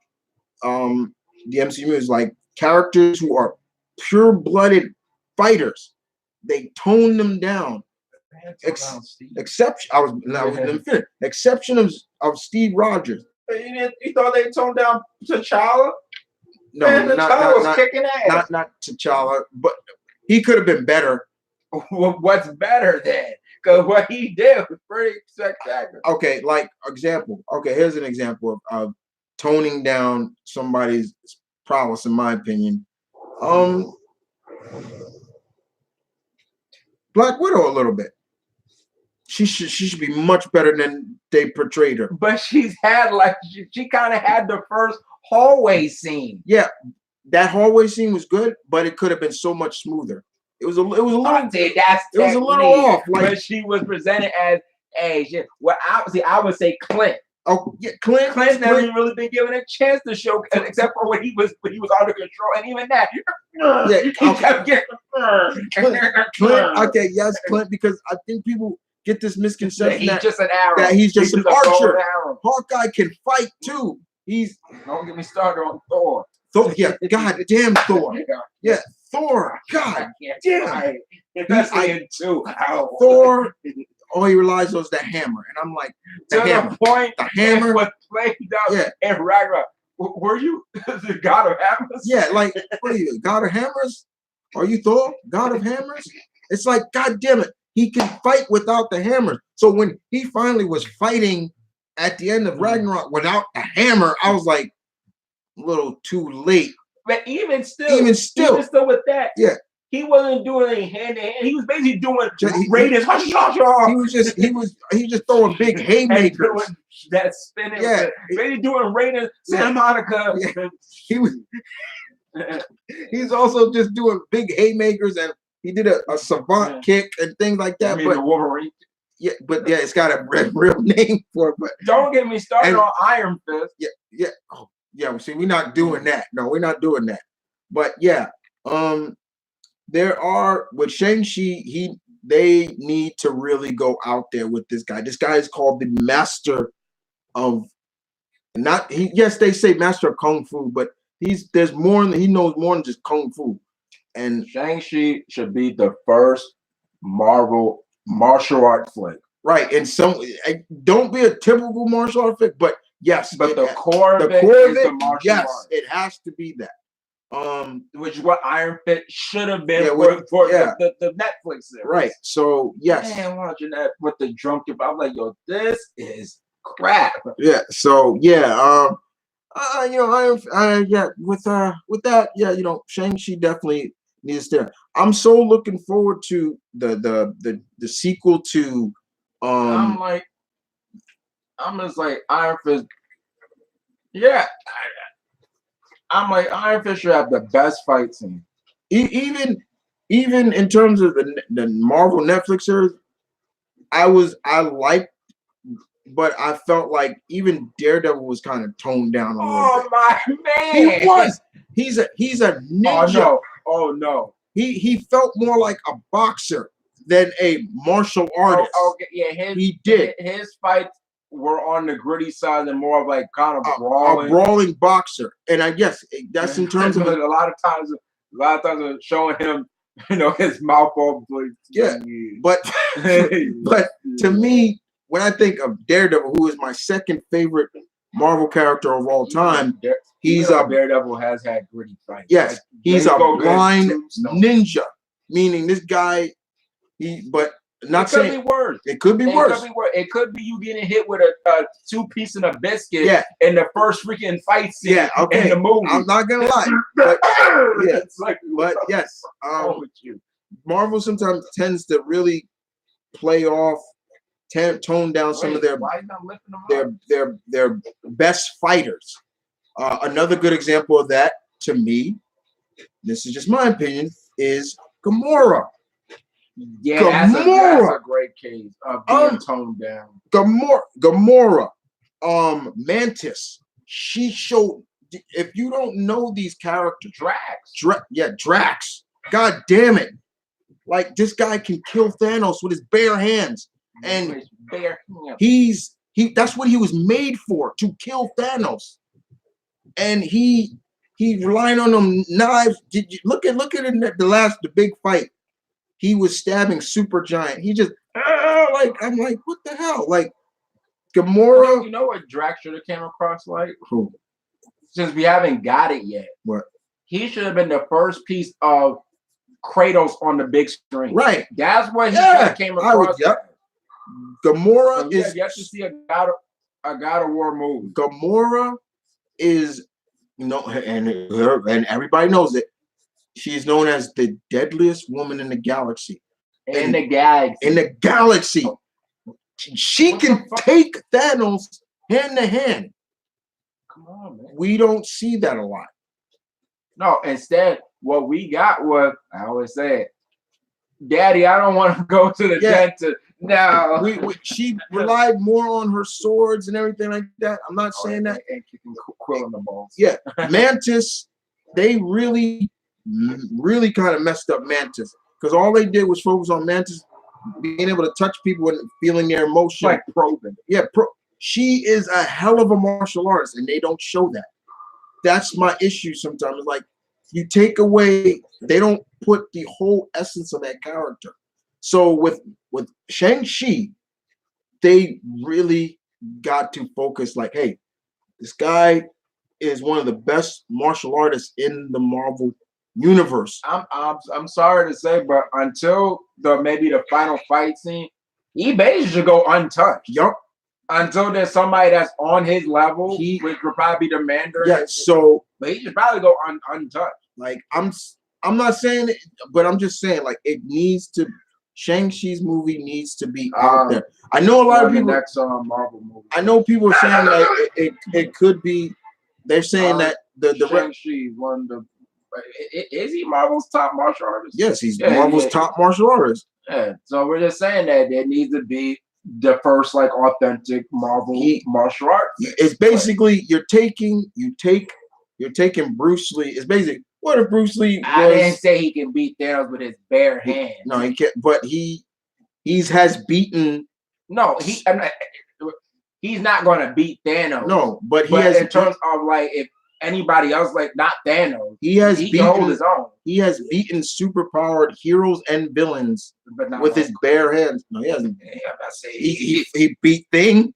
the MCU is, like, characters who are pure-blooded fighters. They tone them down. Exception of Steve Rogers. You thought they toned down T'Challa? No, Man, T'Challa was kicking ass. Not T'Challa, but he could have been better. What's better then? Because what he did was pretty spectacular. Okay, like example. Okay, here's an example of toning down somebody's prowess, in my opinion. Black Widow a little bit. She should be much better than they portrayed her. But she's had she kind of had the first hallway scene. Yeah, that hallway scene was good, but it could have been so much smoother. It was a little. It was a little off. Like, but she was presented as well. I would say Clint. Oh yeah, Clint never really been given a chance to show, except for when he was under control, and even that. Yeah, he kept getting Clint. Okay, yes, Clint, because I think people get this misconception he's just an arrow. That he's just an archer. Hawkeye can fight too. Don't get me started on Thor. Yeah, god damn Thor. Yeah, Thor. God damn. Especially in 2. Thor. All he relies on is the hammer, and I'm like, the point the hammer was played out in Ragnarok. Were you the god of hammers? Yeah, like, what are you, god of hammers? Are you Thor, god of hammers? It's like, god damn it, he can fight without the hammer. So when he finally was fighting at the end of Ragnarok without a hammer, I was like, a little too late. But even still with that, yeah. He wasn't doing any hand to hand. He was basically doing Raiders. He was just throwing big haymakers. That spinning. Yeah. Basically doing Raiders, Santa Monica. Yeah. He's also just doing big haymakers, and he did a savant kick and things like that. But Wolverine. Yeah, but yeah, it's got a real name for it. But don't get me started on Iron Fist. Yeah. Oh, yeah. See, we're not doing that. No, we're not doing that. But yeah, there are with Shang-Chi, they need to really go out there with this guy. This guy is called the master of yes, they say master of kung fu, but he knows more than just kung fu. And Shang-Chi should be the first Marvel martial art flick. Right. And don't be a typical martial art flick, but yes, but the core of it is the martial art. It has to be that. Which is what Iron Fist should have been for the Netflix series. Right. So yes. Man, watching that with the drunken, I'm like, yo, this is crap. Yeah. So yeah. With that, yeah, Shang-Chi definitely needs to. I'm so looking forward to the sequel to. I'm just like Iron Fist. Yeah. I'm like, Iron Fist should have the best fight scene. Even in terms of the Marvel Netflix series, I liked, but I felt like even Daredevil was kind of toned down a little bit. My man! He was. He's a ninja. Oh no. He felt more like a boxer than a martial artist. Okay, yeah, he did. His fights were on the gritty side and more of like kind of a brawling boxer. And I guess that's in terms of a lot of times are showing him, his mouth all bleeding. Yeah, but to me, when I think of Daredevil, who is my second favorite Marvel character of all time, Daredevil has had gritty fights. Yes, he's a blind ninja, meaning this guy. It could be worse. It could be worse. It could be you getting hit with a 2-piece and a biscuit in the first freaking fight scene in the movie. I'm not gonna lie, but yes, Marvel sometimes tends to really play off, tone down some of their best fighters. Another good example of that, to me, this is just my opinion, is Gamora. Yeah, that's a great case of being toned down. Gamora, Mantis. She showed. If you don't know these characters, Drax. God damn it! Like, this guy can kill Thanos with his bare hands, and that's what he was made for, to kill Thanos. And he relying on them knives. Did you look at the big fight? He was stabbing Supergiant. He just I'm like, what the hell? Like, Gamora. You know what Drax should have came across like? Who? Since we haven't got it yet. What? He should have been the first piece of Kratos on the big screen. Right. That's what he should have came across. Gamora So is yet to see a God of War movie. Gamora is, you know, and everybody knows it. She's known as the deadliest woman in the galaxy. In the galaxy. In the galaxy. She can take Thanos hand to hand. Come on, man. We don't see that a lot. No, instead, what we got was, I always say it, Daddy, I don't want to go to the dentist. No. She relied more on her swords and everything like that. I'm not saying that. And kicking Quill in the balls. Yeah. Mantis, they really kind of messed up Mantis. Because all they did was focus on Mantis being able to touch people and feeling their emotion. Like probing. Yeah, she is a hell of a martial artist, and they don't show that. That's my issue sometimes. Like, you take away, they don't put the whole essence of that character. So with Shang-Chi, they really got to focus like, hey, this guy is one of the best martial artists in the Marvel universe. I'm sorry to say, but until maybe the final fight scene, he basically should go untouched. Yup. Until there's somebody that's on his level, which would probably be the Mandarin. Yeah, so but he should probably go untouched. Like, I'm not saying it, but I'm just saying, like, it needs to, Shang-Chi's movie needs to be out there. I know a lot of people. Next Marvel movie. I know people are saying that it could be. They're saying that the Shang-Chi one of the. Is he Marvel's top martial artist? Yes, he's Marvel's top martial artist. Yeah, so we're just saying that there needs to be the first like authentic Marvel martial art. It's basically you're taking Bruce Lee. It's basically, what if Bruce Lee was, I didn't say he can beat Thanos with his bare hands. No, he can't. But he has beaten. No, he's not going to beat Thanos. No, but in terms of like if anybody else, like not Thanos, he can hold his own. He has beaten superpowered heroes and villains with his bare hands. No, he hasn't. He beat Thing.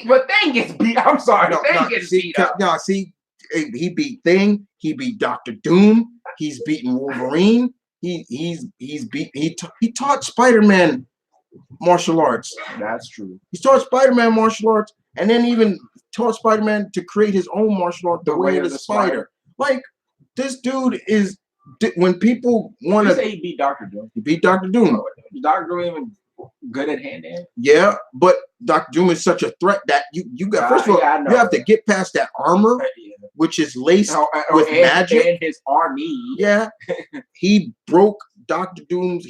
But Thing gets beat. I'm sorry, Thing gets beat up. No, see, he beat Thing. He beat Dr. Doom. He's beaten Wolverine. He taught Spider-Man martial arts. That's true. He taught Spider-Man martial arts, and then even taught Spider-Man to create his own martial art, the way of the spider. Like, this dude is. When people want to say he beat Dr. Doom, he beat Dr. Doom. Is Dr. Doom even good at hand-to-hand? Yeah, but Dr. Doom is such a threat that you got. First of all, you have to get past that armor, which is laced with magic. And his army. Yeah, he broke Dr. Doom's.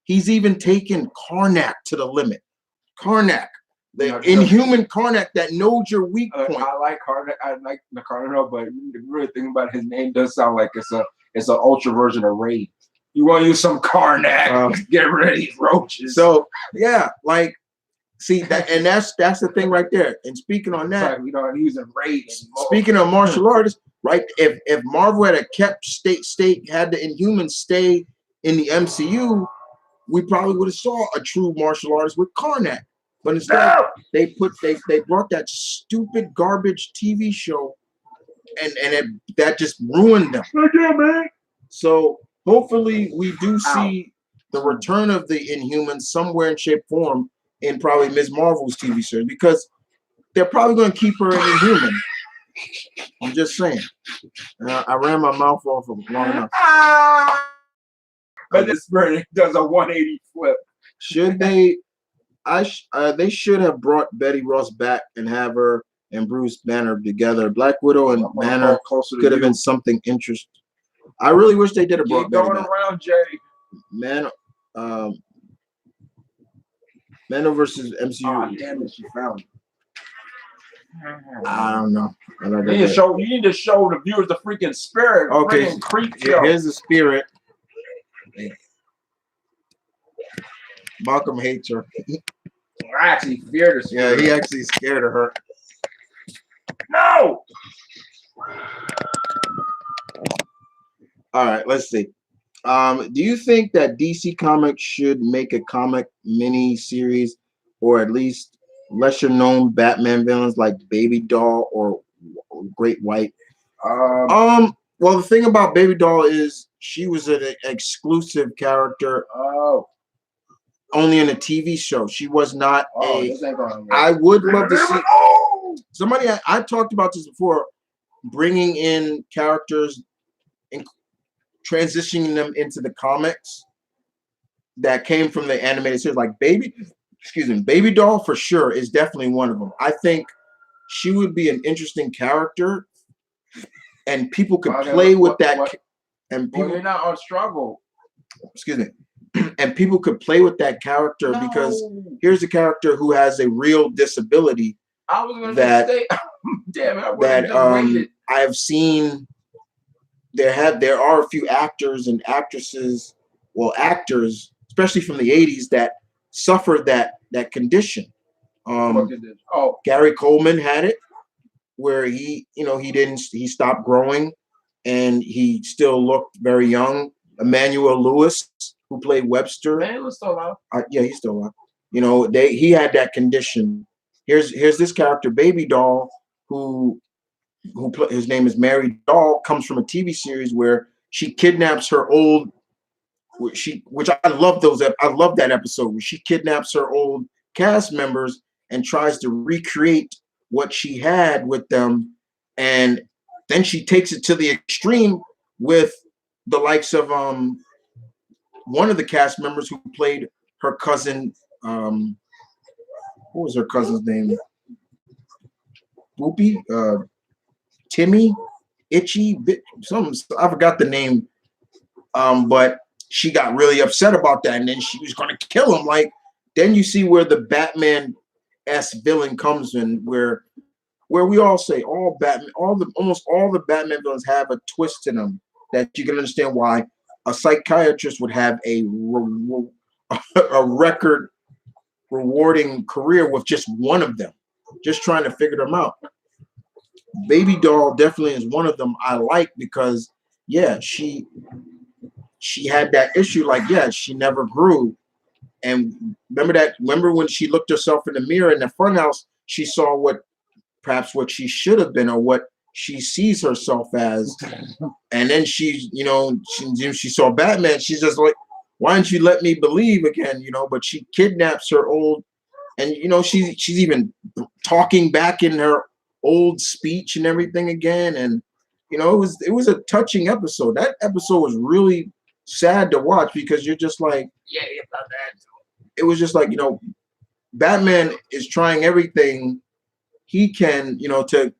He's even taken Karnak to the limit. Karnak. The inhuman Karnak that knows your weak point. I like Karnak. I like the Karnak, but the really thing about his name does sound like it's an ultra version of Raid. You want to use some Karnak, get rid of these roaches. So yeah, like, see that, and that's the thing right there. And speaking on that, like we don't use a Raid anymore. Speaking of martial artists, right? If Marvel had kept had the Inhumans stay in the MCU, we probably would have saw a true martial artist with Karnak. But instead, they brought that stupid garbage TV show, and that just ruined them. So hopefully, we do see the return of the Inhumans somewhere in shape form in probably Ms. Marvel's TV series, because they're probably going to keep her an Inhuman. I'm just saying. I ran my mouth off of long enough. But this bird does a 180 flip. Should they? They should have brought Betty Ross back and have her and Bruce Banner together. Black Widow and Banner could have been something interesting. I really wish they did have brought Betty back. Around, Jay. Mano versus MCU. Oh, damn it, she found it. I don't know. You need to show the viewers the freaking spirit. Okay, here's the spirit. Malcolm hates her. I actually feared her. Yeah, he actually scared of her. No. All right, let's see. Do you think that DC Comics should make a comic mini series, or at least lesser known Batman villains like Baby Doll or Great White? Well, the thing about Baby Doll is she was an exclusive character. Oh. Only in a TV show. She was not This ain't gonna work. I would love to see somebody. I talked about this before, bringing in characters and transitioning them into the comics that came from the animated series, like Baby Doll for sure is definitely one of them. I think she would be an interesting character, and people could play with that. And people, you're not on struggle. Excuse me. And people could play with that character because here's a character who has a real disability. I was going to say, damn it, that I've seen. There are a few actors and actresses, well, actors, especially from the '80s, that suffered that condition. Gary Coleman had it, where he stopped growing, and he still looked very young. Emmanuel Lewis, who played Webster. Man, was still alive. Yeah, he's still alive. He had that condition. Here's this character, Baby Doll, his name is Mary Doll, comes from a TV series where she kidnaps her old, which I love I love that episode where she kidnaps her old cast members and tries to recreate what she had with them, and then she takes it to the extreme with the likes of one of the cast members who played her cousin. What was her cousin's name? Whoopi, Timmy, Itchy, something. I forgot the name. But she got really upset about that, and then she was going to kill him. Like, then you see where the Batman-esque villain comes in, where we all say almost all the Batman villains have a twist to them that you can understand why a psychiatrist would have a record rewarding career with just one of them, just trying to figure them out. Baby Doll definitely is one of them I like because, yeah, she had that issue, like, yeah, she never grew. And remember when she looked herself in the mirror in the funhouse, she saw what she should have been or what she sees herself as. And then she saw Batman. She's just like, why don't you let me believe again? But she kidnaps her old, and she's even talking back in her old speech and everything again. And it was a touching episode. That episode was really sad to watch because you're just like, yeah, about that. It was just like, Batman is trying everything he can, to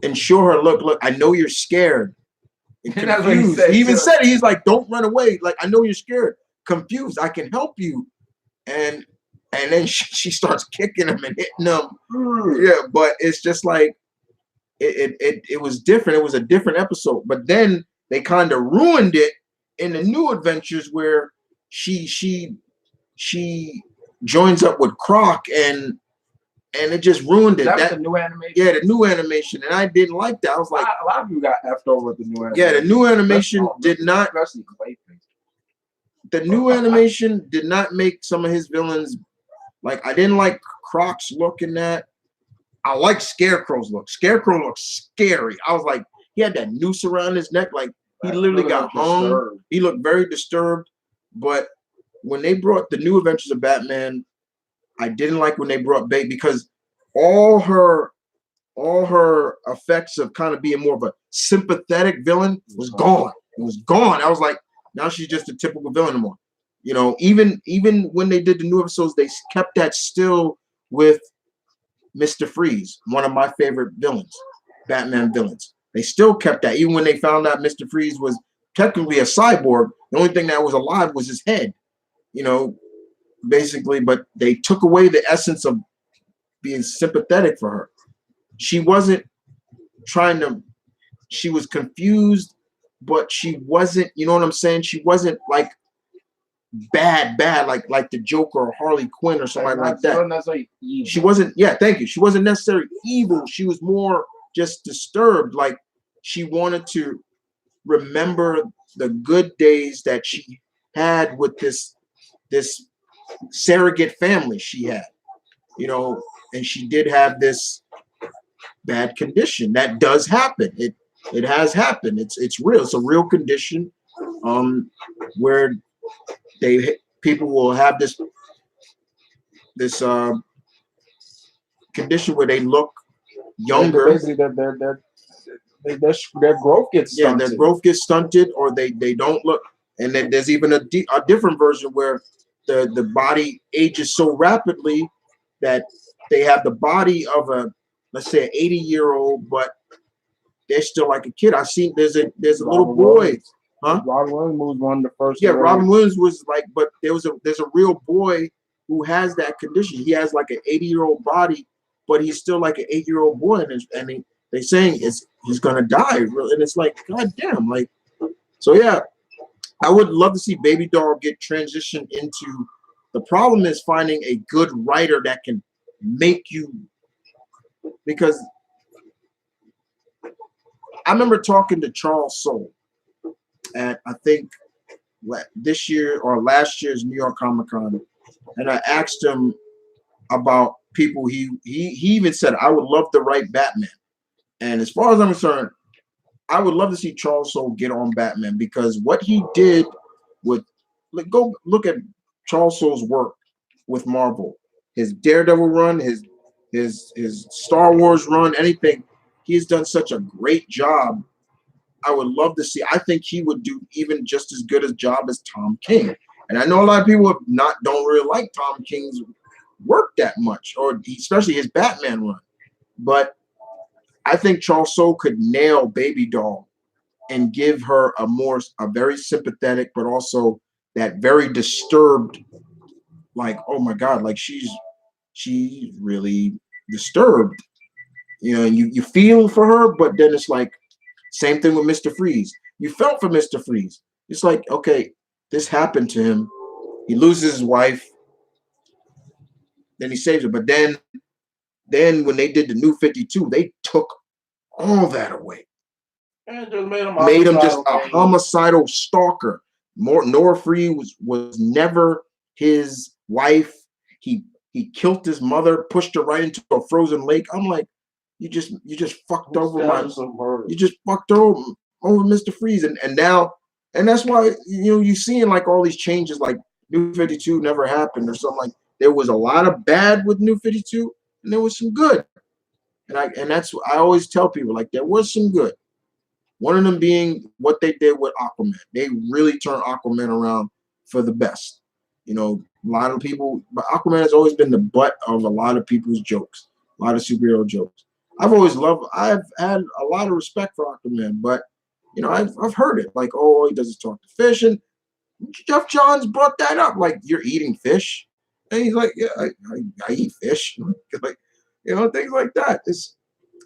ensure her, look, I know you're scared. And that's what he said. He even said it. He's like, don't run away. Like, I know you're scared, confused. I can help you. And then she starts kicking him and hitting him. Yeah, but it's just like it was different. It was a different episode. But then they kind of ruined it in the New Adventures where she joins up with Croc and it just ruined it. That was the new animation. Yeah, the new animation, and I didn't like that. I was like, a lot of you got effed over with the new animation. Yeah, the new animation did not. The new animation did not make some of his villains like. I didn't like Croc's look in that. I like Scarecrow's look. Scarecrow looks scary. I was like, he had that noose around his neck, like he literally got hung. Disturbed. He looked very disturbed. But when they brought the New Adventures of Batman, I didn't like when they brought Babe because all her effects of kind of being more of a sympathetic villain was gone. It was gone. I was like, now she's just a typical villain anymore. Even when they did the new episodes, they kept that still with Mr. Freeze, one of my favorite villains, Batman villains. They still kept that, even when they found out Mr. Freeze was technically a cyborg. The only thing that was alive was his head, basically. But they took away the essence of being sympathetic for her. She wasn't trying to. She was confused, but she wasn't. You know what I'm saying? She wasn't like bad, like the Joker or Harley Quinn or something like that. She wasn't. Yeah, thank you. She wasn't necessarily evil. She was more just disturbed. Like she wanted to remember the good days that she had with this surrogate family she had. and she did have this bad condition. That does happen. It has happened. It's real. It's a real condition, where people will have this condition where they look younger. Basically, their growth gets stunted. Yeah, their growth gets stunted, or they don't look. And then there's even a different version where the body ages so rapidly that they have the body of let's say an 80-year-old, but they're still like a kid. I've seen there's a little boy. Huh? Robin Williams was one of the first. Yeah, Robin Williams was like, but there's a real boy who has that condition. He has like an 80-year-old body, but he's still like an 8-year-old boy, and they're saying he's gonna die, and it's like, god damn, like, so yeah, I would love to see Baby Doll get transitioned into. The problem is finding a good writer that can make you, because I remember talking to Charles Soule at, I think, this year or last year's New York Comic Con, and I asked him about people. He even said, I would love to write Batman. And as far as I'm concerned, I would love to see Charles Soule get on Batman, because what he did with, go look at Charles Soule's work with Marvel, his Daredevil run, his Star Wars run, anything. He's done such a great job. I would love to see. I think he would do even just as good a job as Tom King. And I know a lot of people don't really like Tom King's work that much, or especially his Batman run. But I think Charles Soule could nail Baby Doll and give her a very sympathetic, but also that very disturbed, like, oh my God, like she's really disturbed. And you feel for her, but then it's like, same thing with Mr. Freeze. You felt for Mr. Freeze. It's like, okay, this happened to him. He loses his wife. Then he saves her. But then when they did the New 52, they took all that away. And just made him just a homicidal stalker. Nora Freeze was never his wife. He killed his mother, pushed her right into a frozen lake. I'm like, you just fucked over you just fucked over Mr. Freeze, and now, and that's why you seeing like all these changes, like New 52 never happened or something. Like, there was a lot of bad with New 52, and there was some good, and that's what I always tell people, like, there was some good. One of them being what they did with Aquaman. They really turned Aquaman around for the best. A lot of people, but Aquaman has always been the butt of a lot of people's jokes, a lot of superhero jokes. I've had a lot of respect for Aquaman, but I've heard it like, oh, he doesn't talk to fish, and Jeff Johns brought that up, like, you're eating fish, and he's like, yeah, I eat fish, like, things like that.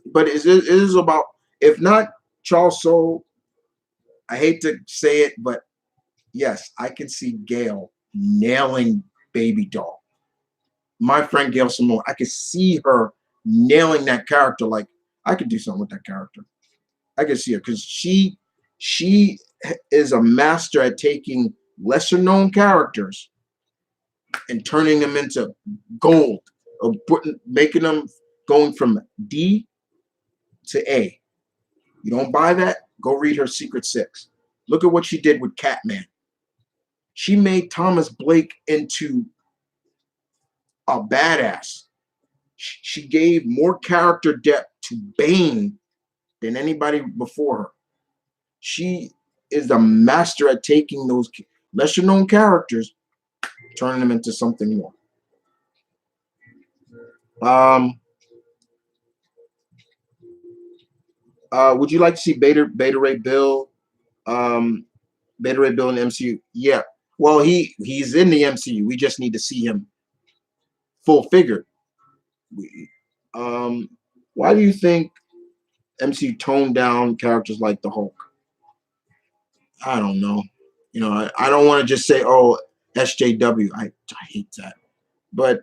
But it is about, if not Charles Soule, I hate to say it, but yes, I can see Gail nailing Baby Doll. My friend Gail Simone, I could see her nailing that character. Like, I could do something with that character. I could see her, because she is a master at taking lesser known characters and turning them into gold, or making them going from D to A. You don't buy that? Go read her Secret Six. Look at what she did with Catman. She made Thomas Blake into a badass. She gave more character depth to Bane than anybody before her. She is a master at taking those lesser known characters, turning them into something more. Would you like to see Beta Ray Bill in the MCU? Yeah. Well, he's in the MCU. We just need to see him full figured. Why do you think MCU toned down characters like the Hulk? I don't know. I don't want to just say, oh, SJW. I hate that. But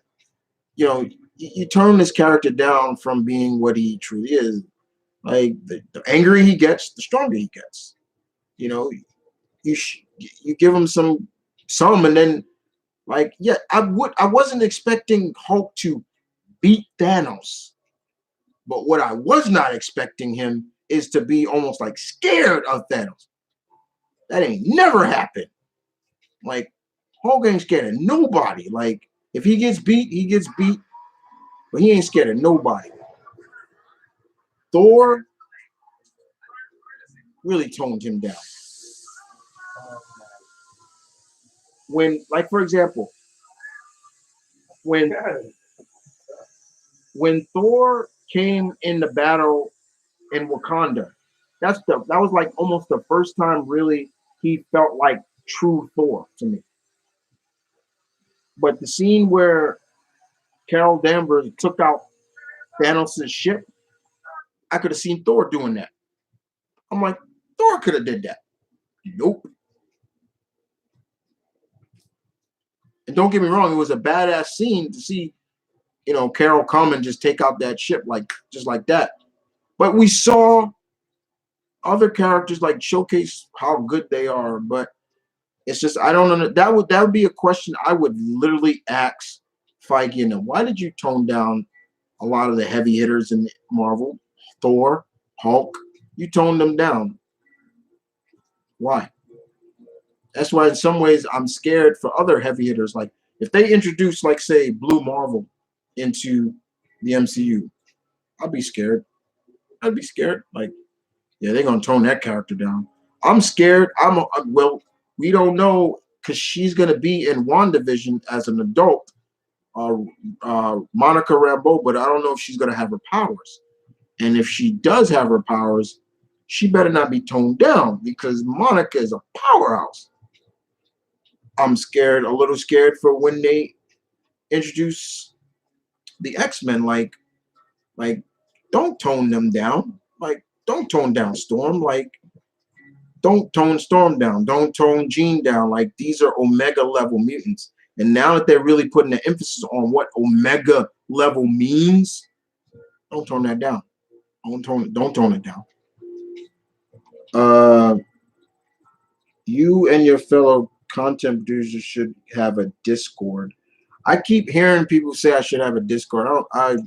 you turn this character down from being what he truly is. Like, the angrier he gets, the stronger he gets. You give him some, and then, like, yeah, I wasn't expecting Hulk to beat Thanos. But what I was not expecting him is to be almost like scared of Thanos. That ain't never happened. Like, Hulk ain't scared of nobody. Like, if he gets beat, he gets beat. But he ain't scared of nobody. Thor really toned him down. When, like, for example, when Thor came in the battle in Wakanda, that was like almost the first time really he felt like true Thor to me. But the scene where Carol Danvers took out Thanos' ship, I could have seen Thor doing that. I'm like, Thor could have did that. Nope. And don't get me wrong, it was a badass scene to see, Carol come and just take out that ship just like that. But we saw other characters like showcase how good they are, but it's just I don't know. That would be a question I would literally ask Feige. And why did you tone down a lot of the heavy hitters in Marvel? Thor, Hulk, you toned them down. Why? That's why in some ways I'm scared for other heavy hitters. Like if they introduce, like say, Blue Marvel into the MCU, I'll be scared. I'd be scared. Like, yeah, they're gonna tone that character down. I'm scared. Well, we don't know because she's gonna be in WandaVision as an adult, Monica Rambeau, but I don't know if she's gonna have her powers. And if she does have her powers, she better not be toned down because Monica is a powerhouse. I'm scared, a little scared for when they introduce the X-Men. Like, don't tone them down. Like, don't tone down Storm. Like, don't tone Storm down. Don't tone Jean down. Like, these are Omega level mutants. And now that they're really putting the emphasis on what Omega level means, don't tone that down. Don't tone it down. You and your fellow content producers should have a Discord. I keep hearing people say I should have a Discord. I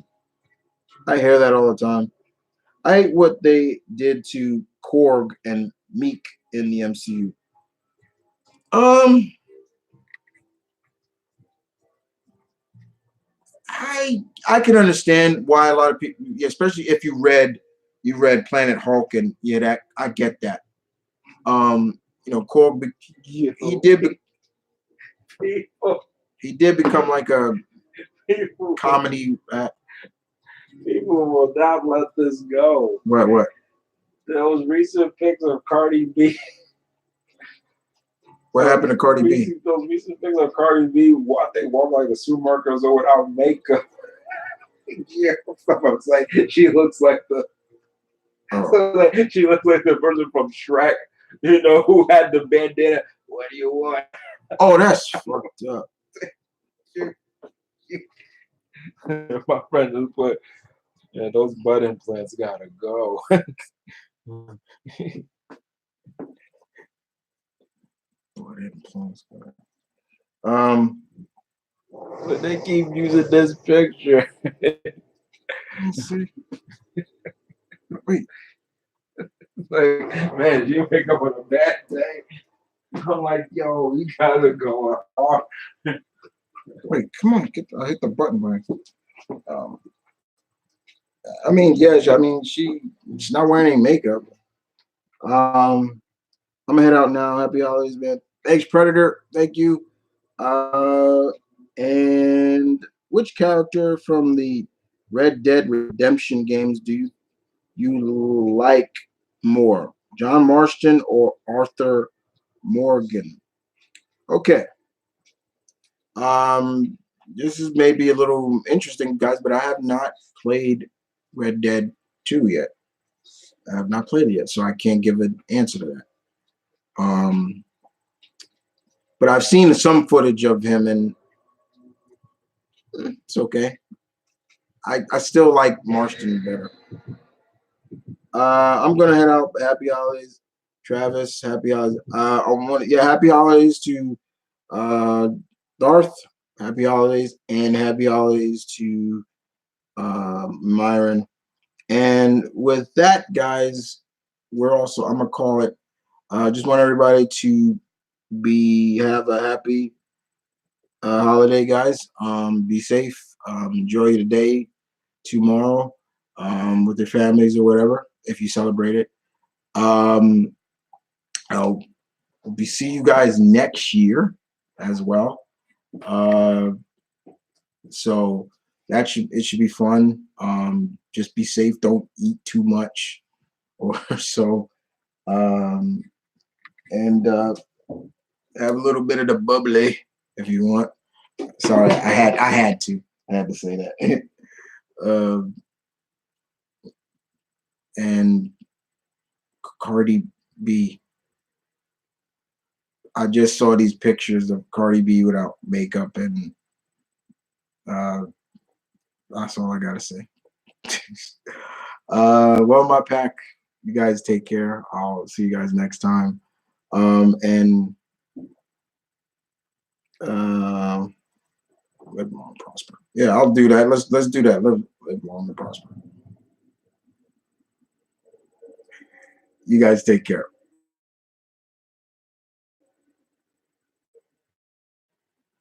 hear that all the time. I hate what they did to Korg and Meek in the MCU. I can understand why a lot of people, especially if you read Planet Hulk, and yeah, that I get that. Korg, he did become like a comedy. People will not let this go. What? Those recent pics of Cardi B. What happened to Cardi B? Those recent pics of Cardi B. I think one like the supermarkets or without makeup. Yeah, someone's like she looks like the. Oh. She looks like the person from Shrek, who had the bandana. What do you want? Oh, that's fucked up. My friend just put, yeah, those butt implants gotta go. Butt implants. But they keep using this picture. Let's see. Wait. Like, man, you wake up on a bad day. I'm like, yo, you gotta go on. Wait, come on, I hit the button, man. I mean, yes, she's not wearing any makeup. I'm gonna head out now. Happy holidays, man. Thanks, Predator. Thank you. And which character from the Red Dead Redemption games do you like more, John Marston or Arthur Morgan? Okay. This is maybe a little interesting, guys, but I have not played Red Dead 2 yet. I have not played it yet, so I can't give an answer to that. But I've seen some footage of him, and it's okay. I still like Marston better. I'm gonna head out. Happy holidays, Travis. Happy holidays. Happy holidays to Darth. Happy holidays, and happy holidays to Myron. And with that, guys, I'm gonna call it. Just want everybody to have a happy holiday, guys. Be safe. Enjoy your day tomorrow with your families or whatever if you celebrate it. I'll see you guys next year as well. So it should be fun. Just be safe. Don't eat too much or so. And have a little bit of the bubbly if you want. Sorry, I had to say that. And Cardi B. I just saw these pictures of Cardi B without makeup, and that's all I gotta say. Well, my pack. You guys take care. I'll see you guys next time. And live long and prosper. Yeah, I'll do that. Let's do that. Live long and prosper. You guys take care.